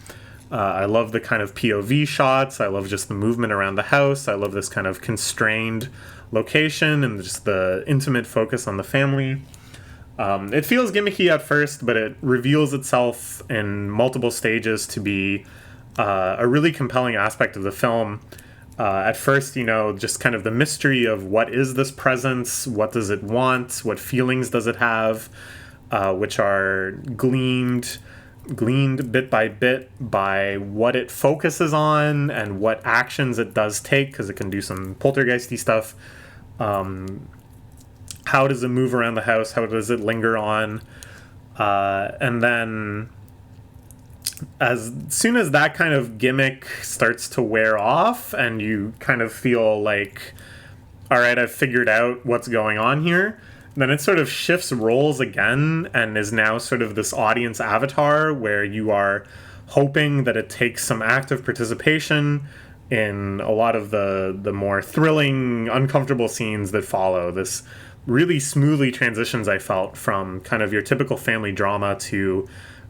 I love the kind of POV shots. I love just the movement around the house. I love this kind of constrained location and just the intimate focus on the family. It feels gimmicky at first, but it reveals itself in multiple stages to be a really compelling aspect of the film. At first, you know, just kind of the mystery of what is this presence, what does it want, what feelings does it have, which are gleaned bit by bit by what it focuses on and what actions it does take, because it can do some poltergeisty stuff. how does it move around the house? How does it linger on? And then as soon as that kind of gimmick starts to wear off and you kind of feel like, all right, I've figured out what's going on here, then it sort of shifts roles again and is now sort of this audience avatar where you are hoping that it takes some active participation in a lot of the more thrilling, uncomfortable scenes that follow. This really smoothly transitions, I felt, from kind of your typical family drama to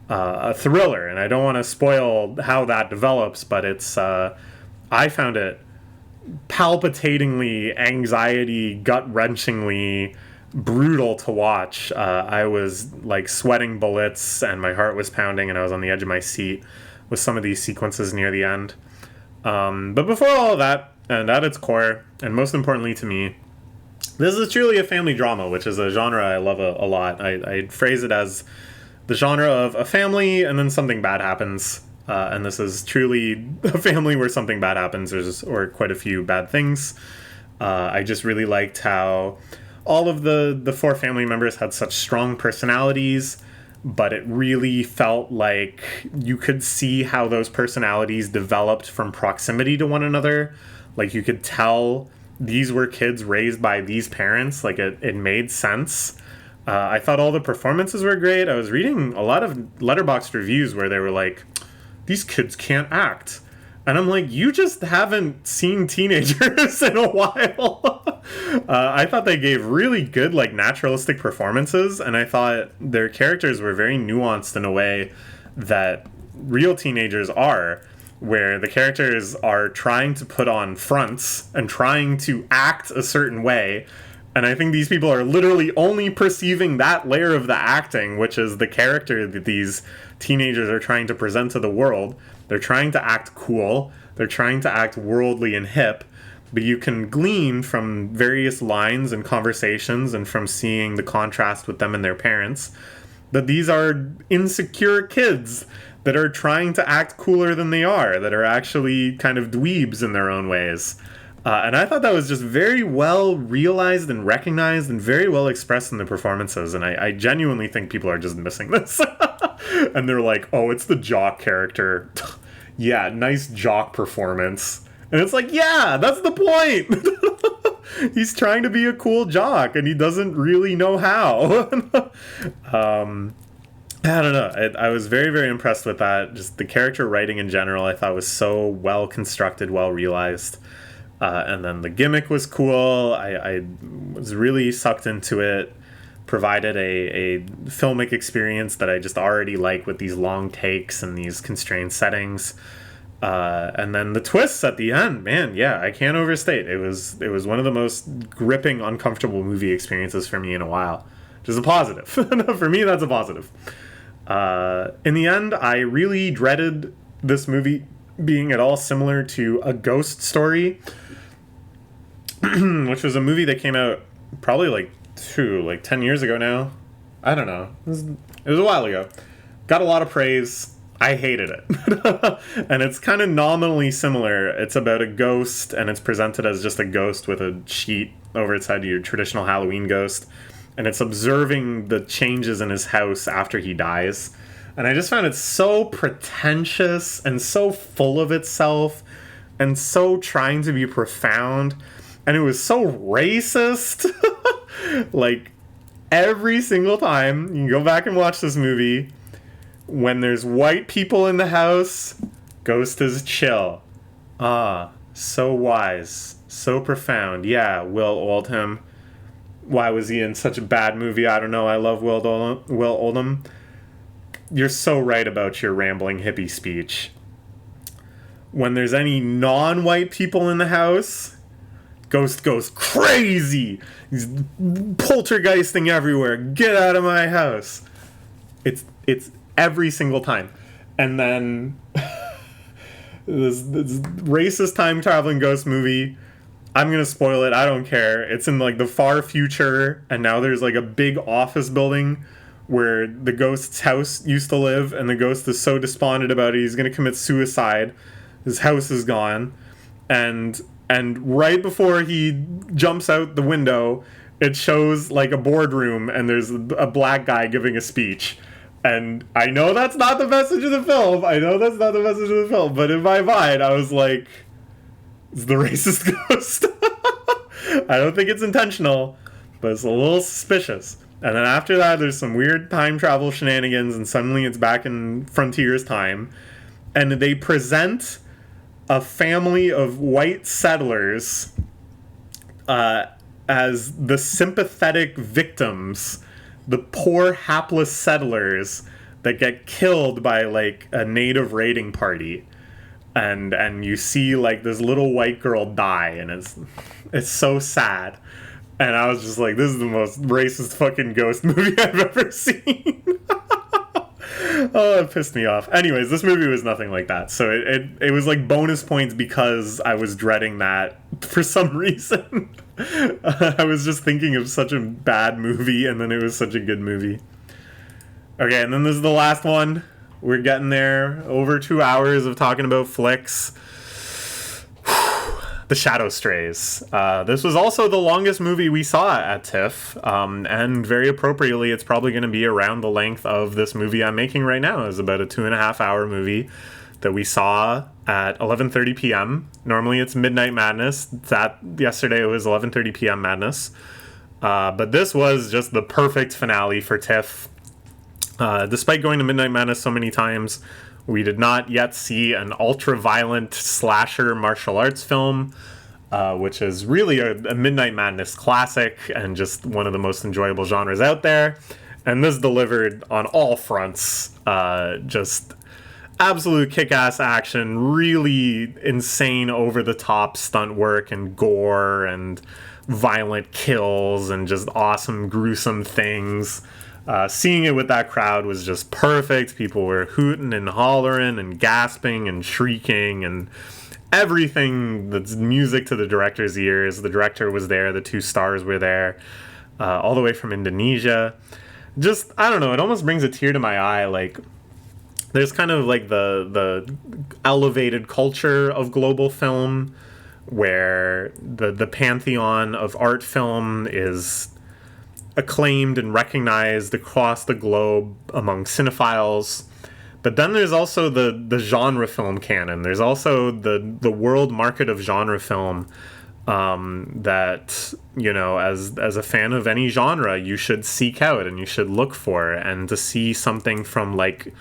a thriller. And I don't want to spoil how that develops, but it's I found it palpitatingly, anxiety, gut-wrenchingly brutal to watch. I was like sweating bullets and my heart was pounding and I was on the edge of my seat with some of these sequences near the end. But before all of that, and at its core, and most importantly to me, this is truly a family drama, which is a genre I love a lot. I'd phrase it as the genre of a family and then something bad happens. And this is truly a family where something bad happens, or quite a few bad things. I just really liked how all of the four family members had such strong personalities, but it really felt like you could see how those personalities developed from proximity to one another. Like you could tell these were kids raised by these parents. Like it made sense. I thought all the performances were great. I was reading a lot of Letterboxd reviews where they were like, these kids can't act. And I'm like, you just haven't seen teenagers in a while. I thought they gave really good, like, naturalistic performances, and I thought their characters were very nuanced in a way that real teenagers are, where the characters are trying to put on fronts and trying to act a certain way. And I think these people are literally only perceiving that layer of the acting, which is the character that these teenagers are trying to present to the world. They're trying to act cool. They're trying to act worldly and hip. But you can glean from various lines and conversations and from seeing the contrast with them and their parents that these are insecure kids that are trying to act cooler than they are, that are actually kind of dweebs in their own ways. And I thought that was just very well realized and recognized and very well expressed in the performances. And I genuinely think people are just missing this. And they're like, oh, it's the jock character. Yeah, nice jock performance. And it's like, yeah, that's the point. He's trying to be a cool jock and he doesn't really know how. I don't know. I was very, very impressed with that. Just the character writing in general, I thought was so well constructed, well realized. And then the gimmick was cool. I was really sucked into it. Provided a filmic experience that I just already like with these long takes and these constrained settings. And then the twists at the end, man, yeah, I can't overstate. It was one of the most gripping, uncomfortable movie experiences for me in a while, which is a positive. For me, that's a positive. In the end, I really dreaded this movie being at all similar to A Ghost Story, which was a movie that came out probably like 10 years ago now. I don't know. It was a while ago. Got a lot of praise. I hated it. And it's kind of nominally similar. It's about a ghost, and it's presented as just a ghost with a sheet over its head, your traditional Halloween ghost. And it's observing the changes in his house after he dies. And I just found it so pretentious and so full of itself and so trying to be profound. And it was so racist. Like, every single time, you can go back and watch this movie, when there's white people in the house, Ghost is chill. So wise. So profound. Yeah, Will Oldham. Why was he in such a bad movie? I don't know. I love Will Oldham. You're so right about your rambling hippie speech. When there's any non-white people in the house, Ghost goes crazy. He's poltergeisting everywhere. Get out of my house. It's every single time. And then this racist time traveling ghost movie, I'm going to spoil it. I don't care. It's in like the far future, and now there's like a big office building where the ghost's house used to live, and the ghost is so despondent about it, he's going to commit suicide. His house is gone. And right before he jumps out the window, it shows like a boardroom and there's a black guy giving a speech. And I know that's not the message of the film. But in my mind, I was like, it's the racist ghost. I don't think it's intentional, but it's a little suspicious. And then after that, there's some weird time travel shenanigans, and suddenly it's back in Frontier's time. And they present a family of white settlers as the sympathetic victims, the poor, hapless settlers that get killed by, like, a native raiding party. And you see, like, this little white girl die, and it's so sad. And I was just like, this is the most racist fucking ghost movie I've ever seen. Oh, it pissed me off. Anyways, this movie was nothing like that. So it was like bonus points because I was dreading that for some reason. I was just thinking of such a bad movie, and then it was such a good movie. Okay, and then this is the last one. We're getting there. Over 2 hours of talking about flicks. The Shadow Strays. This was also the longest movie we saw at TIFF, and very appropriately, it's probably going to be around the length of this movie I'm making right now. It's about a 2.5 hour movie that we saw at 11:30 p.m. Normally it's Midnight Madness. Yesterday it was 11:30 p.m. Madness. But this was just the perfect finale for TIFF. Despite going to Midnight Madness so many times, we did not yet see an ultra-violent slasher martial arts film, which is really a Midnight Madness classic and just one of the most enjoyable genres out there. And this delivered on all fronts. Just absolute kick-ass action, really insane over-the-top stunt work and gore and violent kills and just awesome, gruesome things. Seeing it with that crowd was just perfect. People were hooting and hollering and gasping and shrieking and everything that's music to the director's ears. The director was there. The 2 stars were there, all the way from Indonesia. Just, I don't know, it almost brings a tear to my eye. Like, there's kind of like the elevated culture of global film where the pantheon of art film is acclaimed and recognized across the globe among cinephiles. But then there's also the genre film canon. There's also the world market of genre film that, you know, as a fan of any genre, you should seek out and you should look for. And to see something from, like,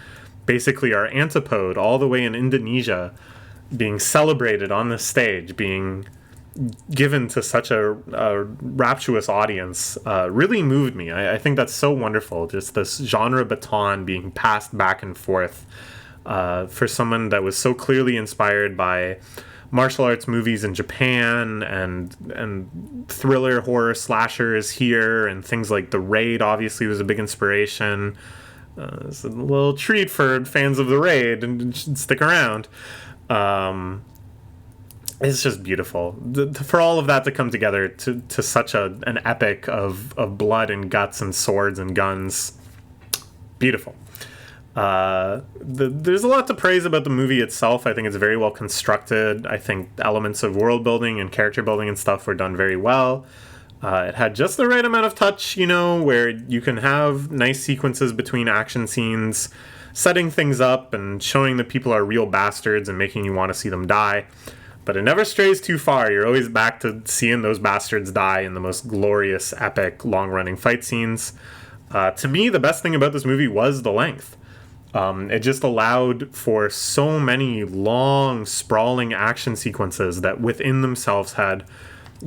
basically our antipode all the way in Indonesia being celebrated on the stage, being given to such a rapturous audience, really moved me. I think that's so wonderful. Just this genre baton being passed back and forth for someone that was so clearly inspired by martial arts movies in Japan and thriller horror slashers here, and things like The Raid obviously was a big inspiration. It's a little treat for fans of The Raid, and stick around. It's just beautiful. For all of that to come together to such an epic of blood and guts and swords and guns. Beautiful. There's a lot to praise about the movie itself. I think it's very well constructed. I think elements of world building and character building and stuff were done very well. It had just the right amount of touch, you know, where you can have nice sequences between action scenes, setting things up and showing that people are real bastards and making you want to see them die. But it never strays too far. You're always back to seeing those bastards die in the most glorious, epic, long-running fight scenes. To me, the best thing about this movie was the length. It just allowed for so many long, sprawling action sequences that within themselves had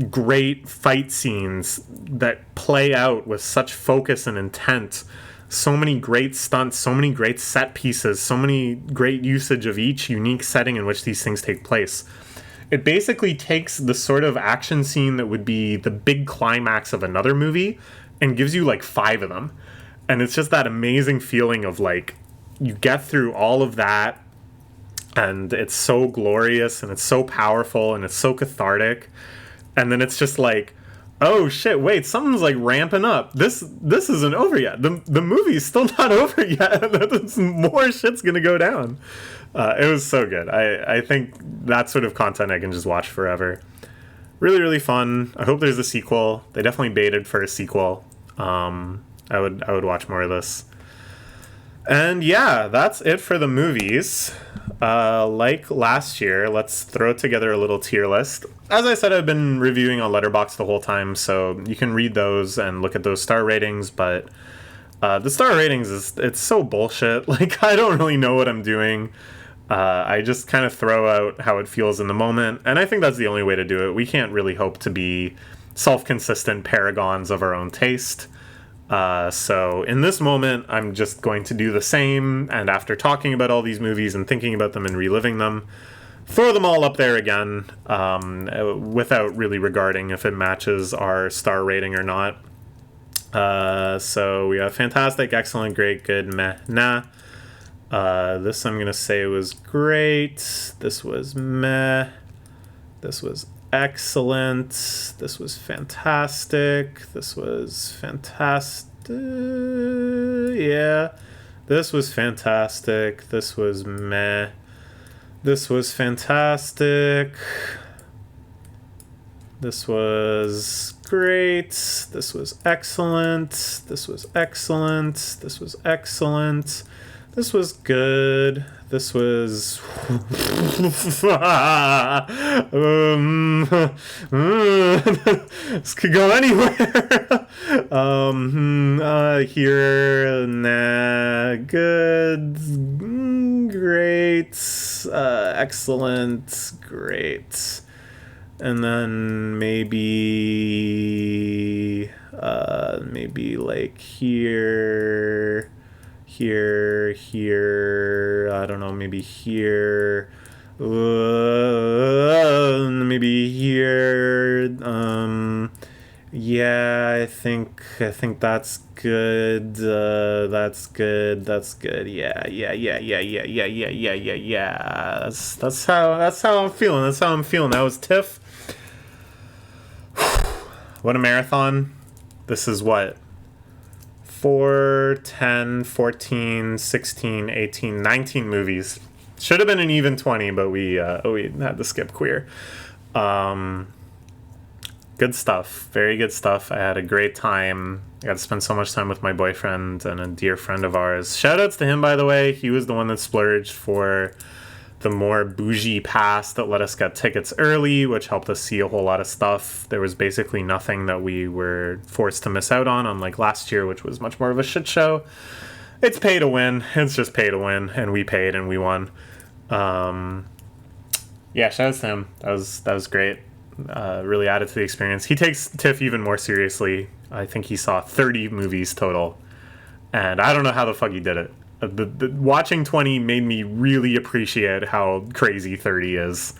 great fight scenes that play out with such focus and intent. So many great stunts, so many great set pieces, so many great usage of each unique setting in which these things take place. It basically takes the sort of action scene that would be the big climax of another movie and gives you like 5 of them. And it's just that amazing feeling of, like, you get through all of that and it's so glorious and it's so powerful and it's so cathartic. And then it's just like, oh shit, wait, something's like ramping up. This isn't over yet. The movie's still not over yet. More shit's gonna go down. It was so good. I think that sort of content I can just watch forever. Really, really fun. I hope there's a sequel. They definitely baited for a sequel. I would watch more of this. And yeah, that's it for the movies. Like last year, let's throw together a little tier list. As I said, I've been reviewing on Letterboxd the whole time, so you can read those and look at those star ratings, but the star ratings it's so bullshit. Like, I don't really know what I'm doing. I just kind of throw out how it feels in the moment, and I think that's the only way to do it. We can't really hope to be self-consistent paragons of our own taste. So in this moment, I'm just going to do the same, and after talking about all these movies and thinking about them and reliving them, throw them all up there again, without really regarding if it matches our star rating or not. So we have fantastic, excellent, great, good, meh, nah. This I'm going to say was great. This was meh. This was excellent. This was fantastic. This was fantastic. Yeah. This was fantastic. This was meh. This was fantastic. This was great. This was excellent. This was excellent. This was excellent. This was good. This was... This could go anywhere. Here, nah, good, great, excellent, great. And then maybe like here... Here, I don't know, maybe here, maybe here, yeah, I think that's good, that's good, yeah, that's how I'm feeling, that was TIFF. What a marathon. This is what? 4, 10, 14, 16, 18, 19 movies. Should have been an even 20, but we had to skip queer. Good stuff. Very good stuff. I had a great time. I got to spend so much time with my boyfriend and a dear friend of ours. Shoutouts to him, by the way. He was the one that splurged for the more bougie pass that let us get tickets early, which helped us see a whole lot of stuff. There was basically nothing that we were forced to miss out on, unlike last year, which was much more of a shit show. It's pay to win. It's just pay to win, and we paid and we won. Yeah, shout out to him. That was great. Really added to the experience. He takes TIFF even more seriously. I think he saw 30 movies total, and I don't know how the fuck he did it. Watching 20 made me really appreciate how crazy 30 is.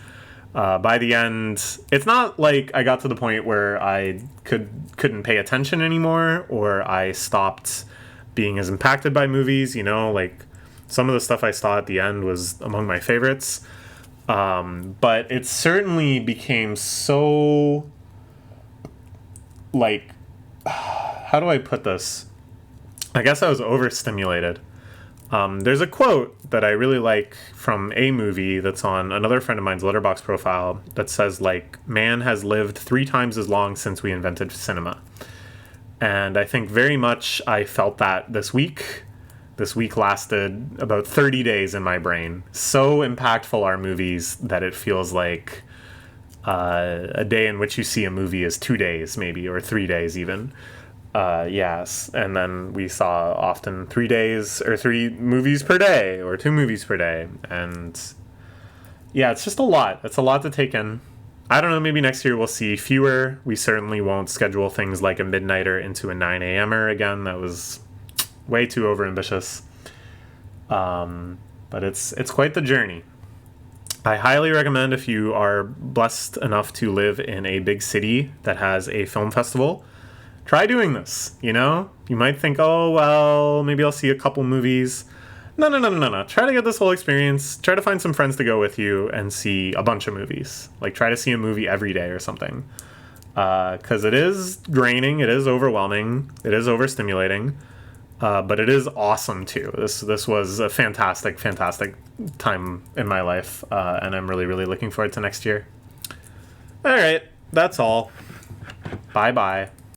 By the end, it's not like I got to the point where I couldn't pay attention anymore, or I stopped being as impacted by movies, you know, like some of the stuff I saw at the end was among my favorites. But it certainly became so, like, how do I put this? I guess I was overstimulated. There's a quote that I really like from a movie that's on another friend of mine's Letterboxd profile that says, like, man has lived 3 times as long since we invented cinema. And I think very much I felt that this week. This week lasted about 30 days in my brain. So impactful are movies that it feels like a day in which you see a movie is 2 days maybe, or 3 days even. Yes, and then we saw often 3 days or 3 movies per day or 2 movies per day, and yeah, it's just a lot. It's a lot to take in. I don't know, maybe next year we'll see fewer. We certainly won't schedule things like a midnighter into a 9 a.m.er again. That was way too overambitious. But it's quite the journey. I highly recommend, if you are blessed enough to live in a big city that has a film festival, try doing this, you know? You might think, oh, well, maybe I'll see a couple movies. No. Try to get this whole experience. Try to find some friends to go with you and see a bunch of movies. Like, try to see a movie every day or something. Because it is draining, it is overwhelming, it is overstimulating, but it is awesome, too. This was a fantastic time in my life, and I'm really, really looking forward to next year. All right. that's all. Bye-bye.